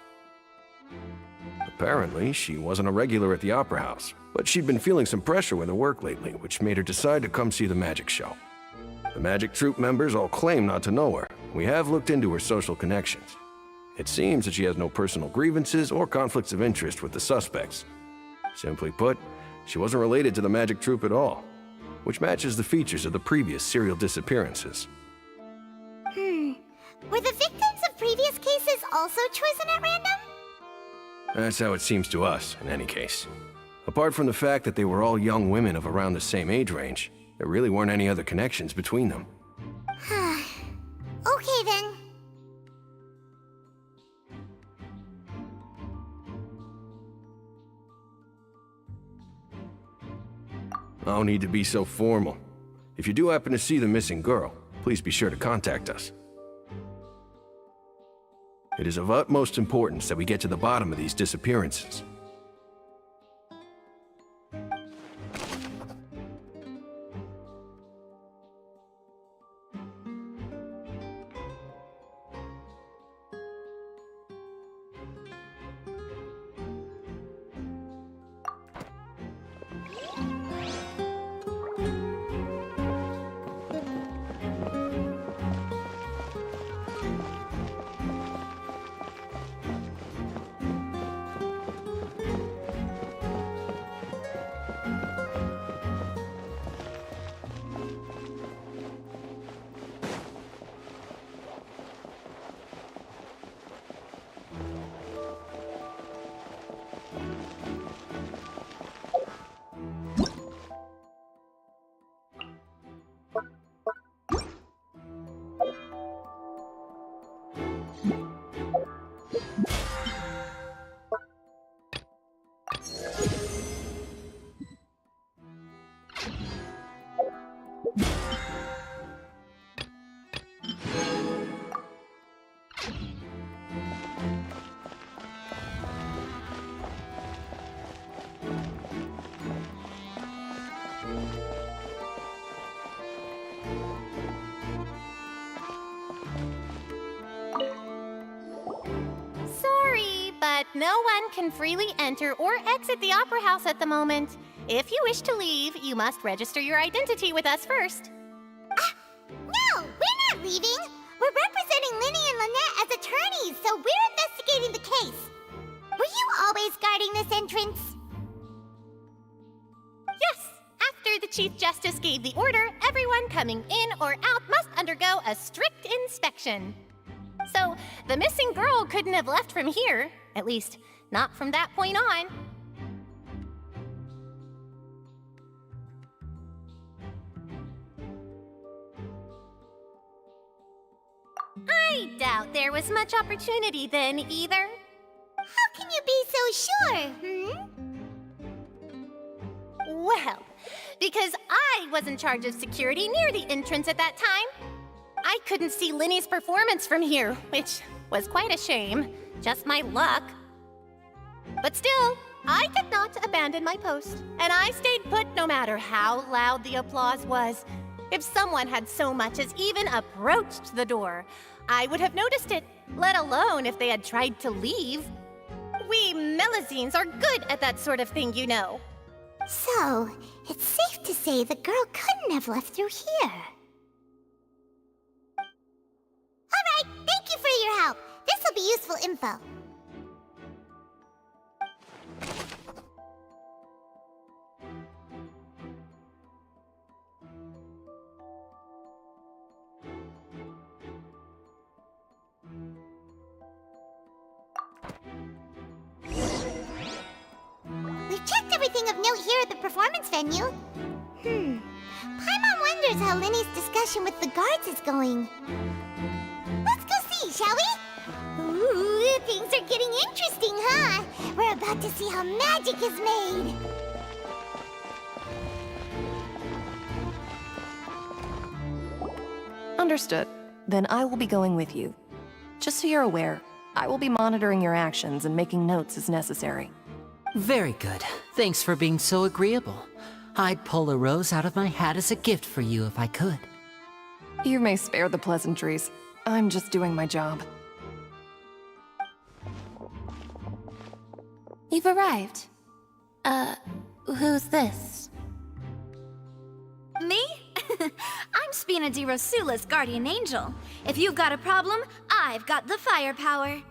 Apparently, she wasn't a regular at the Opera House, but she'd been feeling some pressure with her work lately, which made her decide to come see the magic show. The magic troupe members all claim not to know her. We have looked into her social connections. It seems that she has no personal grievances or conflicts of interest with the suspects. Simply put, she wasn't related to the magic troupe at all, which matches the features of the previous serial disappearances. Were the victims of previous cases also chosen at random? That's how it seems to us, in any case. Apart from the fact that they were all young women of around the same age range, there really weren't any other connections between them. Okay then. No need to be so formal. If you do happen to see the missing girl, please be sure to contact us. It is of utmost importance that we get to the bottom of these disappearances. But no one can freely enter or exit the Opera House at the moment. If you wish to leave, you must register your identity with us first. No, we're not leaving. We're representing Linny and Lynette as attorneys, so we're investigating the case. Were you always guarding this entrance? Yes. After the Chief Justice gave the order, everyone coming in or out must undergo a strict inspection. So, the missing girl couldn't have left from here. At least, not from that point on. I doubt there was much opportunity then, either. How can you be so sure, Well, because I was in charge of security near the entrance at that time. I couldn't see Linny's performance from here, which was quite a shame. Just my luck. But still, I did not abandon my post, and I stayed put no matter how loud the applause was. If someone had so much as even approached the door, I would have noticed it, let alone if they had tried to leave. We Melusines are good at that sort of thing, you know. So, it's safe to say the girl couldn't have left through here. Alright, thank you for your help. This'll be useful info. We've checked everything of note here at the performance venue. Paimon wonders how Lenny's discussion with the guards is going. Let's go see, shall we? Ooh, things are getting interesting, huh? We're about to see how magic is made. Understood. Then I will be going with you. Just so you're aware, I will be monitoring your actions and making notes as necessary. Very good. Thanks for being so agreeable. I'd pull a rose out of my hat as a gift for you if I could. You may spare the pleasantries. I'm just doing my job. You've arrived. Who's this? Me? I'm Spina di Rosula's guardian angel. If you've got a problem, I've got the firepower.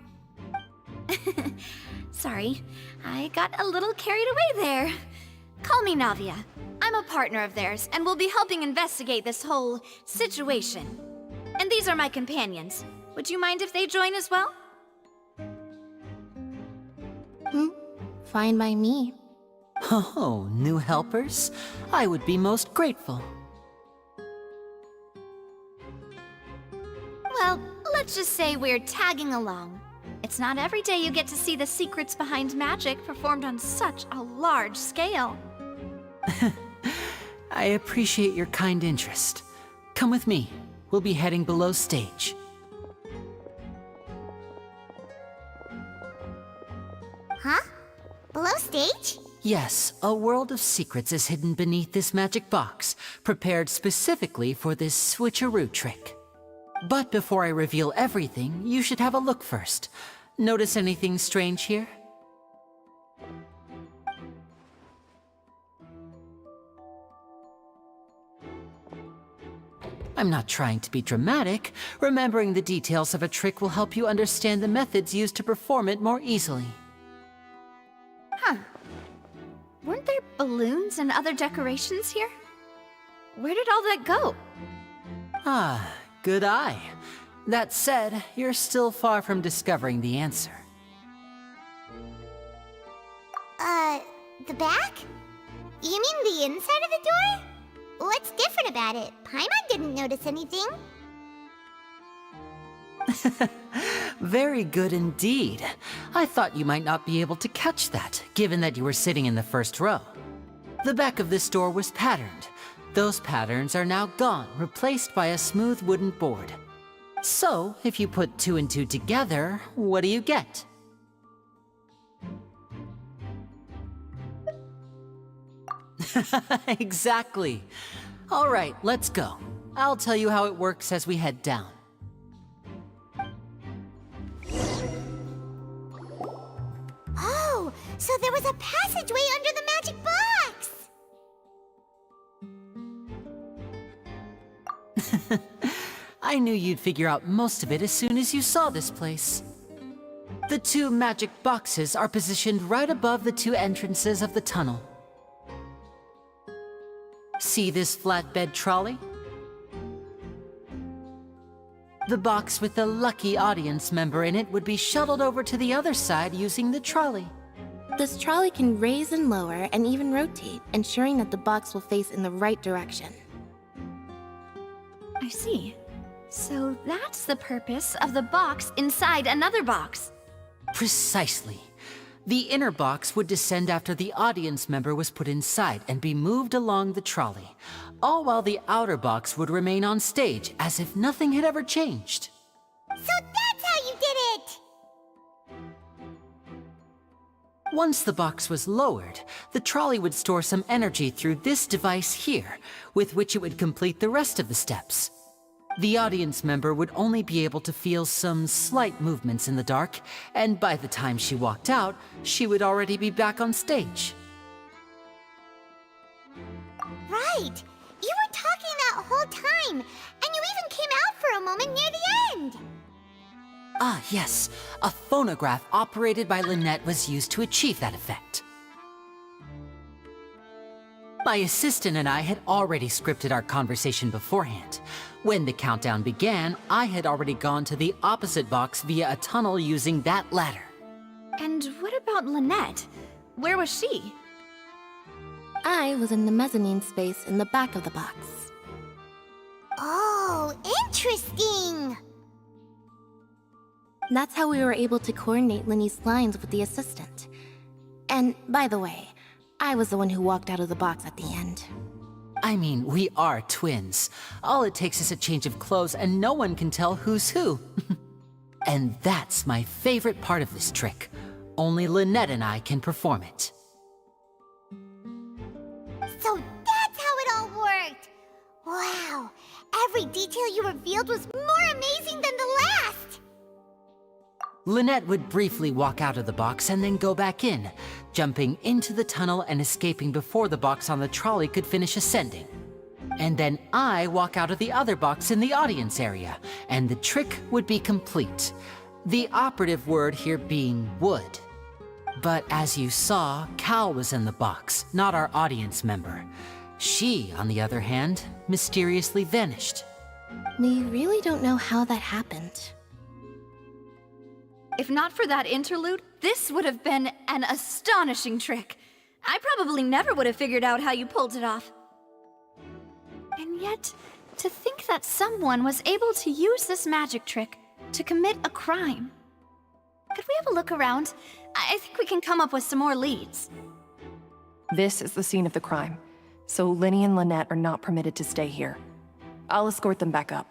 Sorry, I got a little carried away there. Call me Navia. I'm a partner of theirs, and will be helping investigate this whole situation. And these are my companions. Would you mind if they join as well? Fine by me. Oh, new helpers? I would be most grateful. Well, let's just say we're tagging along. It's not every day you get to see the secrets behind magic performed on such a large scale. I appreciate your kind interest. Come with me. We'll be heading below stage. Huh? Below stage? Yes, a world of secrets is hidden beneath this magic box, prepared specifically for this switcheroo trick. But before I reveal everything, you should have a look first. Notice anything strange here? I'm not trying to be dramatic. Remembering the details of a trick will help you understand the methods used to perform it more easily. Huh. Weren't there balloons and other decorations here? Where did all that go? Ah, good eye. That said, you're still far from discovering the answer. The back? You mean the inside of the door? What's different about it? Paimon didn't notice anything. Very good indeed. I thought you might not be able to catch that, given that you were sitting in the first row. The back of this door was patterned. Those patterns are now gone, replaced by a smooth wooden board. So, if you put 2 and 2 together, what do you get? Exactly. All right, let's go. I'll tell you how it works as we head down. Oh, so there was a passageway under the magic box! I knew you'd figure out most of it as soon as you saw this place. The 2 magic boxes are positioned right above the 2 entrances of the tunnel. See this flatbed trolley? The box with the lucky audience member in it would be shuttled over to the other side using the trolley. This trolley can raise and lower and even rotate, ensuring that the box will face in the right direction. I see. So that's the purpose of the box inside another box. Precisely. The inner box would descend after the audience member was put inside and be moved along the trolley, all while the outer box would remain on stage as if nothing had ever changed. So that's how you did it! Once the box was lowered, the trolley would store some energy through this device here, with which it would complete the rest of the steps. The audience member would only be able to feel some slight movements in the dark, and by the time she walked out, she would already be back on stage. Right! You were talking that whole time, and you even came out for a moment near the end! Ah, yes. A phonograph operated by Lynette was used to achieve that effect. My assistant and I had already scripted our conversation beforehand. When the countdown began, I had already gone to the opposite box via a tunnel using that ladder. And what about Lynette? Where was she? I was in the mezzanine space in the back of the box. Oh, interesting! That's how we were able to coordinate Linny's lines with the assistant. And, by the way, I was the one who walked out of the box at the end. I mean, we are twins. All it takes is a change of clothes and no one can tell who's who. And that's my favorite part of this trick. Only Lynette and I can perform it. So that's how it all worked! Wow, every detail you revealed was more amazing than the last! Lynette would briefly walk out of the box and then go back in, jumping into the tunnel and escaping before the box on the trolley could finish ascending. And then I walk out of the other box in the audience area, and the trick would be complete. The operative word here being would. But as you saw, Cal was in the box, not our audience member. She, on the other hand, mysteriously vanished. We really don't know how that happened. If not for that interlude, this would have been an astonishing trick. I probably never would have figured out how you pulled it off. And yet, to think that someone was able to use this magic trick to commit a crime. Could we have a look around? I think we can come up with some more leads. This is the scene of the crime, so Linny and Lynette are not permitted to stay here. I'll escort them back up.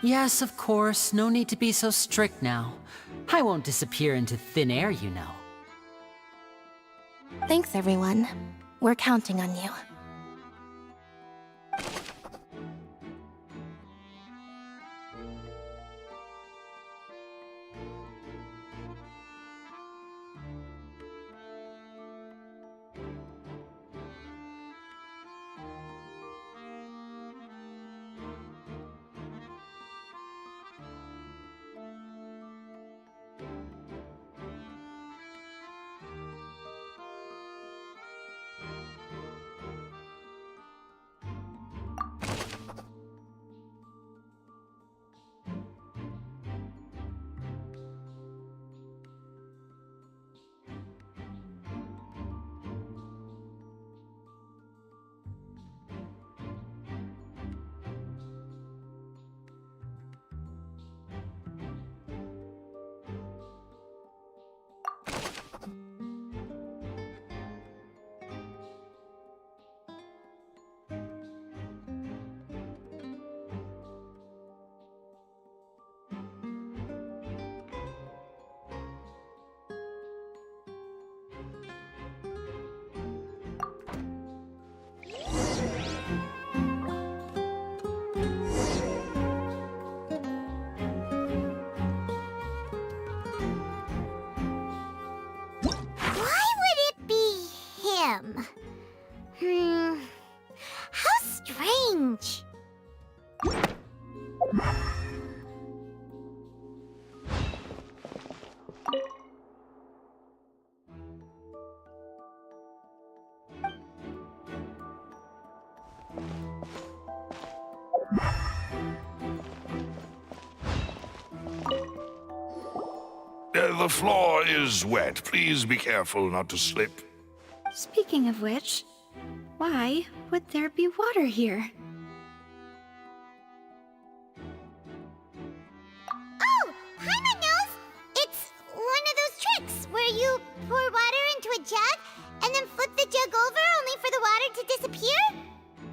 Yes, of course. No need to be so strict now. I won't disappear into thin air, you know. Thanks, everyone. We're counting on you. How strange. The floor is wet. Please be careful not to slip. Speaking of which, why would there be water here? Oh, Paimon knows! It's one of those tricks where you pour water into a jug and then flip the jug over only for the water to disappear?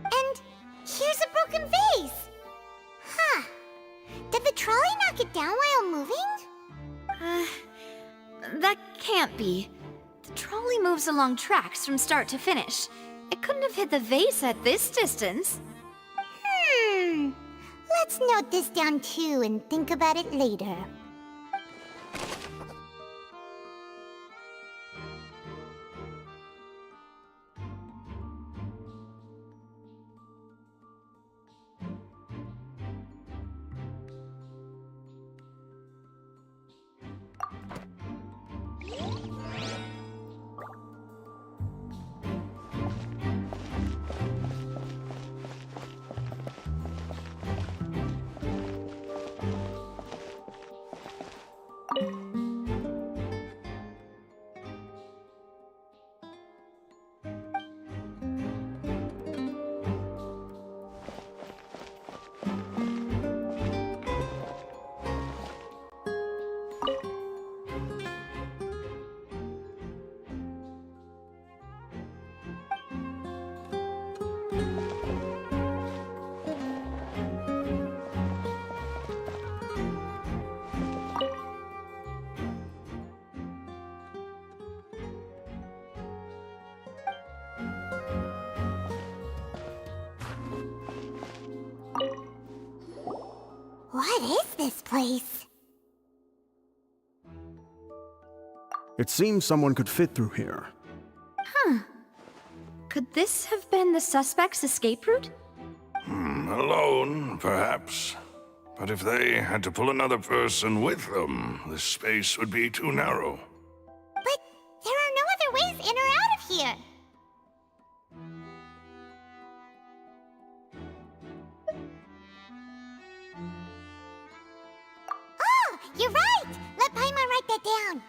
And here's a broken vase! Huh. Did the trolley knock it down while moving? That can't be. The trolley moves along tracks from start to finish. It couldn't have hit the vase at this distance. Let Let's note this down too and think about it later. What is this place? It seems someone could fit through here. Huh. Could this have been the suspect's escape route? Alone, perhaps. But if they had to pull another person with them, the space would be too narrow. But there are no other ways in or out of here. Oh, you're right! Let Paimon write that down.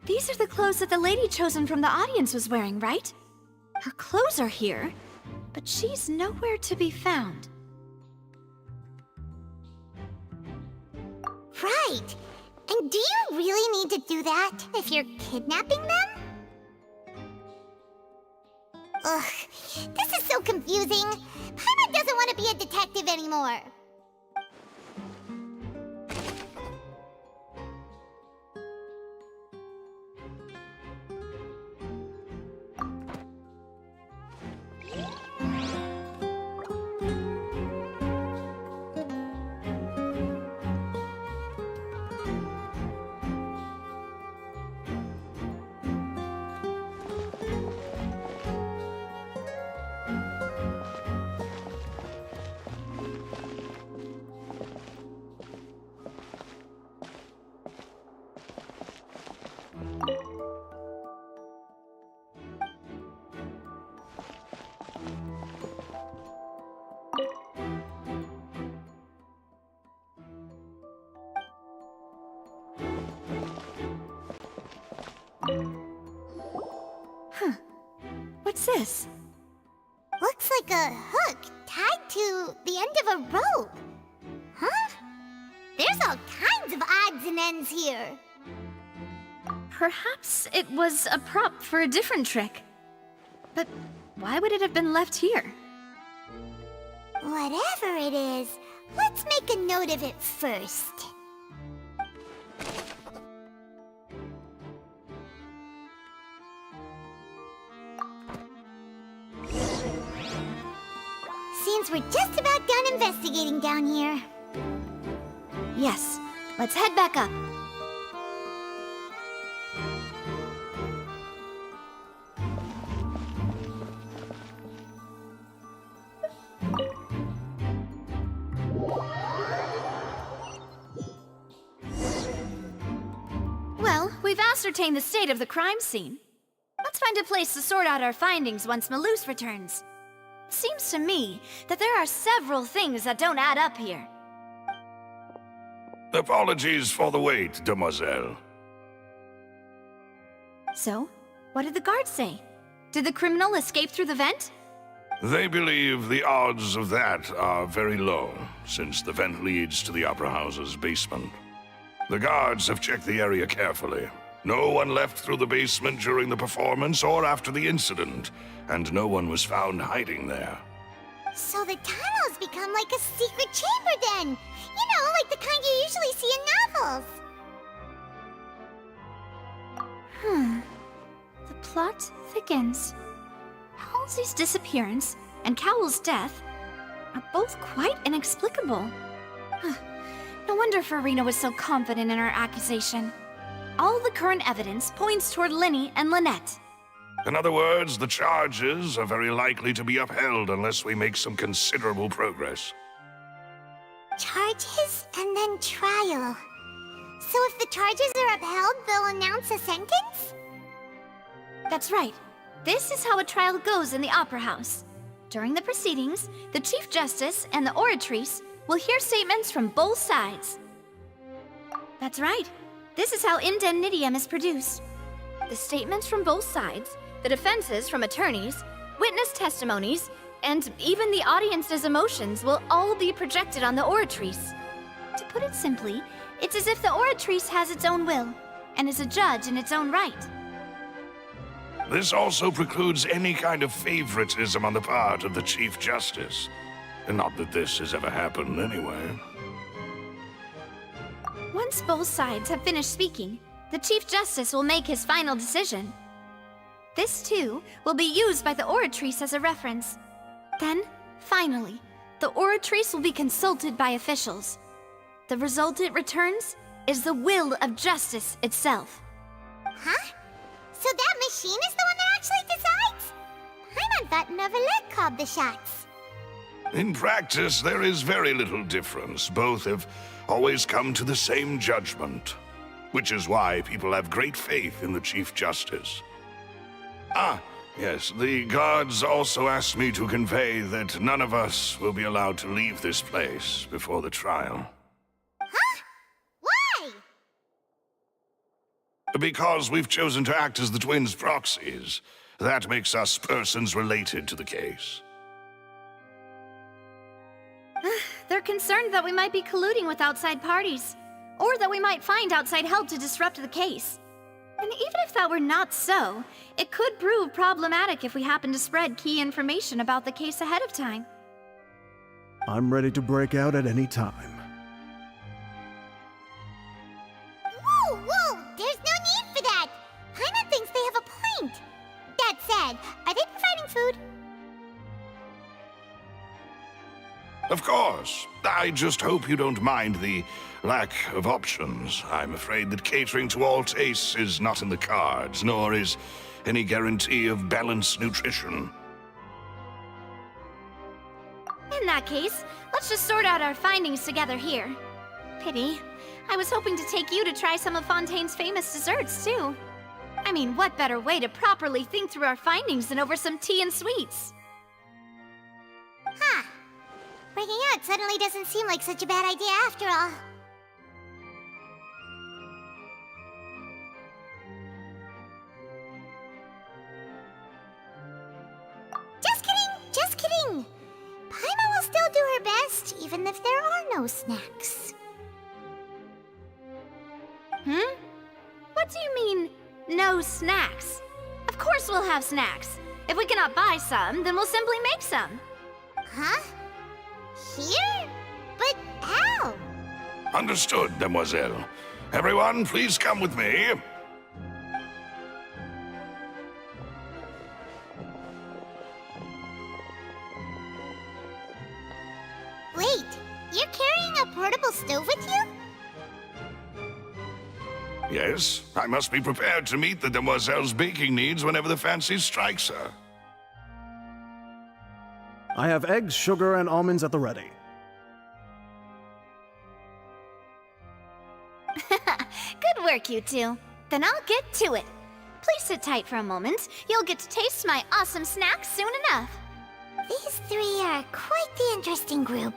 These are the clothes that the lady chosen from the audience was wearing, right? Her clothes are here, but she's nowhere to be found. Right! And do you really need to do that if you're kidnapping them? Ugh, this is so confusing. Paimon doesn't want to be a detective anymore. Huh. What's this? Looks like a hook tied to the end of a rope. Huh? There's all kinds of odds and ends here. Perhaps it was a prop for a different trick. But why would it have been left here? Whatever it is, let's make a note of it first. Seems we're just about done investigating down here. Yes, let's head back up. Well, we've ascertained the state of the crime scene. Let's find a place to sort out our findings once Malus returns. It seems to me that there are several things that don't add up here. Apologies for the wait, demoiselle. So, what did the guards say? Did the criminal escape through the vent? They believe the odds of that are very low, since the vent leads to the Opera House's basement. The guards have checked the area carefully. No one left through the basement during the performance or after the incident, and no one was found hiding there. So the tunnel's become like a secret chamber then! You know, like the kind you usually see in novels! The plot thickens. Halsey's disappearance and Cowell's death are both quite inexplicable. No wonder Farina was so confident in her accusation. All the current evidence points toward Linny and Lynette. In other words, the charges are very likely to be upheld unless we make some considerable progress. Charges and then trial. So if the charges are upheld, they'll announce a sentence? That's right. This is how a trial goes in the Opera House. During the proceedings, the Chief Justice and the oratrice will hear statements from both sides. That's right. This is how indemnitium is produced. The statements from both sides, the defenses from attorneys, witness testimonies, and even the audience's emotions will all be projected on the oratrice. To put it simply, it's as if the oratrice has its own will, and is a judge in its own right. This also precludes any kind of favoritism on the part of the Chief Justice. Not that this has ever happened anyway. Once both sides have finished speaking, the Chief Justice will make his final decision. This, too, will be used by the oratrice as a reference. Then, finally, the oratrice will be consulted by officials. The result it returns is the will of justice itself. Huh? So that machine is the one that actually decides? Paimon thought Neverlet called the shots. In practice, there is very little difference. Both have always come to the same judgment, which is why people have great faith in the Chief Justice. Ah, yes, the guards also asked me to convey that none of us will be allowed to leave this place before the trial. Huh? Why? Because we've chosen to act as the twins' proxies. That makes us persons related to the case. They're concerned that we might be colluding with outside parties, or that we might find outside help to disrupt the case. And even if that were not so, it could prove problematic if we happen to spread key information about the case ahead of time. I'm ready to break out at any time. Whoa, whoa! There's no need for that! Paimon thinks they have a point. That said, are they providing food? Of course. I just hope you don't mind the lack of options. I'm afraid that catering to all tastes is not in the cards, nor is any guarantee of balanced nutrition. In that case, let's just sort out our findings together here. Pity. I was hoping to take you to try some of Fontaine's famous desserts, too. I mean, what better way to properly think through our findings than over some tea and sweets? Huh. Breaking out suddenly doesn't seem like such a bad idea after all. Just kidding! Just kidding! Paimon will still do her best, even if there are no snacks. What do you mean, no snacks? Of course we'll have snacks. If we cannot buy some, then we'll simply make some. Huh? Here? But how? Understood, demoiselle. Everyone, please come with me. Wait, you're carrying a portable stove with you? Yes, I must be prepared to meet the demoiselle's baking needs whenever the fancy strikes her. I have eggs, sugar, and almonds at the ready. Good work, you two. Then I'll get to it. Please sit tight for a moment. You'll get to taste my awesome snacks soon enough. These three are quite the interesting group.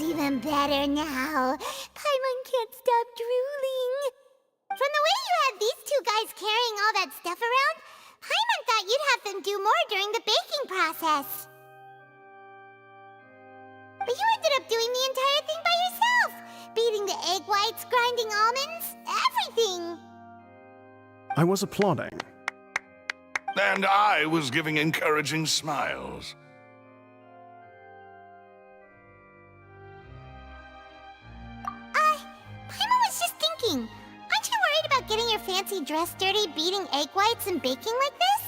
Even better now. Paimon can't stop drooling. From the way you had these two guys carrying all that stuff around, Paimon thought you'd have them do more during the baking process. But you ended up doing the entire thing by yourself. Beating the egg whites, grinding almonds, everything. I was applauding. And I was giving encouraging smiles. Paimon was just thinking. Aren't you worried about getting your fancy dress dirty, beating egg whites and baking like this?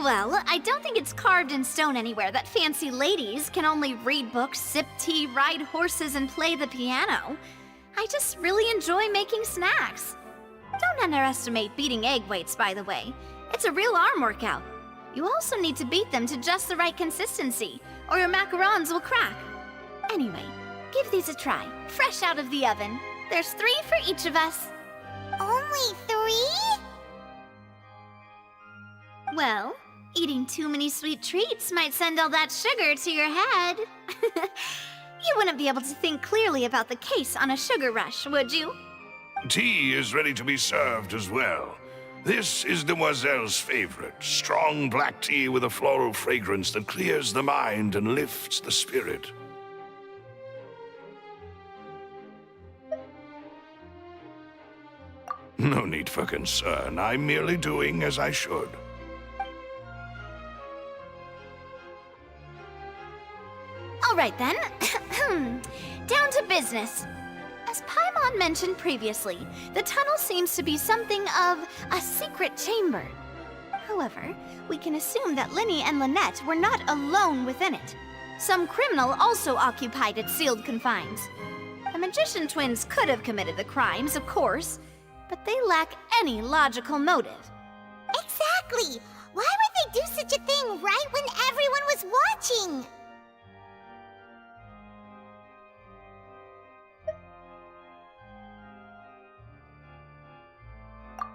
Well, I don't think it's carved in stone anywhere that fancy ladies can only read books, sip tea, ride horses, and play the piano. I just really enjoy making snacks. Don't underestimate beating egg whites, by the way. It's a real arm workout. You also need to beat them to just the right consistency, or your macarons will crack. Anyway, give these a try, fresh out of the oven. There's 3 for each of us. Only 3? Well, eating too many sweet treats might send all that sugar to your head. You wouldn't be able to think clearly about the case on a sugar rush, would you? Tea is ready to be served as well. This is Demoiselle's favorite, strong black tea with a floral fragrance that clears the mind and lifts the spirit. No need for concern. I'm merely doing as I should. All right then. Down to business. As Paimon mentioned previously, the tunnel seems to be something of a secret chamber. However, we can assume that Lyney and Lynette were not alone within it. Some criminal also occupied its sealed confines. The magician twins could have committed the crimes, of course, but they lack any logical motive. Exactly! Why would they do such a thing right when everyone was watching?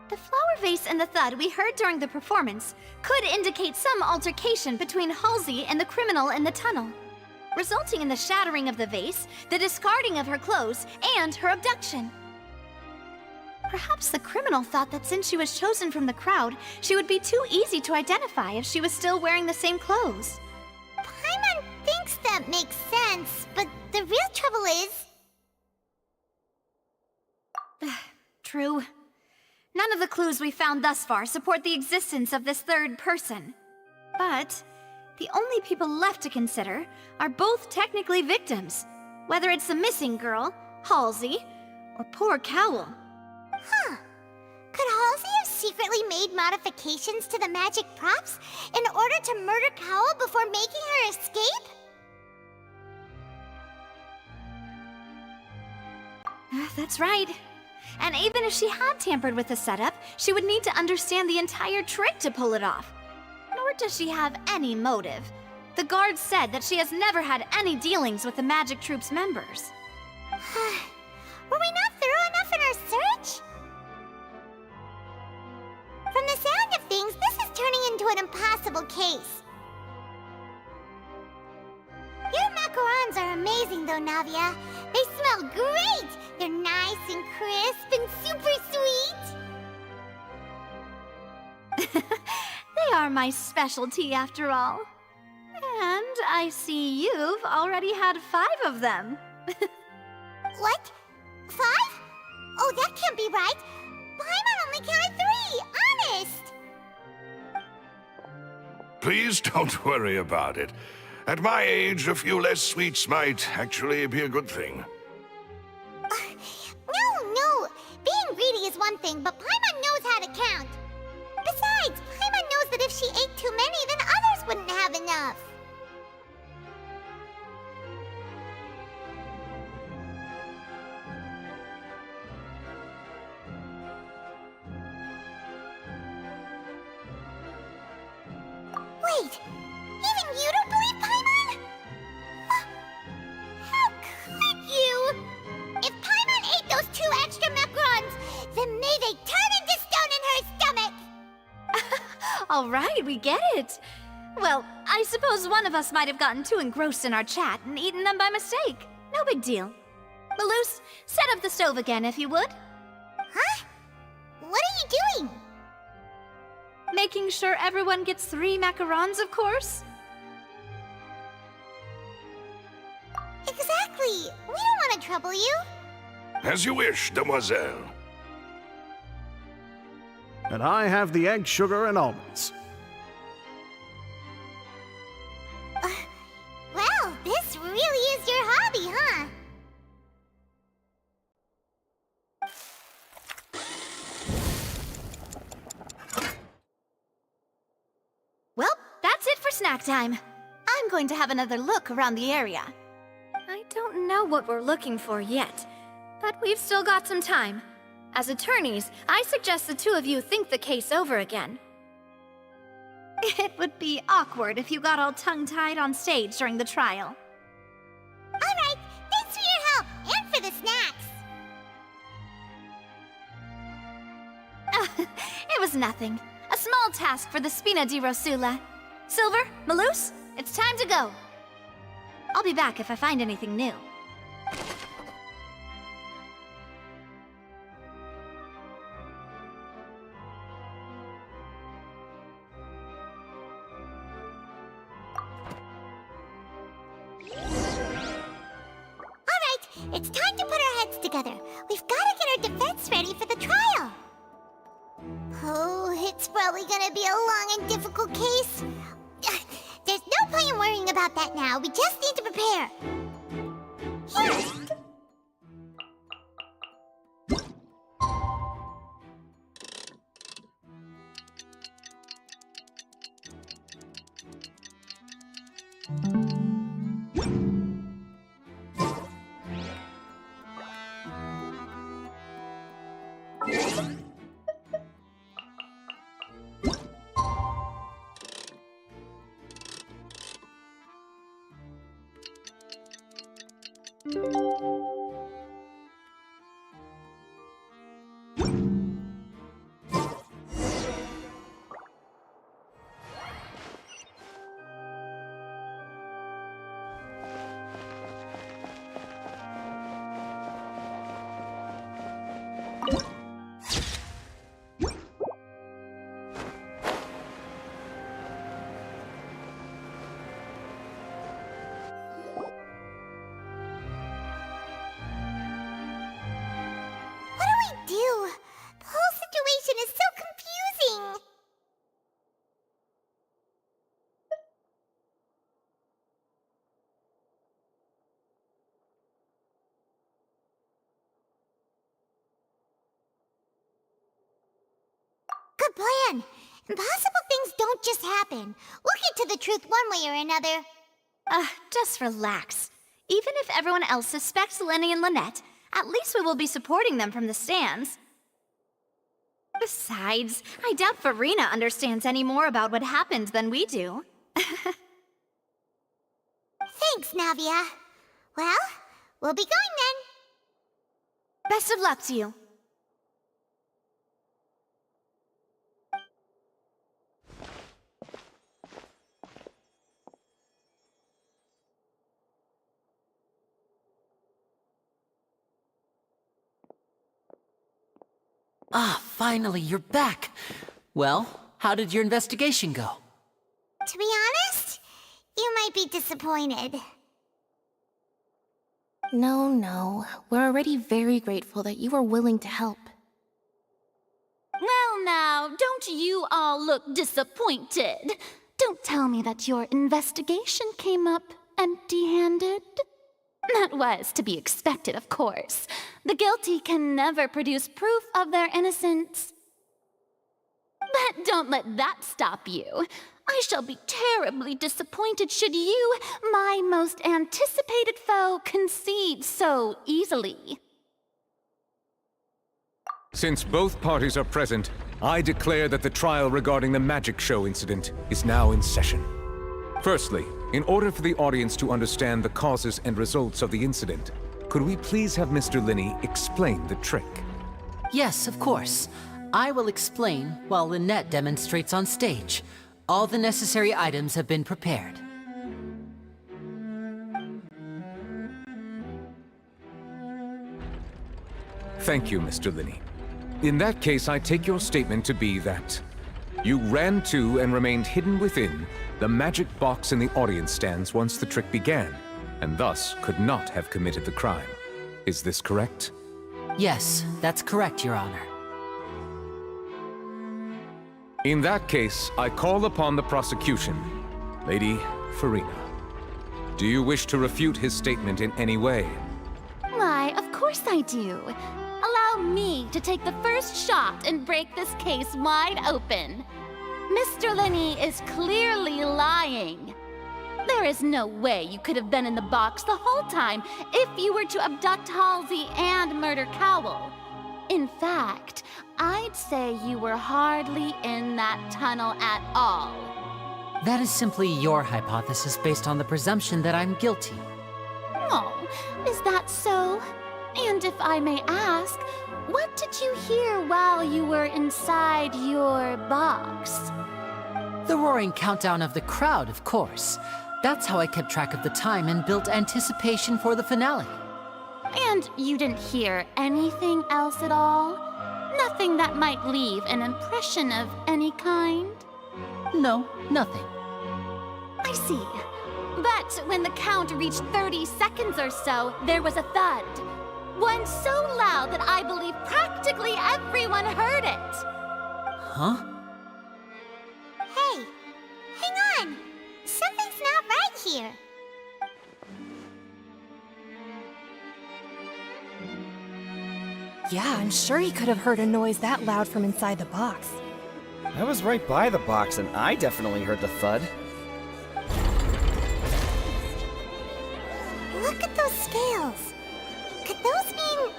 The flower vase and the thud we heard during the performance could indicate some altercation between Halsey and the criminal in the tunnel, resulting in the shattering of the vase, the discarding of her clothes, and her abduction. Perhaps the criminal thought that since she was chosen from the crowd, she would be too easy to identify if she was still wearing the same clothes. Paimon thinks that makes sense, but the real trouble is... True. None of the clues we found thus far support the existence of this third person. But the only people left to consider are both technically victims, whether it's the missing girl, Halsey, or poor Cowl. Huh. Could Halsey have secretly made modifications to the magic props in order to murder Cowl before making her escape? That's right. And even if she had tampered with the setup, she would need to understand the entire trick to pull it off. Nor does she have any motive. The guard said that she has never had any dealings with the Magic Troop's members. Were we not thorough enough in our search? From the sound of things, this is turning into an impossible case. Your macarons are amazing though, Navia. They smell great! They're nice and crisp and super sweet! They are my specialty after all. And I see you've already had 5 of them. What? 5? Oh, that can't be right. Paimon only counted 3, honest! Please don't worry about it. At my age, a few less sweets might actually be a good thing. No. Being greedy is one thing, but Paimon knows how to count. Besides, Paimon knows that if she ate too many, then others wouldn't have enough. Wait, even you don't believe Paimon? How could you? If Paimon ate those 2 extra macarons, then may they turn into stone in her stomach! All right, we get it. Well, I suppose one of us might have gotten too engrossed in our chat and eaten them by mistake. No big deal. Maloose, set up the stove again if you would. Huh? What are you doing? Making sure everyone gets 3 macarons, of course. Exactly. We don't want to trouble you. As you wish, demoiselle. And I have the egg, sugar, and almonds. Well, this really is your hobby, huh? Well, that's it for snack time. I'm going to have another look around the area. I don't know what we're looking for yet, but we've still got some time. As attorneys, I suggest the two of you think the case over again. It would be awkward if you got all tongue-tied on stage during the trial. All right, thanks for your help and for the snacks. It was nothing. A small task for the Spina di Rosula. Silver, Maloose, it's time to go. I'll be back if I find anything new. It's time to put our heads together. We've got to get our defense ready for the trial. Oh, it's probably gonna be a long and difficult case. There's no point in worrying about that now. We just need to prepare. Here. The whole situation is so confusing. Good plan. Impossible things don't just happen. We'll get to the truth one way or another. Just relax. Even if everyone else suspects Lenny and Lynette, at least we will be supporting them from the stands. Besides, I doubt Farina understands any more about what happened than we do. Thanks, Navia. Well, we'll be going then. Best of luck to you. Ah, finally, you're back. Well, how did your investigation go? To be honest, you might be disappointed. No. We're already very grateful that you were willing to help. Well now, don't you all look disappointed. Don't tell me that your investigation came up empty-handed. That was to be expected, of course. The guilty can never produce proof of their innocence. But don't let that stop you. I shall be terribly disappointed should you, my most anticipated foe, concede so easily. Since both parties are present, I declare that the trial regarding the magic show incident is now in session. Firstly, in order for the audience to understand the causes and results of the incident, could we please have Mr. Linney explain the trick? Yes, of course. I will explain while Lynette demonstrates on stage. All the necessary items have been prepared. Thank you, Mr. Linney. In that case, I take your statement to be that you ran to and remained hidden within the magic box in the audience stands once the trick began, and thus could not have committed the crime. Is this correct? Yes, that's correct, Your Honor. In that case, I call upon the prosecution. Lady Farina, do you wish to refute his statement in any way? Why, of course I do. Allow me to take the first shot and break this case wide open. Mr. Linney is clearly lying. There is no way you could have been in the box the whole time if you were to abduct Halsey and murder Cowell. In fact, I'd say you were hardly in that tunnel at all. That is simply your hypothesis based on the presumption that I'm guilty. Oh, is that so? And if I may ask, what did you hear while you were inside your box? The roaring countdown of the crowd, of course. That's how I kept track of the time and built anticipation for the finale. And you didn't hear anything else at all? Nothing that might leave an impression of any kind? No, nothing. I see. But when the count reached 30 seconds or so, there was a thud. One so loud that I believe practically everyone heard it. Huh? Hey, hang on. Something's not right here. Yeah, I'm sure he could have heard a noise that loud from inside the box. I was right by the box and I definitely heard the thud. Look at those scales. Could those mean...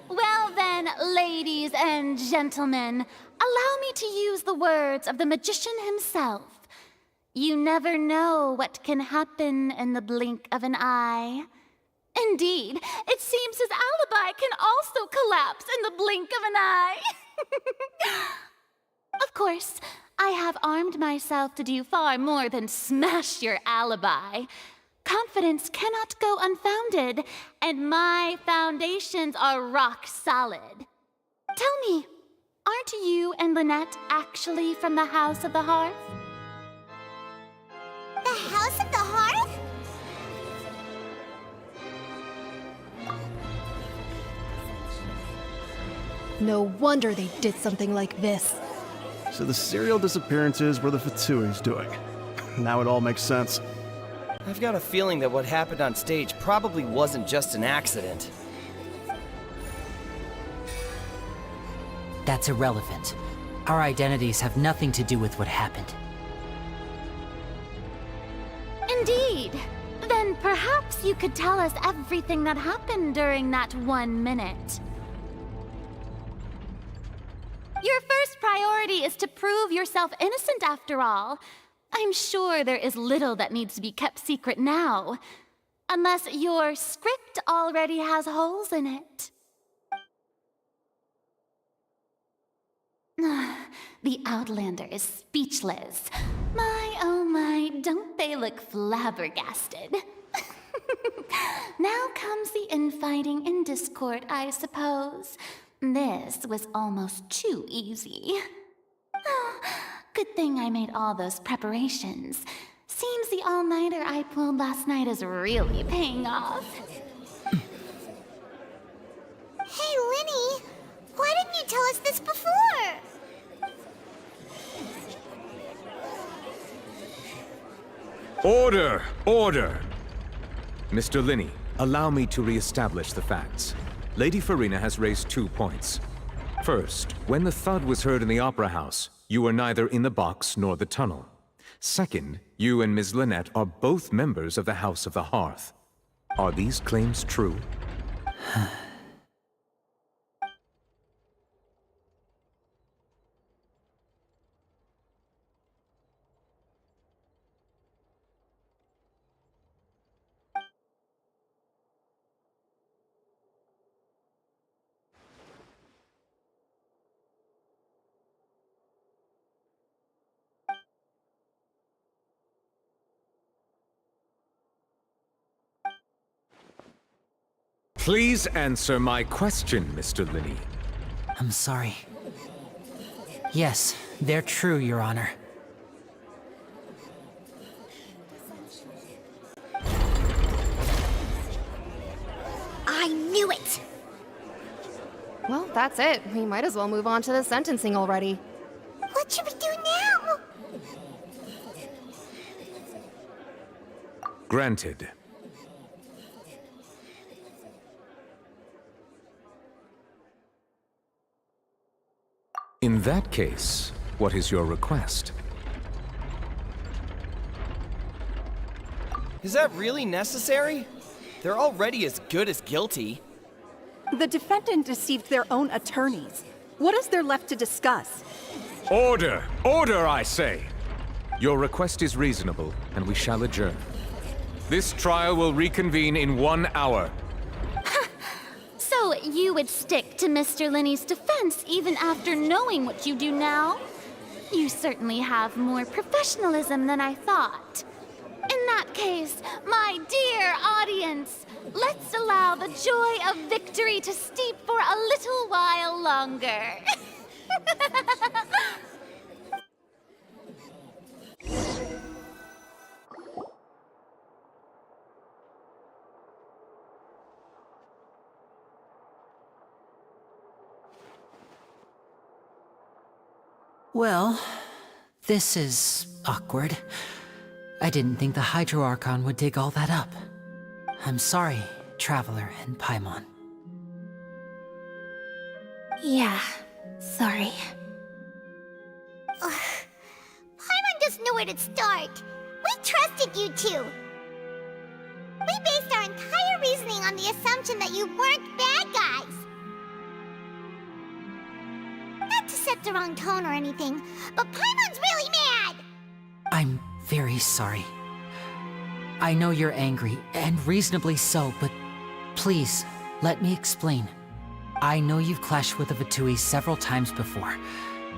Well then, ladies and gentlemen, allow me to use the words of the magician himself. You never know what can happen in the blink of an eye. Indeed, it seems his alibi can also collapse in the blink of an eye. Of course, I have armed myself to do far more than smash your alibi. Confidence cannot go unfounded, and my foundations are rock solid. Tell me, aren't you and Lynette actually from the House of the Hearth? The House of the Hearth? No wonder they did something like this. So the serial disappearances were the Fatui's doing. Now it all makes sense. I've got a feeling that what happened on stage probably wasn't just an accident. That's irrelevant. Our identities have nothing to do with what happened. Indeed. Then perhaps you could tell us everything that happened during that 1 minute. Your first priority is to prove yourself innocent, after all. I'm sure there is little that needs to be kept secret now. Unless your script already has holes in it. The Outlander is speechless. My, oh my, don't they look flabbergasted? Now comes the infighting and discord, I suppose. This was almost too easy. Good thing I made all those preparations. Seems the all-nighter I pulled last night is really paying off. Hey, Linny, why didn't you tell us this before? Order! Order! Mr. Linney, allow me to re-establish the facts. Lady Farina has raised 2 points. First, when the thud was heard in the Opera House, you were neither in the box nor the tunnel. Second, you and Ms. Lynette are both members of the House of the Hearth. Are these claims true? Please answer my question, Mr. Linney. I'm sorry. Yes, they're true, Your Honor. I knew it! Well, that's it. We might as well move on to the sentencing already. What should we do now? Granted. In that case, what is your request? Is that really necessary? They're already as good as guilty. The defendant deceived their own attorneys. What is there left to discuss? Order! Order, I say! Your request is reasonable, and we shall adjourn. This trial will reconvene in 1 hour. So you would stick to Mr. Linney's defense even after knowing what you do now? You certainly have more professionalism than I thought. In that case, my dear audience, let's allow the joy of victory to steep for a little while longer. Well, this is awkward. I didn't think the Hydro Archon would dig all that up. I'm sorry, Traveler and Paimon. Yeah, sorry. Ugh. Paimon doesn't know where to start. We trusted you two. We based our entire reasoning on the assumption that you weren't bad guys. Not to set the wrong tone or anything, but Paimon's really mad! I'm very sorry. I know you're angry, and reasonably so, but please, let me explain. I know you've clashed with the Vitui several times before.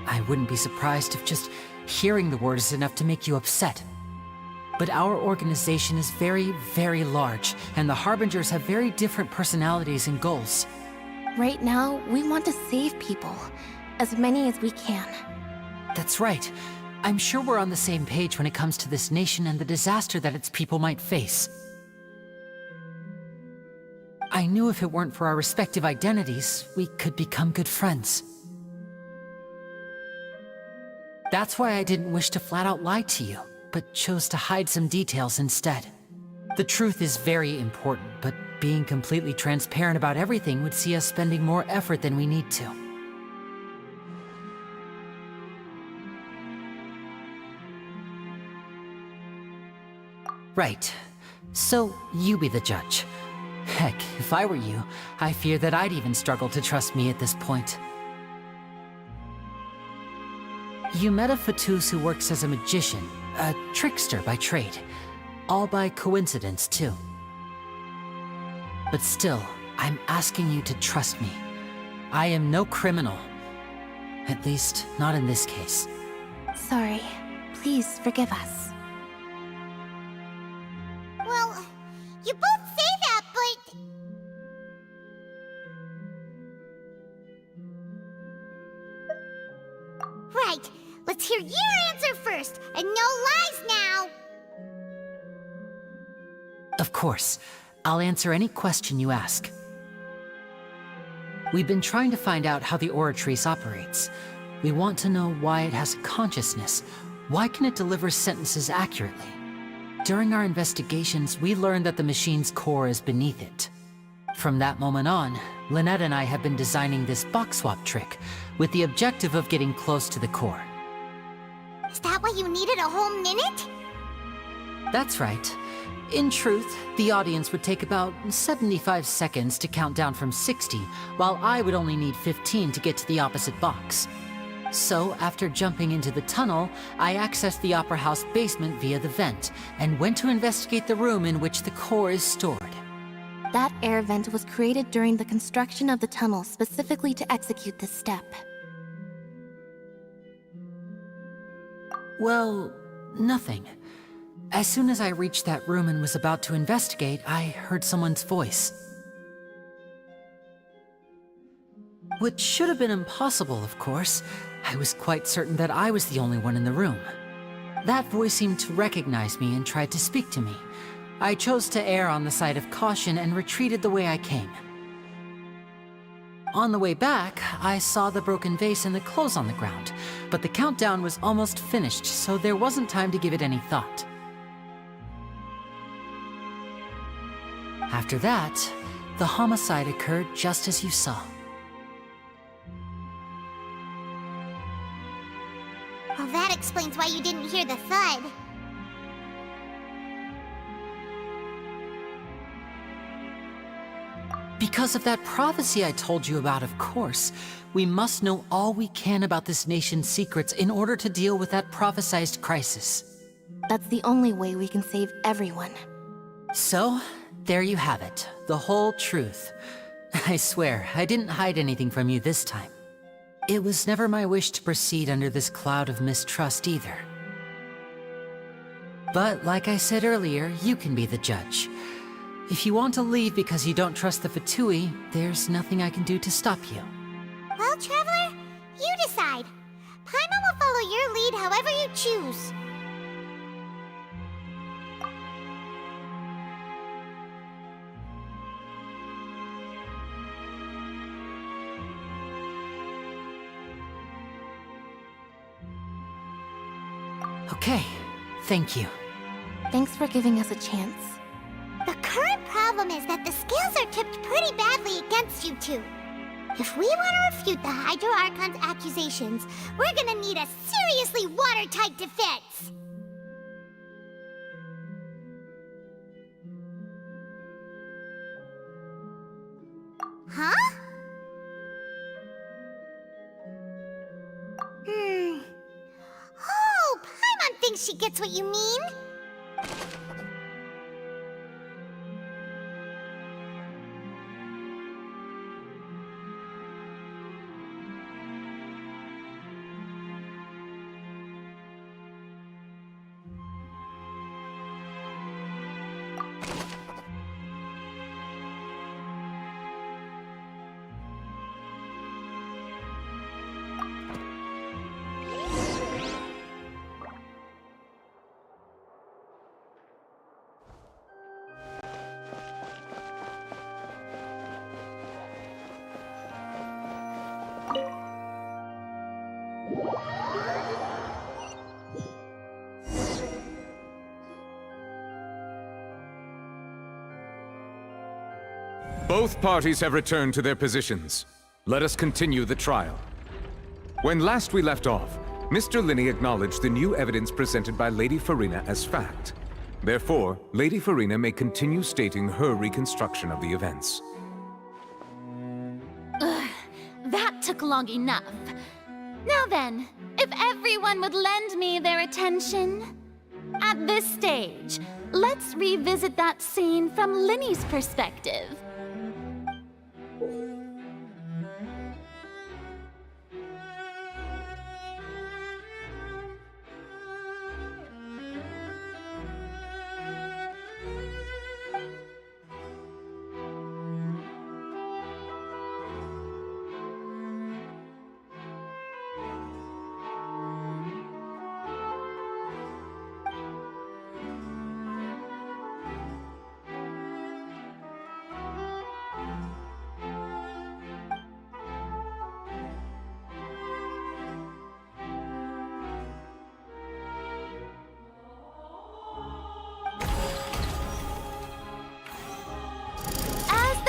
I wouldn't be surprised if just hearing the word is enough to make you upset. But our organization is very, very large, and the Harbingers have very different personalities and goals. Right now, we want to save people. As many as we can. That's right. I'm sure we're on the same page when it comes to this nation and the disaster that its people might face. I knew if it weren't for our respective identities, we could become good friends. That's why I didn't wish to flat out lie to you, but chose to hide some details instead. The truth is very important, but being completely transparent about everything would see us spending more effort than we need to. Right. So, you be the judge. Heck, if I were you, I fear that I'd even struggle to trust me at this point. You met a Fatus who works as a magician, a trickster by trade. All by coincidence, too. But still, I'm asking you to trust me. I am no criminal. At least, not in this case. Sorry. Please forgive us. Well, you both say that, but... Right, let's hear your answer first, and no lies now! Of course. I'll answer any question you ask. We've been trying to find out how the Oratrice operates. We want to know why it has a consciousness. Why can it deliver sentences accurately? During our investigations, we learned that the machine's core is beneath it. From that moment on, Lynette and I have been designing this box swap trick, with the objective of getting close to the core. Is that why you needed a whole minute? That's right. In truth, the audience would take about 75 seconds to count down from 60, while I would only need 15 to get to the opposite box. So, after jumping into the tunnel, I accessed the Opera House basement via the vent, and went to investigate the room in which the core is stored. That air vent was created during the construction of the tunnel specifically to execute this step. Well, nothing. As soon as I reached that room and was about to investigate, I heard someone's voice. which should have been impossible, of course. I was quite certain that I was the only one in the room. That voice seemed to recognize me and tried to speak to me. I chose to err on the side of caution and retreated the way I came. On the way back, I saw the broken vase and the clothes on the ground, but the countdown was almost finished, so there wasn't time to give it any thought. After that, the homicide occurred just as you saw. Well, that explains why you didn't hear the thud. Because of that prophecy I told you about, of course. We must know all we can about this nation's secrets in order to deal with that prophesized crisis. That's the only way we can save everyone. So, there you have it. The whole truth. I swear, I didn't hide anything from you this time. It was never my wish to proceed under this cloud of mistrust either. But like I said earlier, you can be the judge. If you want to leave because you don't trust the Fatui, there's nothing I can do to stop you. Well, Traveler, you decide. Paimon will follow your lead however you choose. Okay, thank you. Thanks for giving us a chance. The current problem is that the scales are tipped pretty badly against you two. If we want to refute the Hydro Archon's accusations, we're gonna need a seriously watertight defense. Huh? Oh, Paimon thinks she gets what you mean. Both parties have returned to their positions. Let us continue the trial. When last we left off, Mr. Linney acknowledged the new evidence presented by Lady Farina as fact. Therefore, Lady Farina may continue stating her reconstruction of the events. Ugh, that took long enough. Now then, if everyone would lend me their attention. At this stage, let's revisit that scene from Linney's perspective.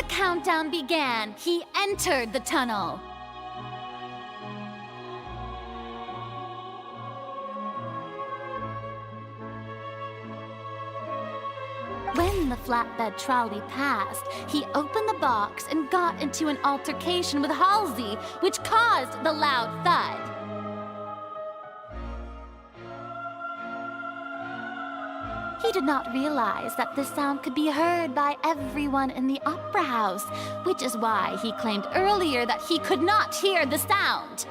Countdown began, he entered the tunnel. When the flatbed trolley passed, he opened the box and got into an altercation with Halsey, which caused the loud thud. He did not realize that the sound could be heard by everyone in the opera house, which is why he claimed earlier that he could not hear the sound.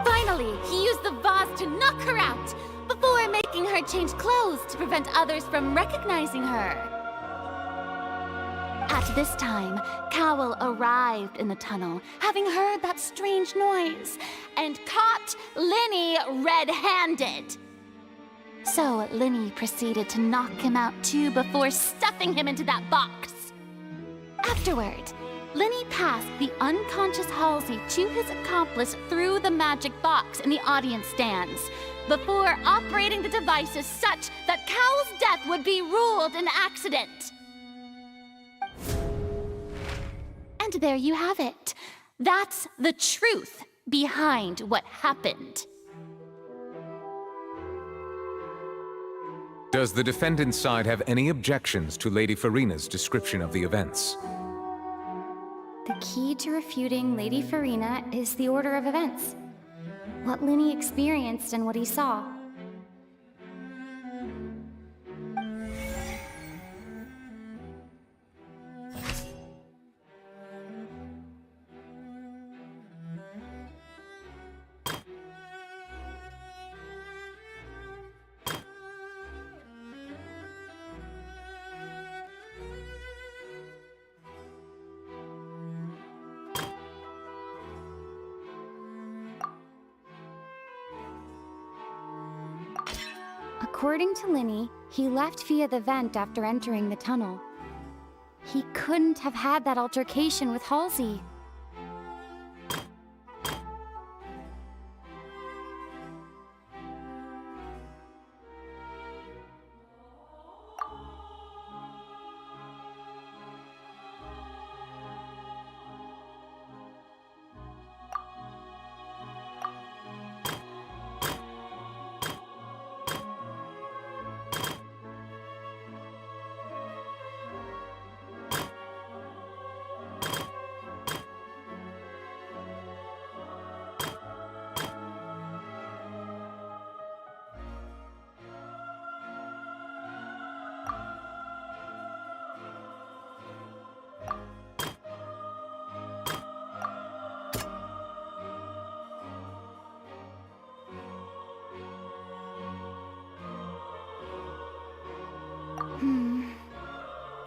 Finally, he used the vase to knock her out, before making her change clothes to prevent others from recognizing her. At this time, Cowell arrived in the tunnel, having heard that strange noise, and caught Linny red-handed. So Linny proceeded to knock him out too before stuffing him into that box. Afterward, Linny passed the unconscious Halsey to his accomplice through the magic box in the audience stands, before operating the devices such that Cowell's death would be ruled an accident. And there you have it. That's the truth behind what happened. Does the defendant's side have any objections to Lady Farina's description of the events? The key to refuting Lady Farina is the order of events. What Linny experienced and what he saw. According to Linny, he left via the vent after entering the tunnel. He couldn't have had that altercation with Halsey.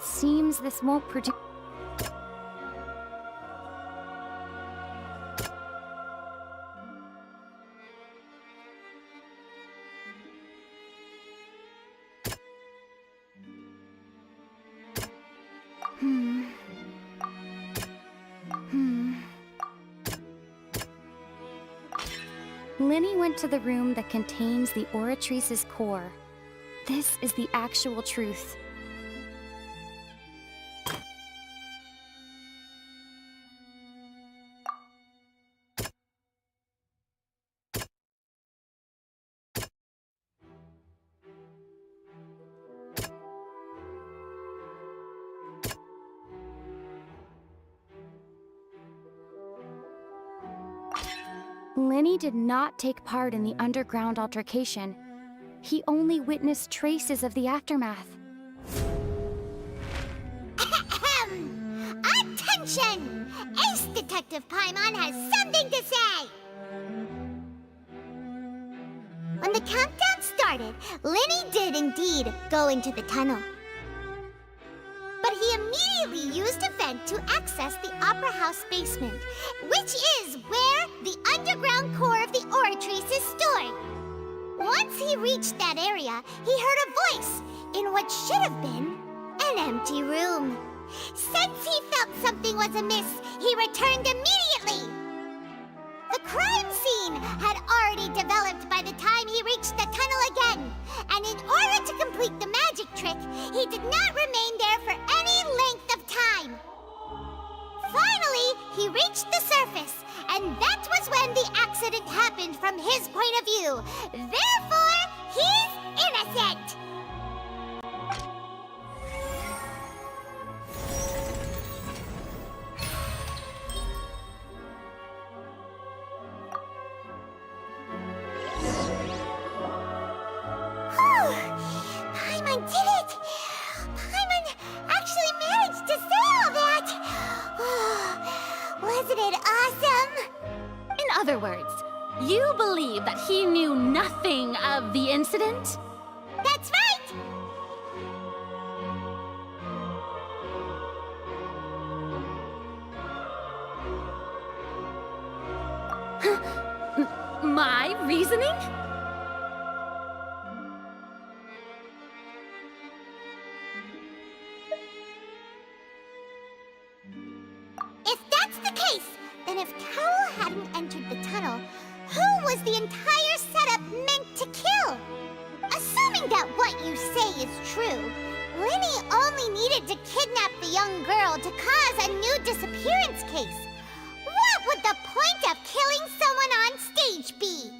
Seems this won't produce... Linny went to the room that contains the Oratrice's core. This is the actual truth. Linny did not take part in the underground altercation. He only witnessed traces of the aftermath. Attention! Ace Detective Paimon has something to say! When the countdown started, Linny did indeed go into the tunnel. But he immediately used a vent to access the Opera House basement, which is where the underground core of the Oratrice is stored. Once he reached that area, he heard a voice in what should have been an empty room. Since he felt something was amiss, he returned immediately. The crime scene had already developed by the time he reached the tunnel again, and in order to complete the magic trick, he did not remain there for any length of time. Finally, he reached the surface, and that was when the accident happened from his point of view. Therefore, he's innocent! Paimon did it! Paimon actually managed to say all that! Oh, wasn't it awesome? In other words, you believe that he knew nothing of the incident? That's right! reasoning? If that's the case, then if Carol hadn't entered the tunnel, who was the entire setup meant to kill? Assuming that what you say is true, Lenny only needed to kidnap the young girl to cause a new disappearance case. What would the point of killing someone on stage be?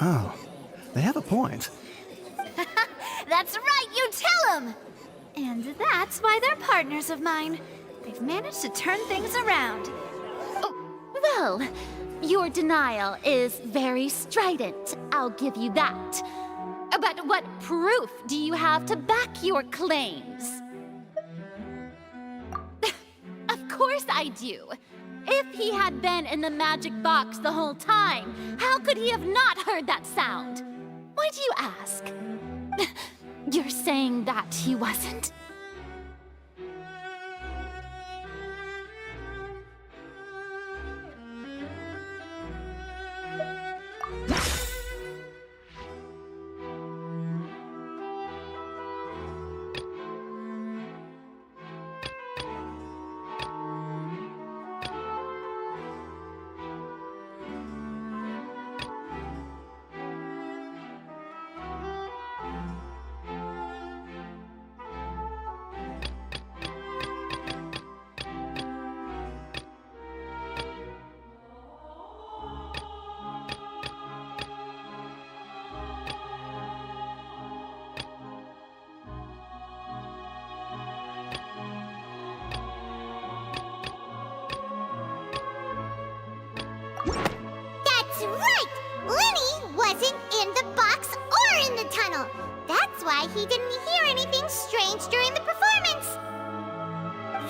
Oh, they have a point. That's right, you tell them! And that's why they're partners of mine. They've managed to turn things around. Well, your denial is very strident, I'll give you that. But what proof do you have to back your claims? Of course I do. If he had been in the magic box the whole time, how could he have not heard that sound? Why do you ask? You're saying that he wasn't? That's right! Lenny wasn't in the box or in the tunnel. That's why he didn't hear anything strange during the performance.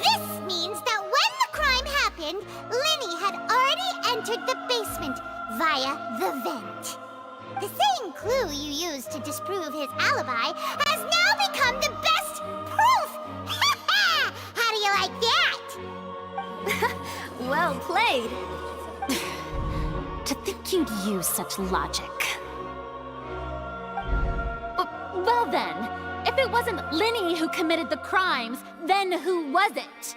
This means that when the crime happened, Lenny had already entered the basement via the vent. The same clue you used to disprove his alibi has now become the best proof! How do you like that? Well played. To think you'd use such logic. Well then, if it wasn't Lenny who committed the crimes, then who was it?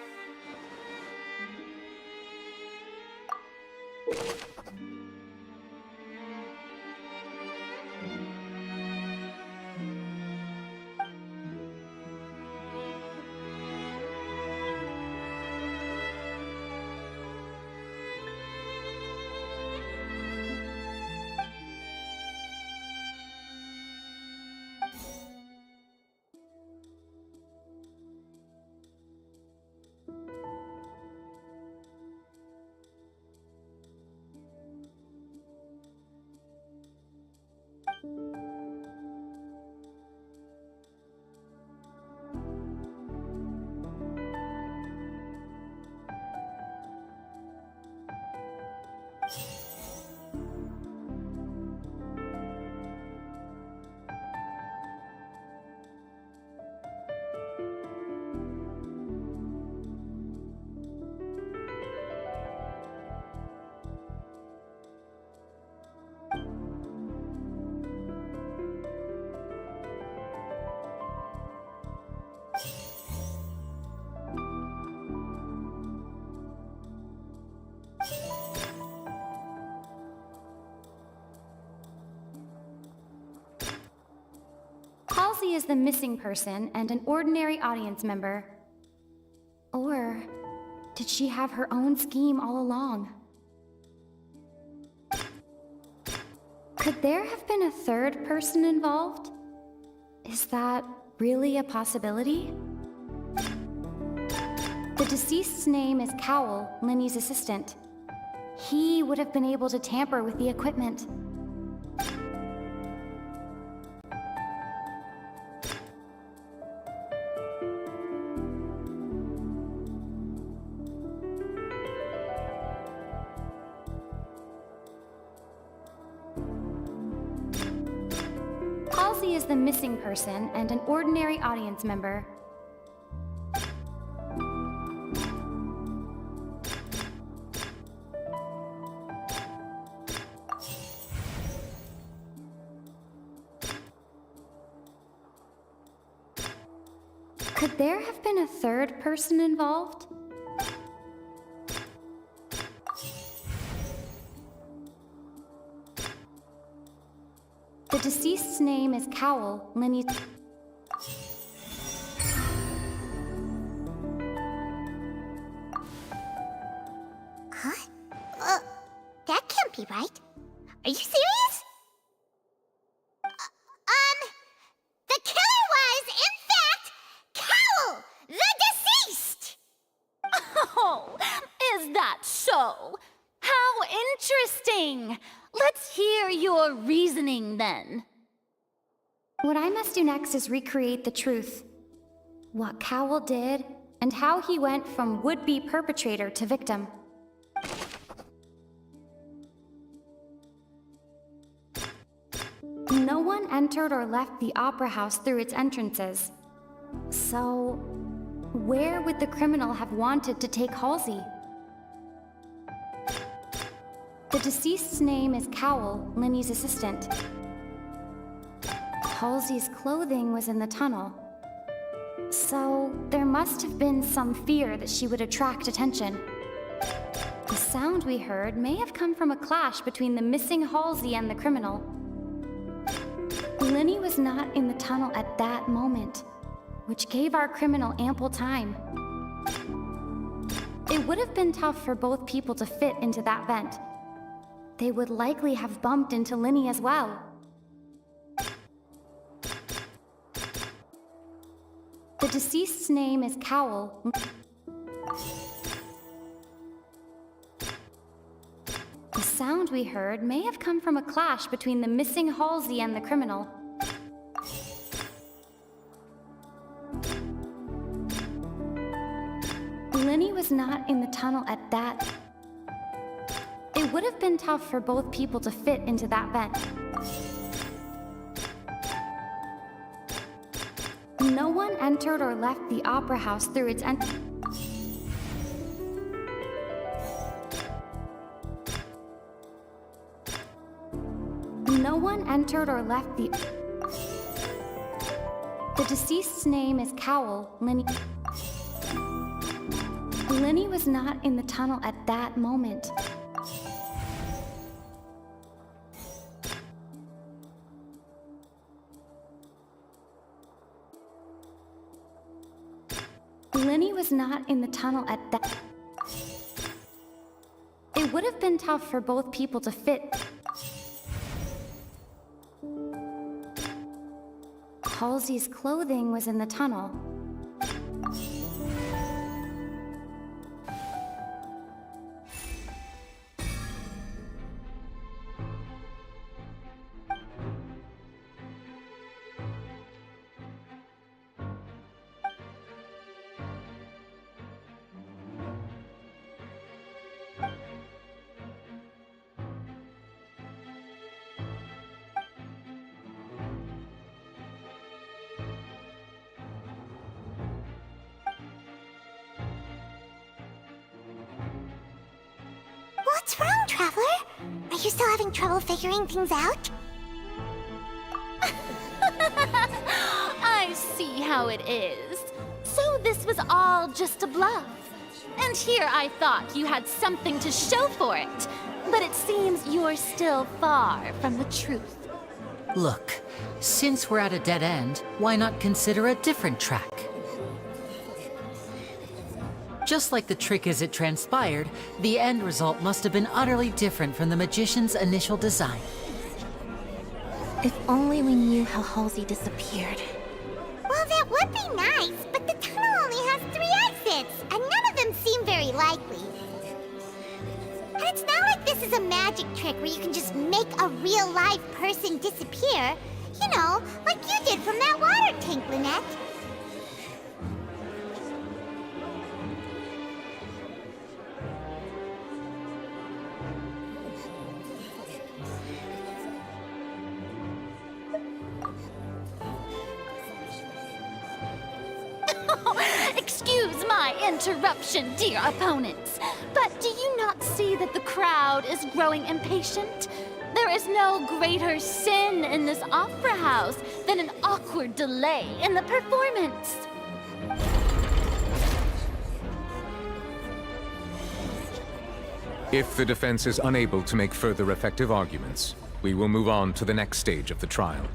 Halsey is the missing person and an ordinary audience member. Or did she have her own scheme all along? Could there have been a third person involved? Is that really a possibility? The deceased's name is Cowell, Lenny's assistant. He would have been able to tamper with the equipment. Halsey is the missing person and an ordinary audience member. Could there have been a third person involved? The deceased's name is Cowl, Lenny. Huh? That can't be right. Are you serious? The killer was, in fact, Cowl, the deceased! Oh, is that so? How interesting! Let's hear your reasoning then. What I must do next is recreate the truth. What Cowl did, and how he went from would-be perpetrator to victim. No one entered or left the opera house through its entrances. So, where would the criminal have wanted to take Halsey? The deceased's name is Cowl, Lenny's assistant. Halsey's clothing was in the tunnel. So, there must have been some fear that she would attract attention. The sound we heard may have come from a clash between the missing Halsey and the criminal. Lenny was not in the tunnel at that moment, which gave our criminal ample time. It would have been tough for both people to fit into that vent. They would likely have bumped into Lenny as well. The deceased's name is Cowl. The sound we heard may have come from a clash between the missing Halsey and the criminal. Lenny was not in the tunnel at that. It would have been tough for both people to fit into that vent. No one entered or left the opera house through its entrance. No one entered or left the... The deceased's name is Cowl, Lenny. Lenny was not in the tunnel at that moment. Lenny was not in the tunnel at that... It would have been tough for both people to fit. Halsey's clothing was in the tunnel. What's wrong, Traveler? Are you still having trouble figuring things out? I see how it is. So this was all just a bluff. And here I thought you had something to show for it. But it seems you're still far from the truth. Look, since we're at a dead end, why not consider a different track? Just like the trick as it transpired, the end result must have been utterly different from the magician's initial design. If only we knew how Halsey disappeared. Well, that would be nice, but the tunnel only has 3 exits, and none of them seem very likely. And it's not like this is a magic trick where you can just make a real live person disappear. You know, like you did from that water tank, Lynette. Excuse my interruption, dear opponents, but do you not see that the crowd is growing impatient? There is no greater sin in this opera house than an awkward delay in the performance. If the defense is unable to make further effective arguments, we will move on to the next stage of the trial.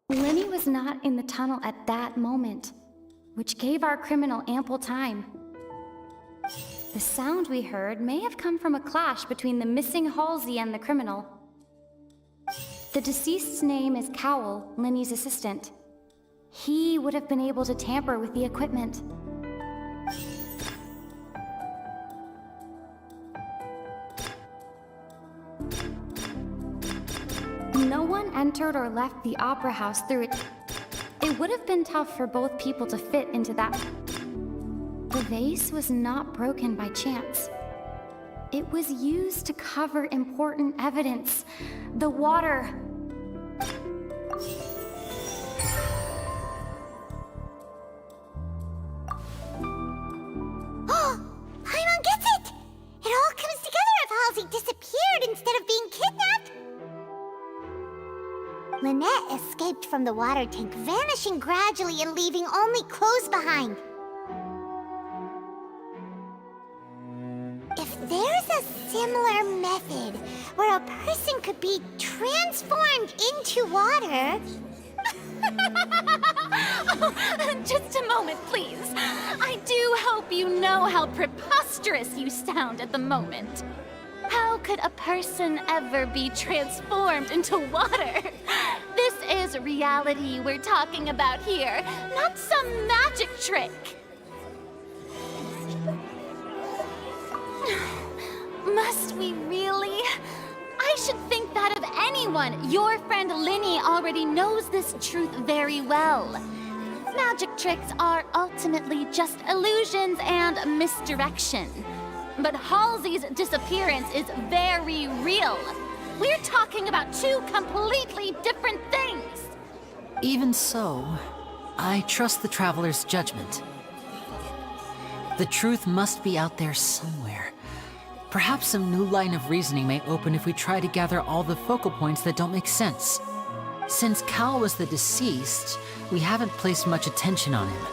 Lenny was not in the tunnel at that moment, which gave our criminal ample time. The sound we heard may have come from a clash between the missing Halsey and the criminal. The deceased's name is Cowell, Lenny's assistant. He would have been able to tamper with the equipment. No one entered or left the opera house through it. It would have been tough for both people to fit into that. The vase was not broken by chance. It was used to cover important evidence. The water. Oh, Paimon gets it! It all comes together if Halsey disappeared instead of being kidnapped. Lynette escaped from the water tank, vanishing gradually and leaving only clothes behind. If there's a similar method where a person could be transformed into water... Oh, just a moment, please. I do hope you know how preposterous you sound at the moment. How could a person ever be transformed into water? This is reality we're talking about here, not some magic trick. Must we really? I should think that of anyone. Your friend Linny already knows this truth very well. Magic tricks are ultimately just illusions and misdirection. But Halsey's disappearance is very real. We're talking about two completely different things. Even so, I trust the Traveler's judgment. The truth must be out there somewhere. Perhaps some new line of reasoning may open if we try to gather all the focal points that don't make sense. Since Cal was the deceased, we haven't placed much attention on him.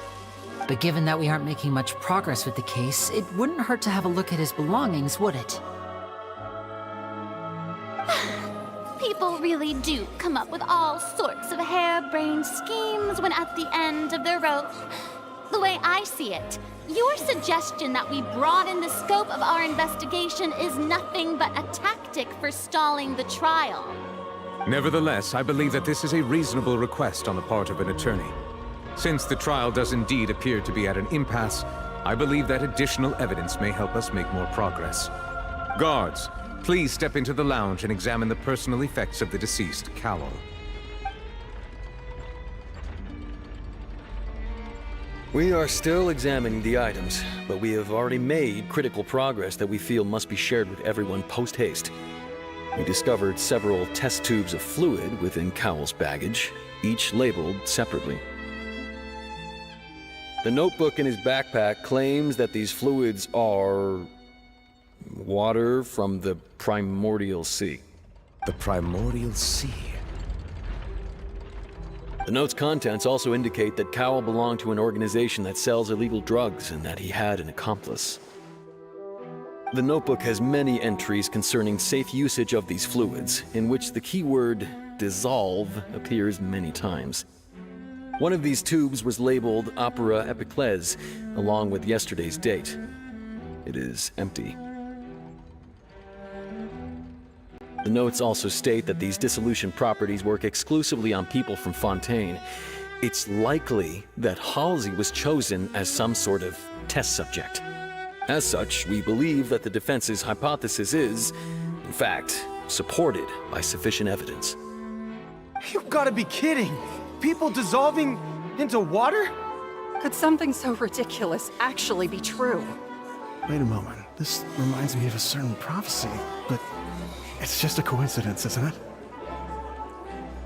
But given that we aren't making much progress with the case, it wouldn't hurt to have a look at his belongings, would it? People really do come up with all sorts of harebrained schemes when at the end of their rope. The way I see it, your suggestion that we broaden the scope of our investigation is nothing but a tactic for stalling the trial. Nevertheless, I believe that this is a reasonable request on the part of an attorney. Since the trial does indeed appear to be at an impasse, I believe that additional evidence may help us make more progress. Guards, please step into the lounge and examine the personal effects of the deceased, Cowell. We are still examining the items, but we have already made critical progress that we feel must be shared with everyone post-haste. We discovered several test tubes of fluid within Cowell's baggage, each labeled separately. The notebook in his backpack claims that these fluids are... water from the primordial sea. The primordial sea? The note's contents also indicate that Cowell belonged to an organization that sells illegal drugs and that he had an accomplice. The notebook has many entries concerning safe usage of these fluids, in which the keyword dissolve appears many times. One of these tubes was labeled Opera Epiclese, along with yesterday's date. It is empty. The notes also state that these dissolution properties work exclusively on people from Fontaine. It's likely that Halsey was chosen as some sort of test subject. As such, we believe that the defense's hypothesis is, in fact, supported by sufficient evidence. You've got to be kidding! People dissolving into water? Could something so ridiculous actually be true? Wait a moment. This reminds me of a certain prophecy, but it's just a coincidence, isn't it?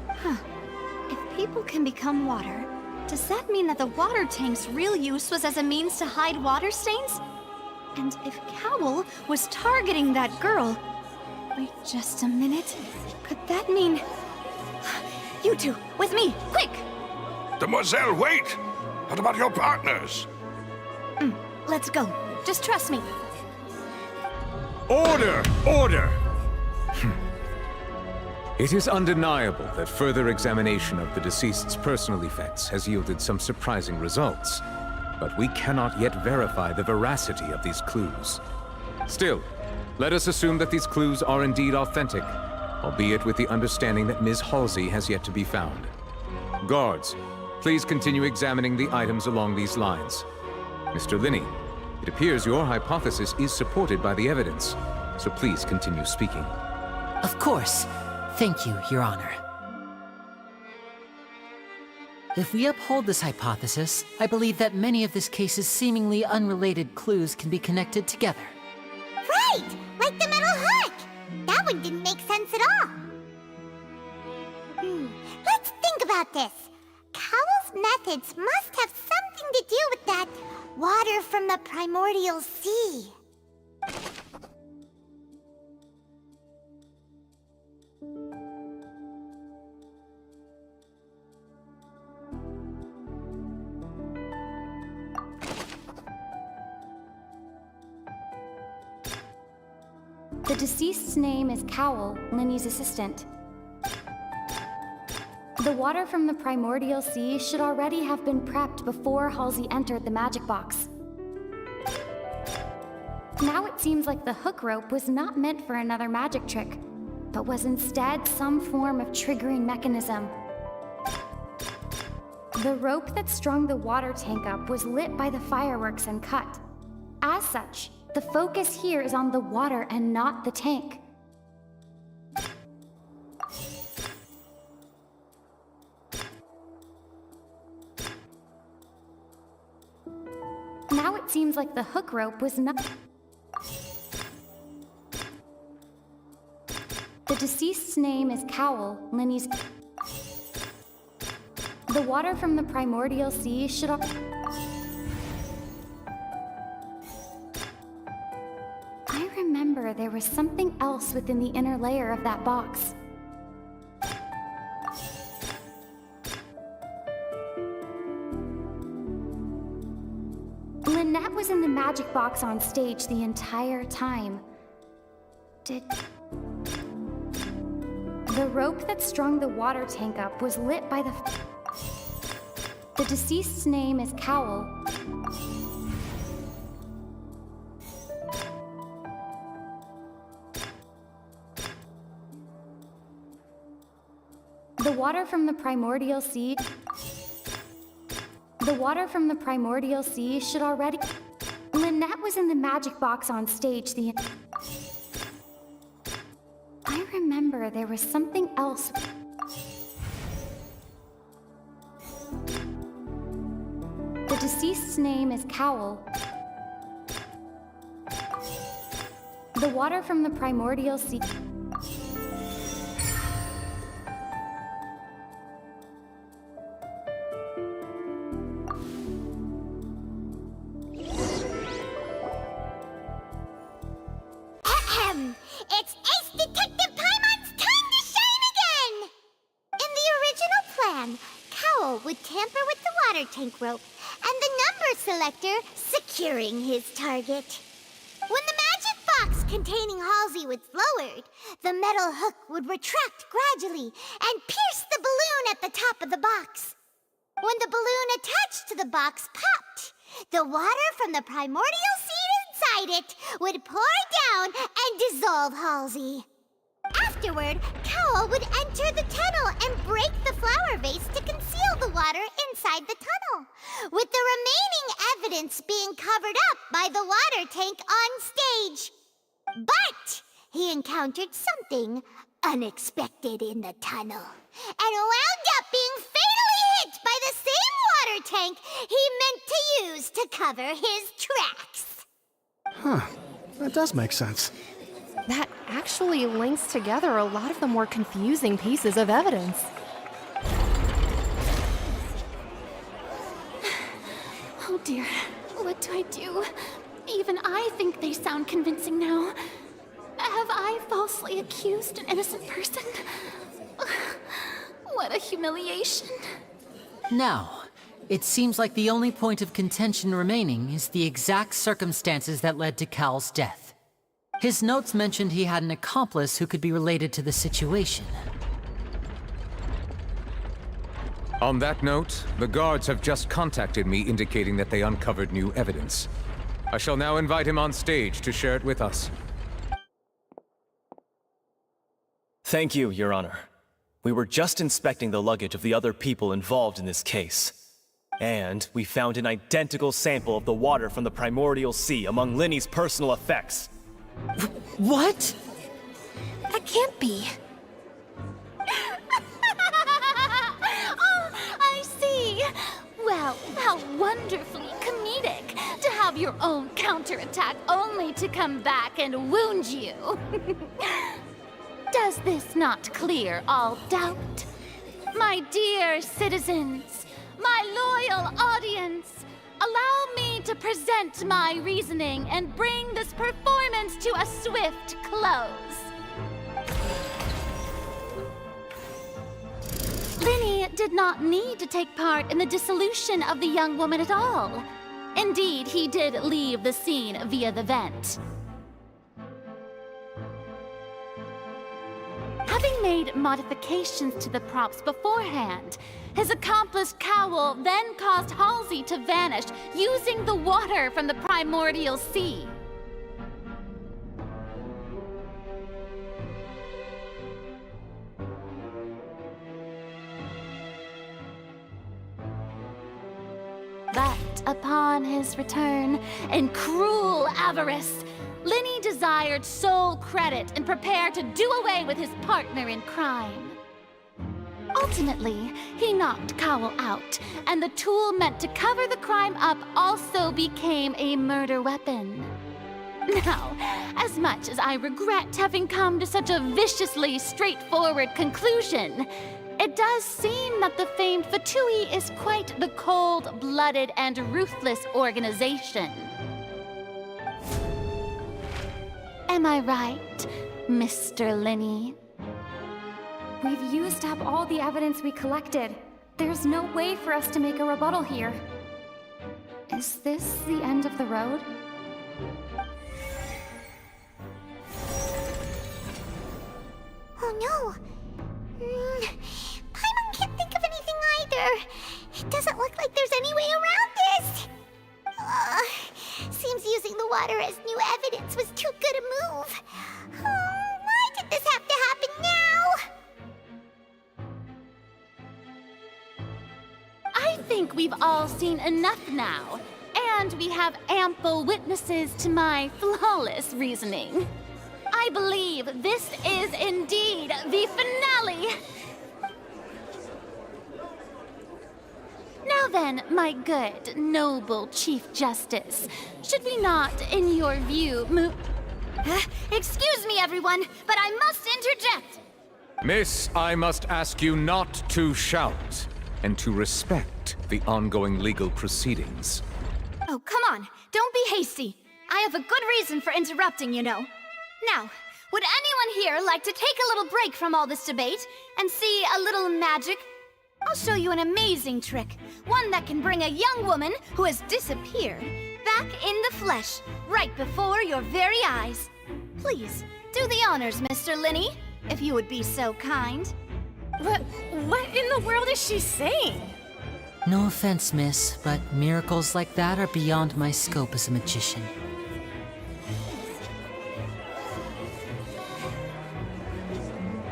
Huh. If people can become water, does that mean that the water tank's real use was as a means to hide water stains? And if Cowell was targeting that girl... Wait just a minute. Could that mean... You two, with me, quick! Demoiselle, wait! What about your partners? Let's go. Just trust me. Order! Order! It is undeniable that further examination of the deceased's personal effects has yielded some surprising results, but we cannot yet verify the veracity of these clues. Still, let us assume that these clues are indeed authentic, albeit with the understanding that Ms. Halsey has yet to be found. Guards, please continue examining the items along these lines. Mr. Linney, it appears your hypothesis is supported by the evidence, so please continue speaking. Of course. Thank you, Your Honor. If we uphold this hypothesis, I believe that many of this case's seemingly unrelated clues can be connected together. Right! Like the metal hook! That one didn't make sense at all. Let's think about this. Cowell's methods must have something to do with that water from the primordial sea. The deceased's name is Cowell, Linny's assistant. The water from the primordial sea should already have been prepped before Halsey entered the magic box. Now it seems like the hook rope was not meant for another magic trick, but was instead some form of triggering mechanism. The rope that strung the water tank up was lit by the fireworks and cut. As such, the focus here is on the water and not the tank. Now it seems like the hook rope was not... The deceased's name is Cowell, Linny's... The water from the primordial sea should... I remember there was something else within the inner layer of that box. Lynette was in the magic box on stage the entire time. The rope that strung the water tank up was lit by the deceased's name is Cowell. The water from the primordial sea... The water from the primordial sea should already... Lynette was in the magic box on stage the... I remember there was something else... The deceased's name is Cowell. The water from the primordial sea... It's Ace Detective Paimon's time to shine again! In the original plan, Cowell would tamper with the water tank rope and the number selector securing his target. When the magic box containing Halsey was lowered, the metal hook would retract gradually and pierce the balloon at the top of the box. When the balloon attached to the box popped, the water from the primordial seed inside it would pour down and dissolve Halsey. Afterward, Cowell would enter the tunnel and break the flower vase to conceal the water inside the tunnel, with the remaining evidence being covered up by the water tank on stage. But he encountered something unexpected in the tunnel, and wound up being fatally hit by the same water tank he meant to use to cover his tracks. Huh. That does make sense. That actually links together a lot of the more confusing pieces of evidence. Oh dear, what do I do? Even I think they sound convincing now. Have I falsely accused an innocent person? What a humiliation. Now, It seems like the only point of contention remaining is the exact circumstances that led to Cal's death. His notes mentioned he had an accomplice who could be related to the situation. On that note, the guards have just contacted me indicating that they uncovered new evidence. I shall now invite him on stage to share it with us. Thank you, Your Honor. We were just inspecting the luggage of the other people involved in this case. And we found an identical sample of the water from the primordial sea among Lenny's personal effects. What? That can't be. Oh, I see. Well, how wonderfully comedic to have your own counterattack only to come back and wound you. Does this not clear all doubt? My dear citizens, my loyal audience, allow me to present my reasoning and bring this performance to a swift close. Lenny did not need to take part in the dissolution of the young woman at all. Indeed, he did leave the scene via the vent. Having made modifications to the props beforehand, his accomplice Cowell then caused Halsey to vanish using the water from the primordial sea. But upon his return, in cruel avarice, Lenny desired sole credit and prepared to do away with his partner in crime. Ultimately, he knocked Cowell out, and the tool meant to cover the crime up also became a murder weapon. Now, as much as I regret having come to such a viciously straightforward conclusion, it does seem that the famed Fatui is quite the cold-blooded and ruthless organization. Am I right, Mr. Lenny? We've used up all the evidence we collected. There's no way for us to make a rebuttal here. Is this the end of the road? Oh no! Paimon can't think of anything either. It doesn't look like there's any way around this. Seems using the water as new evidence was too good a move. Why did this have to happen now? I think we've all seen enough now, and we have ample witnesses to my flawless reasoning. I believe this is indeed the finale. Now then, my good, noble Chief Justice, should we not, in your view, move... Excuse me, everyone, but I must interject. Miss, I must ask you not to shout, and to respect the ongoing legal proceedings. Oh, come on. Don't be hasty. I have a good reason for interrupting, you know. Now, would anyone here like to take a little break from all this debate and see a little magic? I'll show you an amazing trick. One that can bring a young woman who has disappeared back in the flesh, right before your very eyes. Please, do the honors, Mr. Lenny, if you would be so kind. What in the world is she saying? No offense, miss, but miracles like that are beyond my scope as a magician.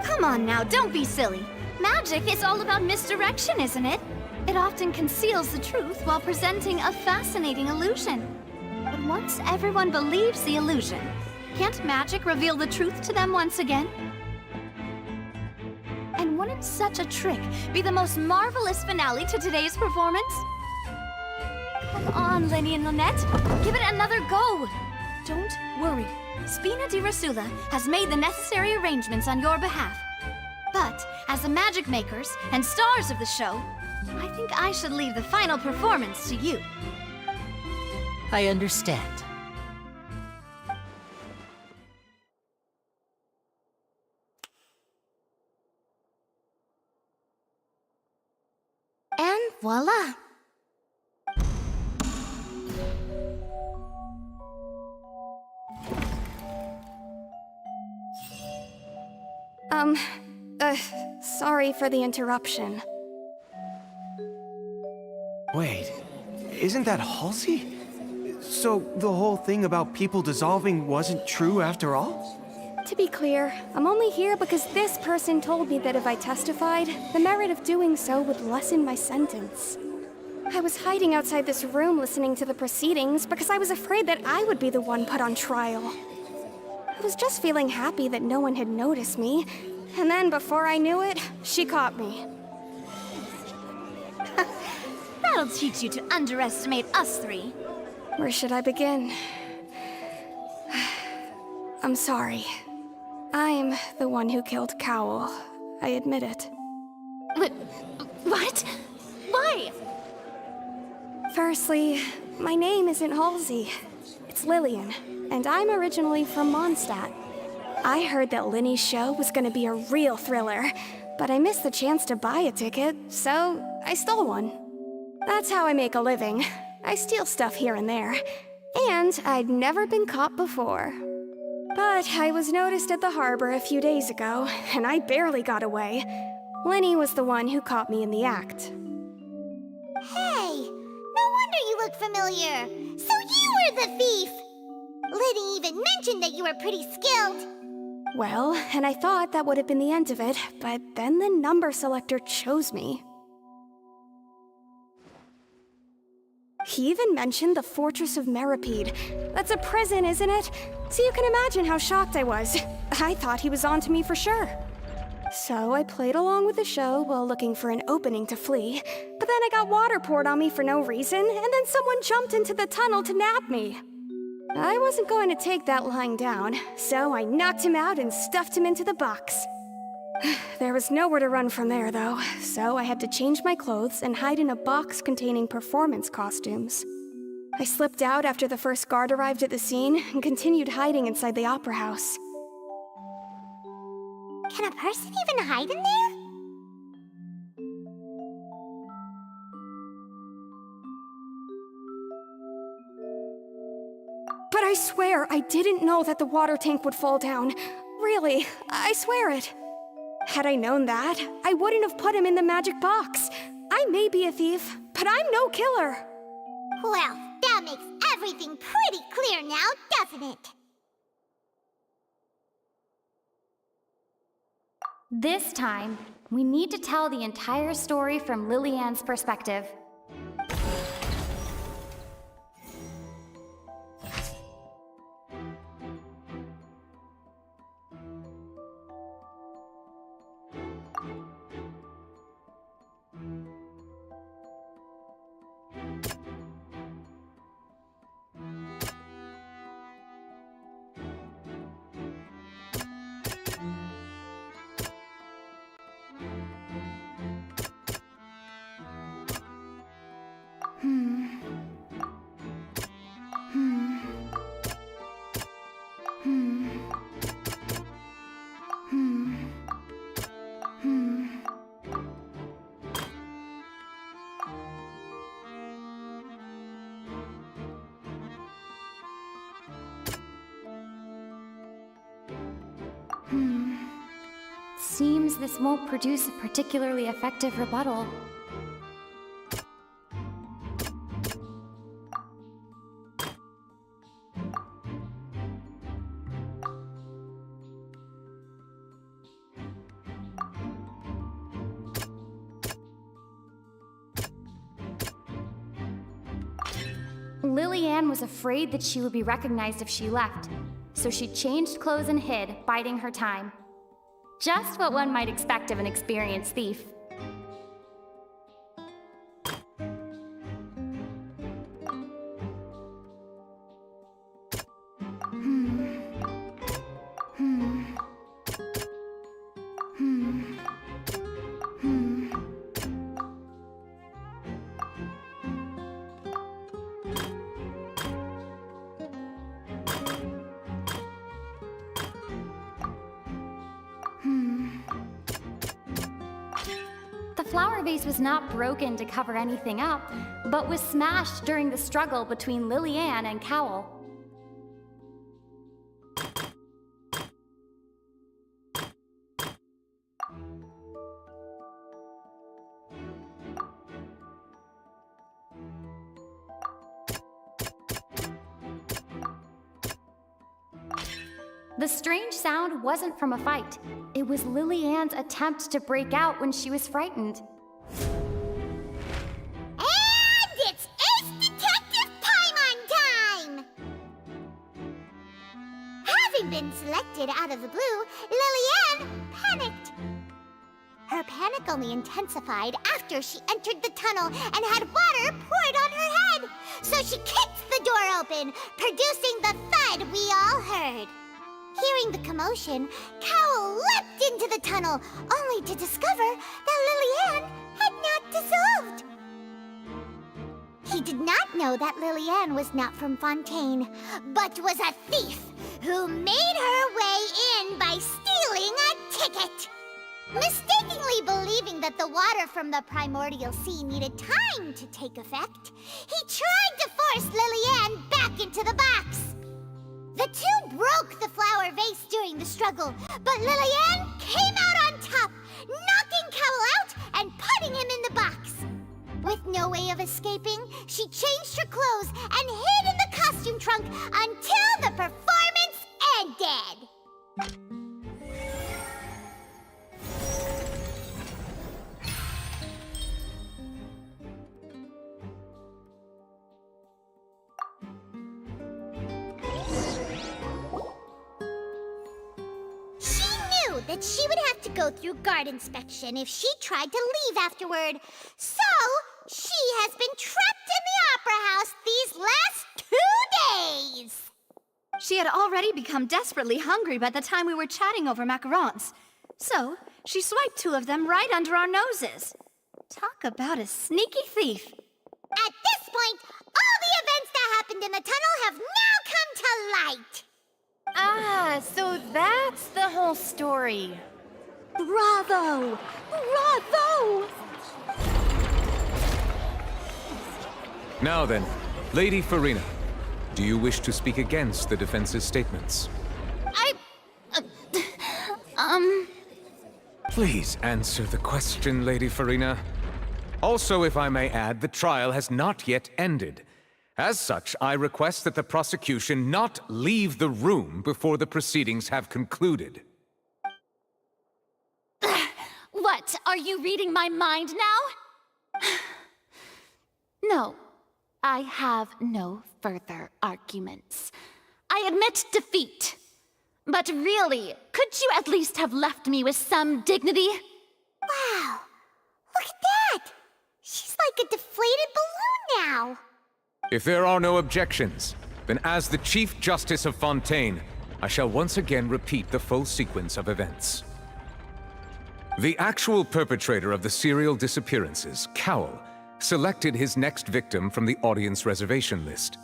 Come on now, don't be silly. Magic is all about misdirection, isn't it? It often conceals the truth while presenting a fascinating illusion. But once everyone believes the illusion, can't magic reveal the truth to them once again? And wouldn't such a trick be the most marvelous finale to today's performance? Come on, Lenny and Lynette. Give it another go. Don't worry. Spina di Rasula has made the necessary arrangements on your behalf. But, as the magic makers and stars of the show, I think I should leave the final performance to you. I understand. And voila! Sorry for the interruption. Wait, isn't that Halsey? So the whole thing about people dissolving wasn't true after all? To be clear, I'm only here because this person told me that if I testified, the merit of doing so would lessen my sentence. I was hiding outside this room listening to the proceedings because I was afraid that I would be the one put on trial. I was just feeling happy that no one had noticed me, and then before I knew it, she caught me. That'll teach you to underestimate us three. Where should I begin? I'm sorry. I'm the one who killed Cowl. I admit it. What? Why? Firstly, my name isn't Halsey. It's Lillian, and I'm originally from Mondstadt. I heard that Linny's show was gonna be a real thriller, but I missed the chance to buy a ticket, so I stole one. That's how I make a living. I steal stuff here and there, and I'd never been caught before. But I was noticed at the harbor a few days ago, and I barely got away. Linny was the one who caught me in the act. Hey, no wonder you look familiar. So you were the thief! Liddy even mentioned that you were pretty skilled. Well, and I thought that would have been the end of it, but then the number selector chose me. He even mentioned the Fortress of Meripede. That's a prison, isn't it? So you can imagine how shocked I was. I thought he was onto me for sure. So I played along with the show while looking for an opening to flee, but then I got water poured on me for no reason, and then someone jumped into the tunnel to nab me. I wasn't going to take that lying down, so I knocked him out and stuffed him into the box. There was nowhere to run from there, though, so I had to change my clothes and hide in a box containing performance costumes. I slipped out after the first guard arrived at the scene and continued hiding inside the opera house. Can a person even hide in there? But I swear I didn't know that the water tank would fall down. Really, I swear it. Had I known that, I wouldn't have put him in the magic box. I may be a thief, but I'm no killer. Well, that makes everything pretty clear now, doesn't it? This time, we need to tell the entire story from Lillian's perspective. Seems this won't produce a particularly effective rebuttal. Lillian was afraid that she would be recognized if she left, so she changed clothes and hid, biding her time. Just what one might expect of an experienced thief. The flower vase was not broken to cover anything up, but was smashed during the struggle between Lillian and Cowl. The strange sound wasn't from a fight. It was Lily-Ann's attempt to break out when she was frightened. And it's Ace Detective Paimon time! Having been selected out of the blue, Lily-Ann panicked. Her panic only intensified after she entered the tunnel and had water poured on her head. So she kicked the door open, producing the thud we all heard. Hearing the commotion, Cowell leapt into the tunnel, only to discover that Lily-Ann had not dissolved. He did not know that Lily-Ann was not from Fontaine, but was a thief who made her way in by stealing a ticket. Mistakenly believing that the water from the primordial sea needed time to take effect, he tried to force Lily-Ann back into the box. The two broke the flower vase during the struggle, but Lily-Ann came out on top, knocking Cowell out and putting him in the box. With no way of escaping, she changed her clothes and hid in the costume trunk until the performance ended. That she would have to go through guard inspection if she tried to leave afterward. So, she has been trapped in the Opera House these last 2 days. She had already become desperately hungry by the time we were chatting over macarons. So, she swiped 2 of them right under our noses. Talk about a sneaky thief. At this point, all the events that happened in the tunnel have now come to light. Ah, so that's the whole story. Bravo! Bravo! Now then, Lady Farina, do you wish to speak against the defense's statements? Please answer the question, Lady Farina. Also, if I may add, the trial has not yet ended. As such, I request that the prosecution not leave the room before the proceedings have concluded. What, are you reading my mind now? No, I have no further arguments. I admit defeat. But really, could you at least have left me with some dignity? Wow, look at that! She's like a deflated balloon now. If there are no objections, then as the Chief Justice of Fontaine, I shall once again repeat the full sequence of events. The actual perpetrator of the serial disappearances, Cowell, selected his next victim from the audience reservation list.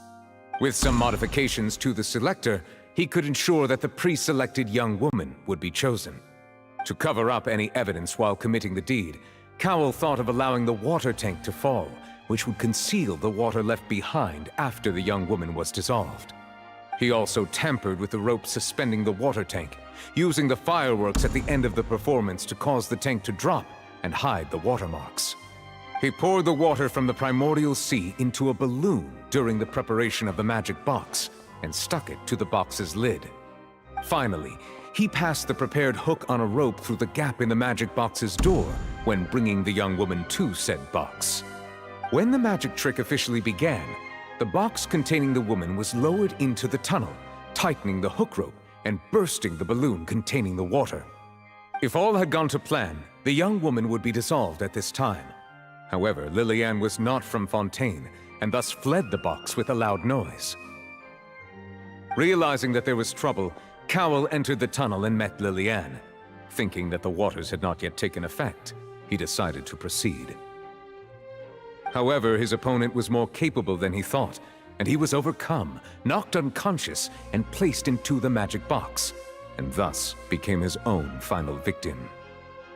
With some modifications to the selector, he could ensure that the pre-selected young woman would be chosen. To cover up any evidence while committing the deed, Cowell thought of allowing the water tank to fall, which would conceal the water left behind after the young woman was dissolved. He also tampered with the rope suspending the water tank, using the fireworks at the end of the performance to cause the tank to drop and hide the watermarks. He poured the water from the primordial sea into a balloon during the preparation of the magic box and stuck it to the box's lid. Finally, he passed the prepared hook on a rope through the gap in the magic box's door when bringing the young woman to said box. When the magic trick officially began, the box containing the woman was lowered into the tunnel, tightening the hook rope and bursting the balloon containing the water. If all had gone to plan, the young woman would be dissolved at this time. However, Lily-Ann was not from Fontaine and thus fled the box with a loud noise. Realizing that there was trouble, Cowell entered the tunnel and met Lily-Ann. Thinking that the waters had not yet taken effect, he decided to proceed. However, his opponent was more capable than he thought, and he was overcome, knocked unconscious, and placed into the magic box, and thus became his own final victim.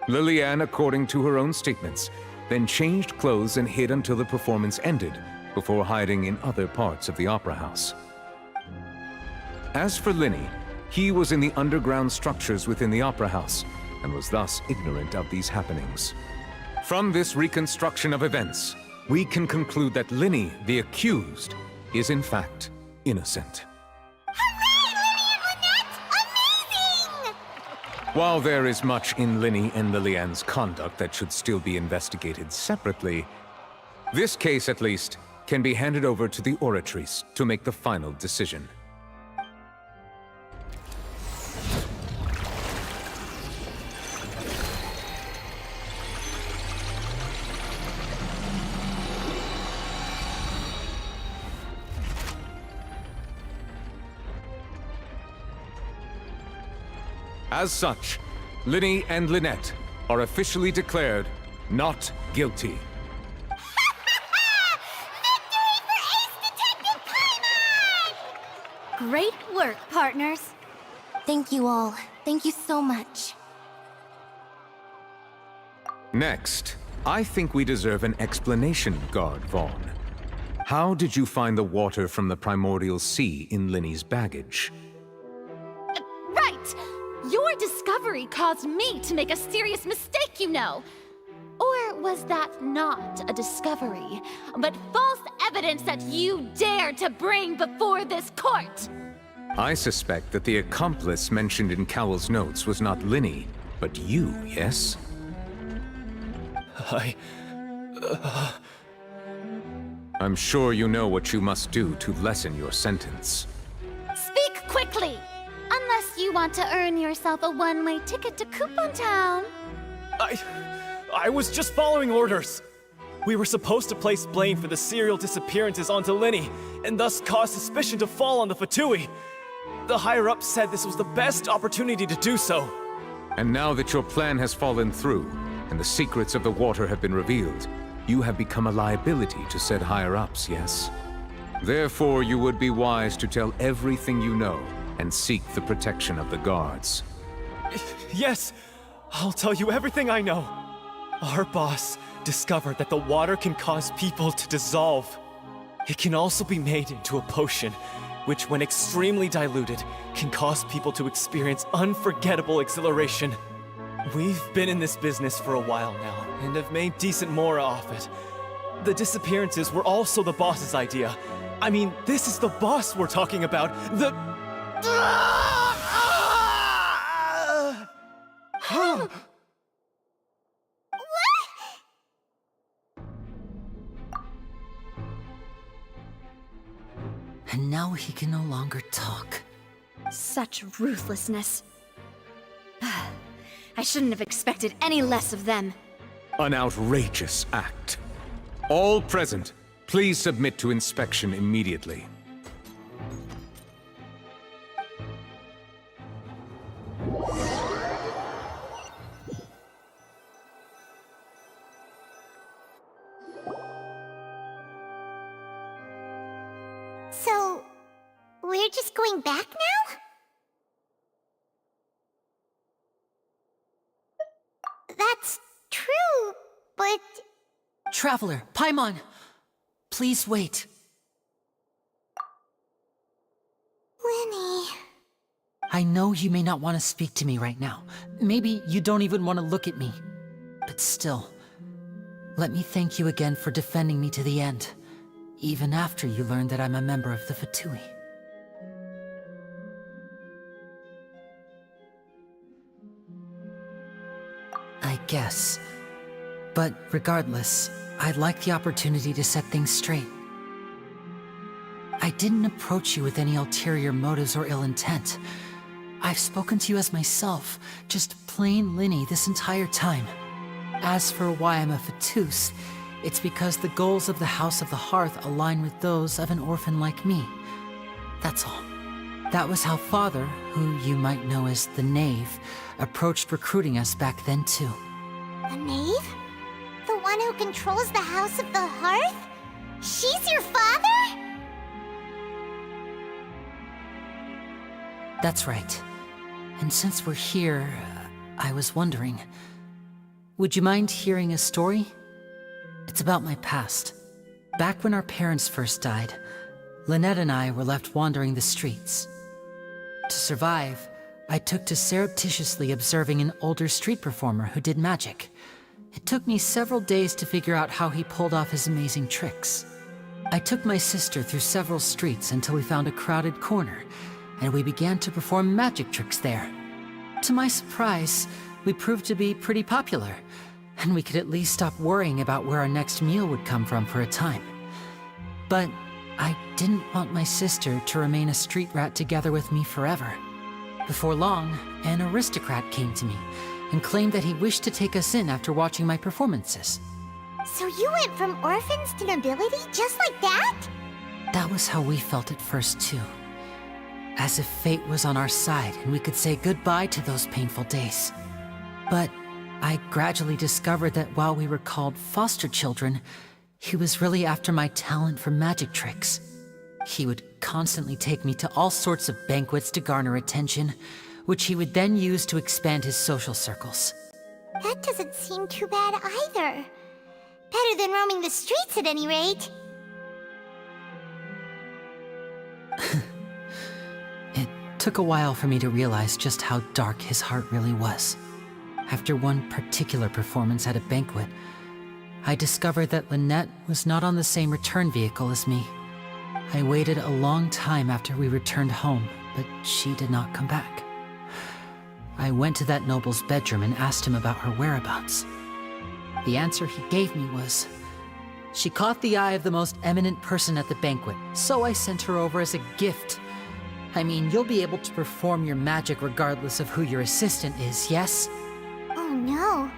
Lily-Ann, according to her own statements, then changed clothes and hid until the performance ended, before hiding in other parts of the opera house. As for Linny, he was in the underground structures within the opera house, and was thus ignorant of these happenings. From this reconstruction of events, we can conclude that Linny, the accused, is in fact innocent. Hooray, Linny and Lynette! While there is much in Linny and Lilianne's conduct that should still be investigated separately, this case, at least, can be handed over to the Oratrice to make the final decision. As such, Linny and Lynette are officially declared not guilty. Great work, partners. Thank you all. Thank you so much. Next, I think we deserve an explanation, Guard Vaughn. How did you find the water from the primordial sea in Linny's baggage? Right! Your discovery caused me to make a serious mistake, you know. Or was that not a discovery, but false evidence that you dared to bring before this court? I suspect that the accomplice mentioned in Cowell's notes was not Linny, but you, yes? I'm sure you know what you must do to lessen your sentence. Speak quickly! Unless you want to earn yourself a one-way ticket to Coupon Town. I was just following orders. We were supposed to place blame for the serial disappearances onto Linny, and thus cause suspicion to fall on the Fatui. The higher-ups said this was the best opportunity to do so. And now that your plan has fallen through, and the secrets of the water have been revealed, you have become a liability to said higher-ups, yes? Therefore, you would be wise to tell everything you know, and seek the protection of the guards. Yes, I'll tell you everything I know. Our boss discovered that the water can cause people to dissolve. It can also be made into a potion, which when extremely diluted, can cause people to experience unforgettable exhilaration. We've been in this business for a while now, and have made decent more off it. The disappearances were also the boss's idea. I mean, this is the boss we're talking about. And now he can no longer talk. Such ruthlessness. I shouldn't have expected any less of them. An outrageous act. All present, please submit to inspection immediately. So, we're just going back now? That's true, but... Traveler, Paimon! Please wait. Lenny... I know you may not want to speak to me right now. Maybe you don't even want to look at me. But still, let me thank you again for defending me to the end, even after you learned that I'm a member of the Fatui. I guess. But regardless, I'd like the opportunity to set things straight. I didn't approach you with any ulterior motives or ill intent. I've spoken to you as myself, just plain Linny this entire time. As for why I'm a Fatus, it's because the goals of the House of the Hearth align with those of an orphan like me. That's all. That was how Father, who you might know as the Knave, approached recruiting us back then too. The Knave? The one who controls the House of the Hearth? She's your father? That's right. And since we're here, I was wondering, would you mind hearing a story? It's about my past. Back when our parents first died, Lynette and I were left wandering the streets. To survive, I took to surreptitiously observing an older street performer who did magic. It took me several days to figure out how he pulled off his amazing tricks. I took my sister through several streets until we found a crowded corner, and we began to perform magic tricks there. To my surprise, we proved to be pretty popular, and we could at least stop worrying about where our next meal would come from for a time. But I didn't want my sister to remain a street rat together with me forever. Before long, an aristocrat came to me and claimed that he wished to take us in after watching my performances. So you went from orphans to nobility just like that? That was how we felt at first, too. As if fate was on our side and we could say goodbye to those painful days. But I gradually discovered that while we were called foster children, he was really after my talent for magic tricks. He would constantly take me to all sorts of banquets to garner attention, which he would then use to expand his social circles. That doesn't seem too bad either. Better than roaming the streets at any rate. It took a while for me to realize just how dark his heart really was. After one particular performance at a banquet, I discovered that Lynette was not on the same return vehicle as me. I waited a long time after we returned home, but she did not come back. I went to that noble's bedroom and asked him about her whereabouts. The answer he gave me was, she caught the eye of the most eminent person at the banquet, so I sent her over as a gift. I mean, you'll be able to perform your magic regardless of who your assistant is, yes? Oh no.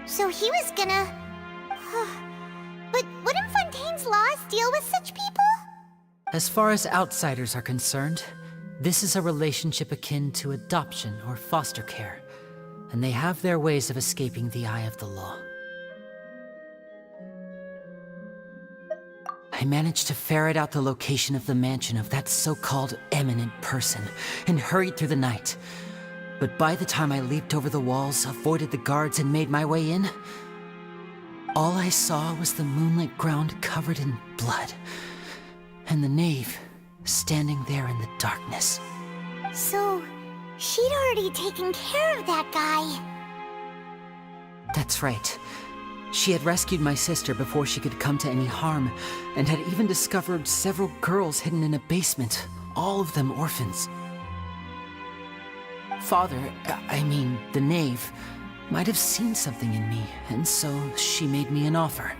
So he was gonna... But wouldn't Fontaine's laws deal with such people? As far as outsiders are concerned, this is a relationship akin to adoption or foster care, and they have their ways of escaping the eye of the law. I managed to ferret out the location of the mansion of that so-called eminent person and hurried through the night. But by the time I leaped over the walls, avoided the guards, and made my way in, all I saw was the moonlit ground covered in blood, and the knave standing there in the darkness. So, she'd already taken care of that guy. That's right. She had rescued my sister before she could come to any harm, and had even discovered several girls hidden in a basement, all of them orphans. Father, I mean, the knave, might have seen something in me, and so she made me an offer.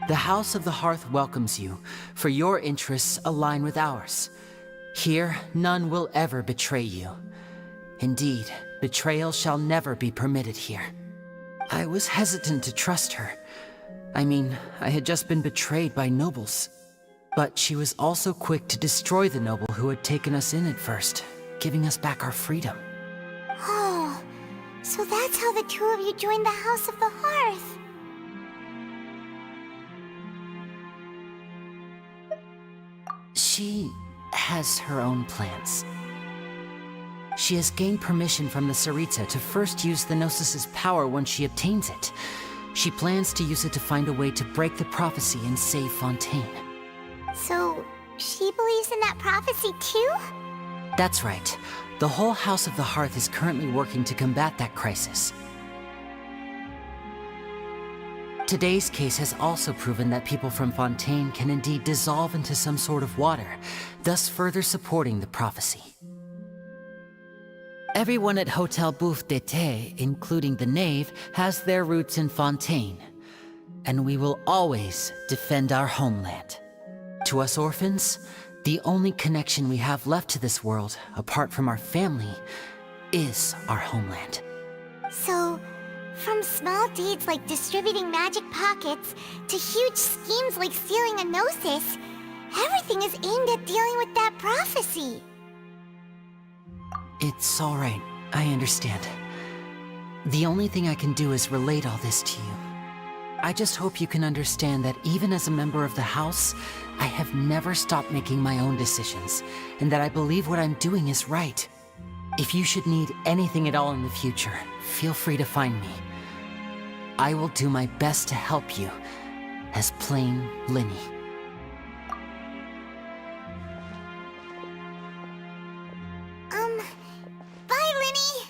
The House of the Hearth welcomes you, for your interests align with ours. Here, none will ever betray you. Indeed, betrayal shall never be permitted here. I was hesitant to trust her. I mean, I had just been betrayed by nobles. But she was also quick to destroy the noble who had taken us in at first, giving us back our freedom. Oh, so that's how the two of you joined the House of the Hearth. She has her own plans. She has gained permission from the Tsaritsa to first use the Gnosis' power once she obtains it. She plans to use it to find a way to break the prophecy and save Fontaine. So, she believes in that prophecy too? That's right. The whole House of the Hearth is currently working to combat that crisis. Today's case has also proven that people from Fontaine can indeed dissolve into some sort of water, thus further supporting the prophecy. Everyone at Hotel Bouffe d'été, including the knave, has their roots in Fontaine, and we will always defend our homeland. To us orphans, the only connection we have left to this world, apart from our family, is our homeland. So, from small deeds like distributing magic pockets to huge schemes like stealing a Gnosis, everything is aimed at dealing with that prophecy. It's all right. I understand. The only thing I can do is relate all this to you. I just hope you can understand that even as a member of the House, I have never stopped making my own decisions, and that I believe what I'm doing is right. If you should need anything at all in the future, feel free to find me. I will do my best to help you, as plain Linny. Bye, Linny!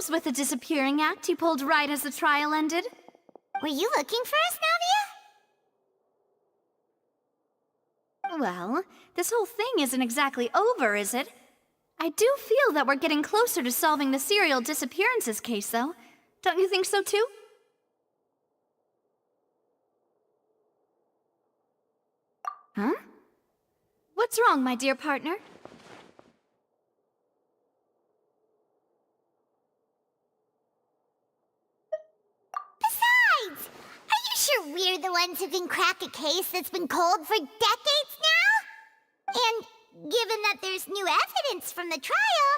was with the disappearing act you pulled right as the trial ended. Were you looking for us, Navia? Well, this whole thing isn't exactly over, is it? I do feel that we're getting closer to solving the serial disappearances case, though. Don't you think so, too? Huh? What's wrong, my dear partner? Besides, are you sure we're the ones who can crack a case that's been cold for decades now? And given that there's new evidence from the trial,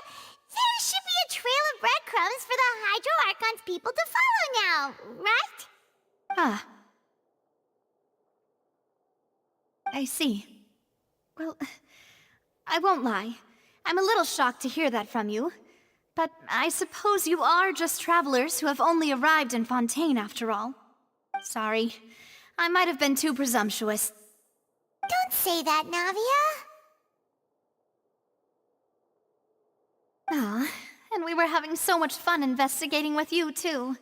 there should be a trail of breadcrumbs for the Hydro Archon's people to follow now, right? Ah. I see. Well, I won't lie. I'm a little shocked to hear that from you. But I suppose you are just travelers who have only arrived in Fontaine after all. Sorry. I might have been too presumptuous. Don't say that, Navia. Ah, and we were having so much fun investigating with you, too.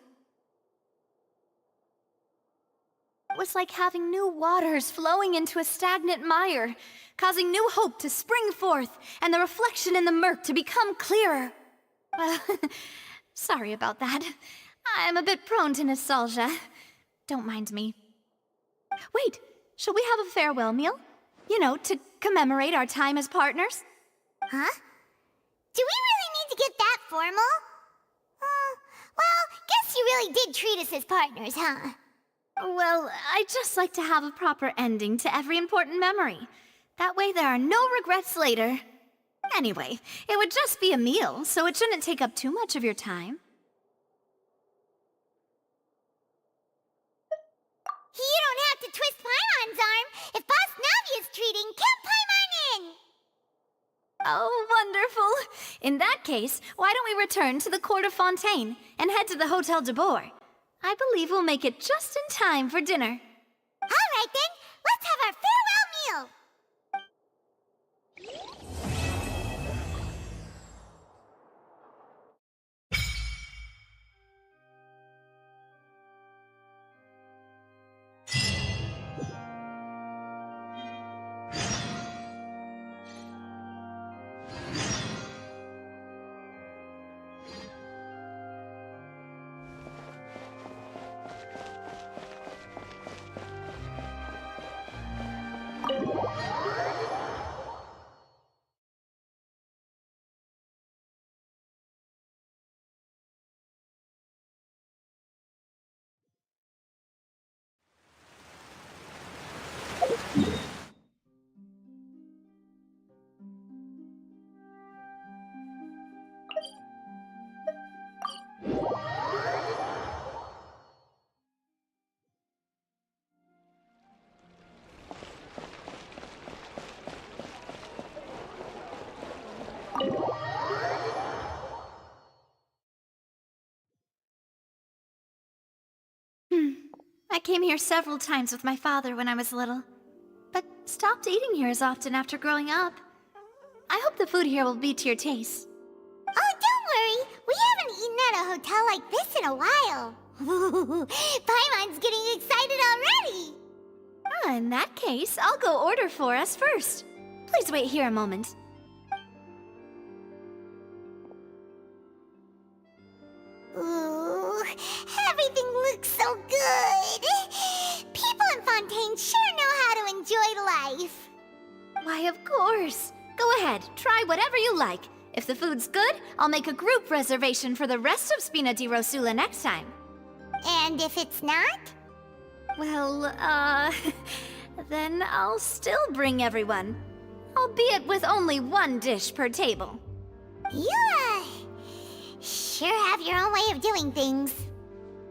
It was like having new waters flowing into a stagnant mire, causing new hope to spring forth, and the reflection in the murk to become clearer. Well, sorry about that. I'm a bit prone to nostalgia. Don't mind me. Wait, shall we have a farewell meal? You know, to commemorate our time as partners? Huh? Do we really need to get that formal? Well, guess you really did treat us as partners, huh? Well, I'd just like to have a proper ending to every important memory. That way there are no regrets later. Anyway, it would just be a meal, so it shouldn't take up too much of your time. You don't have to twist Paimon's arm. If Boss Navi is treating, count Paimon in! Oh, wonderful! In that case, why don't we return to the court of Fontaine and head to the Hotel de Boer? I believe we'll make it just in time for dinner. All right then, let's have our farewell meal! I came here several times with my father when I was little, but stopped eating here as often after growing up. I hope the food here will be to your taste. Oh, don't worry. We haven't eaten at a hotel like this in a while. Paimon's getting excited already. In that case, I'll go order for us first. Please wait here a moment. Ooh, everything looks so good. People in Fontaine sure know how to enjoy life. Why, of course. Go ahead, try whatever you like. If the food's good, I'll make a group reservation for the rest of Spina di Rosula next time. And if it's not? Well, then I'll still bring everyone. Albeit with only one dish per table. You, sure have your own way of doing things.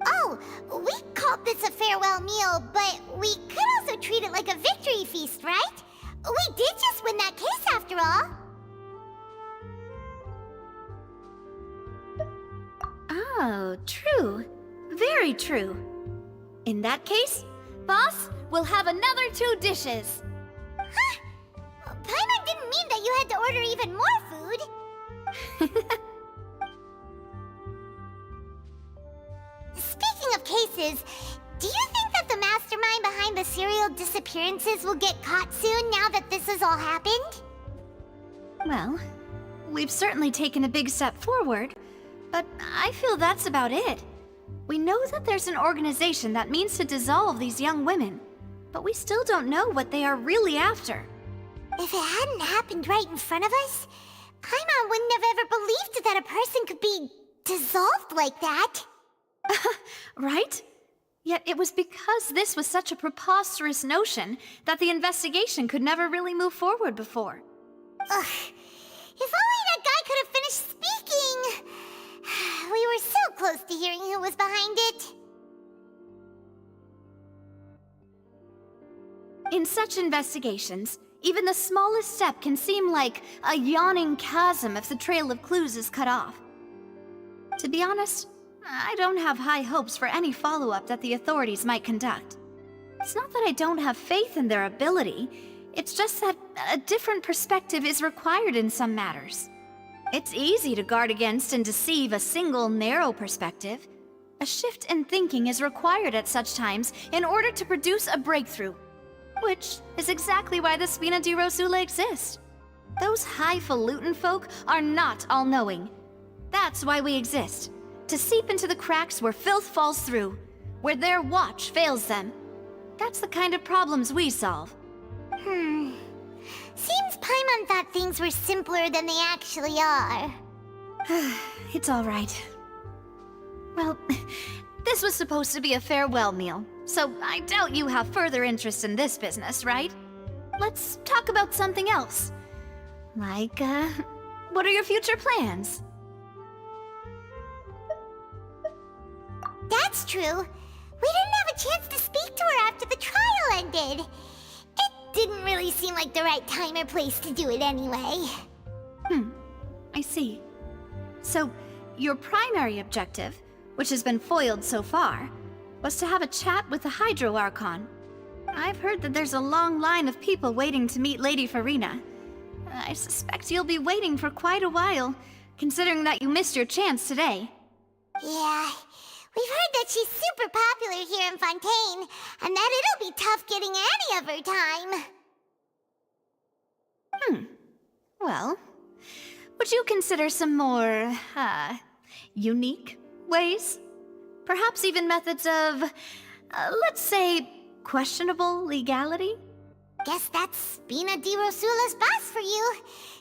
Oh, we called this a farewell meal, but we could also treat it like a victory feast, right? We did just win that case after all. Oh, true. Very true. In that case, boss, we'll have another 2 dishes. Huh? Paimon didn't mean that you had to order even more food. of cases, do you think that the mastermind behind the serial disappearances will get caught soon now that this has all happened? Well, we've certainly taken a big step forward, but I feel that's about it. We know that there's an organization that means to dissolve these young women, but we still don't know what they are really after. If it hadn't happened right in front of us, Paimon wouldn't have ever believed that a person could be dissolved like that. Right? Yet it was because this was such a preposterous notion that the investigation could never really move forward before. Ugh. If only that guy could have finished speaking! We were so close to hearing who was behind it. In such investigations, even the smallest step can seem like a yawning chasm if the trail of clues is cut off. To be honest, I don't have high hopes for any follow-up that the authorities might conduct. It's not that I don't have faith in their ability, it's just that a different perspective is required in some matters. It's easy to guard against and deceive a single narrow perspective. A shift in thinking is required at such times in order to produce a breakthrough. Which is exactly why the Spina di Rosula exist. Those highfalutin folk are not all-knowing. That's why we exist. To seep into the cracks where filth falls through, where their watch fails them. That's the kind of problems we solve. Seems Paimon thought things were simpler than they actually are. It's all right. Well, this was supposed to be a farewell meal, so I doubt you have further interest in this business, right? Let's talk about something else. Like, what are your future plans? That's true. We didn't have a chance to speak to her after the trial ended. It didn't really seem like the right time or place to do it anyway. I see. So, your primary objective, which has been foiled so far, was to have a chat with the Hydro Archon. I've heard that there's a long line of people waiting to meet Lady Farina. I suspect you'll be waiting for quite a while, considering that you missed your chance today. Yeah, we've heard that she's super popular here in Fontaine, and that it'll be tough getting any of her time. Well, would you consider some more, unique ways? Perhaps even methods of, let's say, questionable legality? Guess that's Spina di Rosula's boss for you.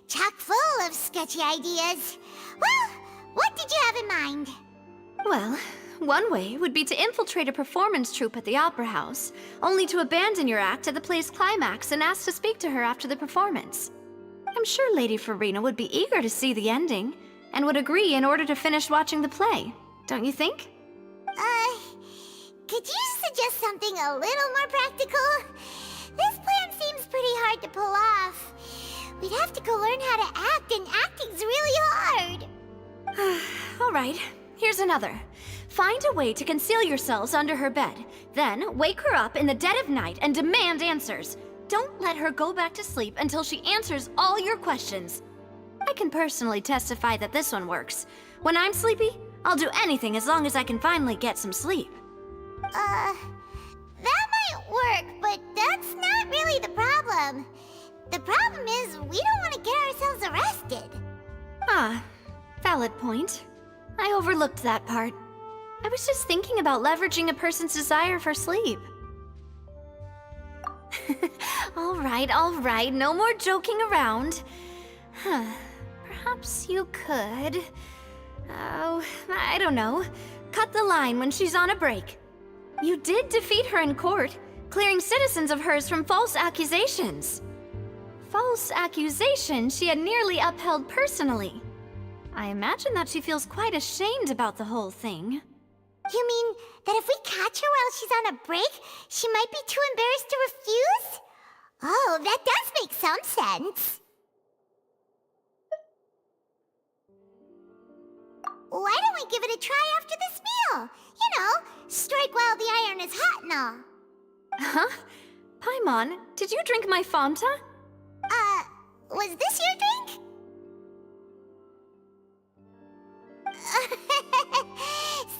Chock full of sketchy ideas. Well, what did you have in mind? Well, one way would be to infiltrate a performance troupe at the Opera House, only to abandon your act at the play's climax and ask to speak to her after the performance. I'm sure Lady Farina would be eager to see the ending, and would agree in order to finish watching the play, don't you think? Could you suggest something a little more practical? This plan seems pretty hard to pull off. We'd have to go learn how to act, and acting's really hard. All right, here's another. Find a way to conceal yourselves under her bed. Then wake her up in the dead of night and demand answers. Don't let her go back to sleep until she answers all your questions. I can personally testify that this one works. When I'm sleepy, I'll do anything as long as I can finally get some sleep. That might work, but that's not really the problem. The problem is we don't want to get ourselves arrested. Valid point. I overlooked that part. I was just thinking about leveraging a person's desire for sleep. All right, no more joking around. Perhaps you could... Oh, I don't know. Cut the line when she's on a break. You did defeat her in court, clearing citizens of hers from false accusations. False accusations she had nearly upheld personally. I imagine that she feels quite ashamed about the whole thing. You mean that if we catch her while she's on a break, she might be too embarrassed to refuse? Oh, that does make some sense. Why don't we give it a try after this meal? You know, strike while the iron is hot and all. Huh? Paimon, did you drink my Fanta? Was this your drink?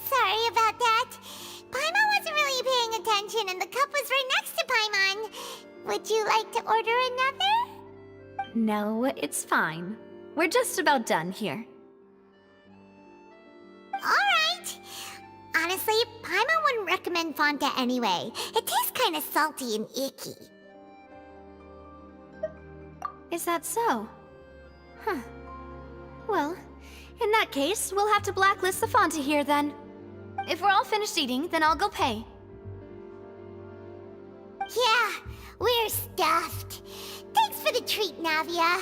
Sorry about that. Genshin and the cup was right next to Paimon. Would you like to order another? No, it's fine. We're just about done here. Alright. Honestly, Paimon wouldn't recommend Fontaine anyway. It tastes kind of salty and icky. Is that so? Huh. Well, in that case, we'll have to blacklist the Fonta here then. If we're all finished eating, then I'll go pay. Yeah, we're stuffed. Thanks for the treat, Navia.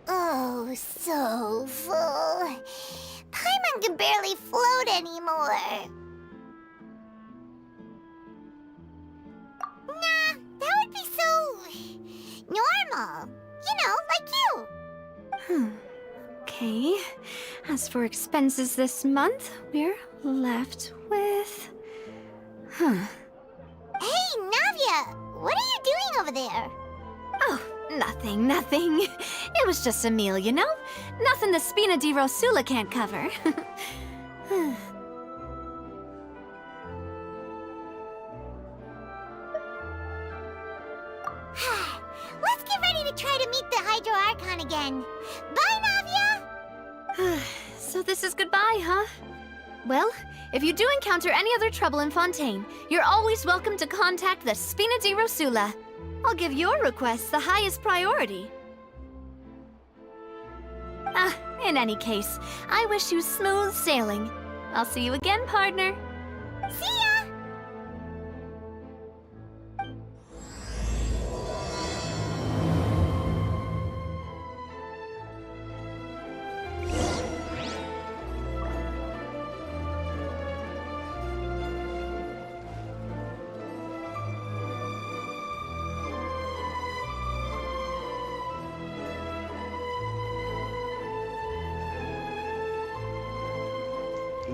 Oh, so full. Paimon can barely float anymore. Nah, that would be so normal. You know, like you. Okay. As for expenses this month, we're left with... Hey, Navia! What are you doing over there? Oh, nothing. It was just a meal, you know? Nothing the Spina di Rosula can't cover. Let's get ready to try to meet the Hydro Archon again. Bye, Navia! So this is goodbye, huh? Well, if you do encounter any other trouble in Fontaine, you're always welcome to contact the Spina di Rosula. I'll give your requests the highest priority. In any case, I wish you smooth sailing. I'll see you again, partner. See ya!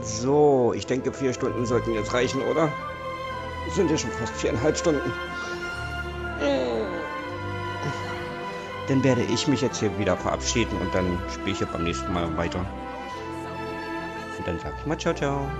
So, ich denke 4 Stunden sollten jetzt reichen, oder? Es sind ja schon fast 4,5 Stunden. Dann werde ich mich jetzt hier wieder verabschieden und dann spiele ich beim nächsten Mal weiter. Und dann sag ich mal ciao, ciao.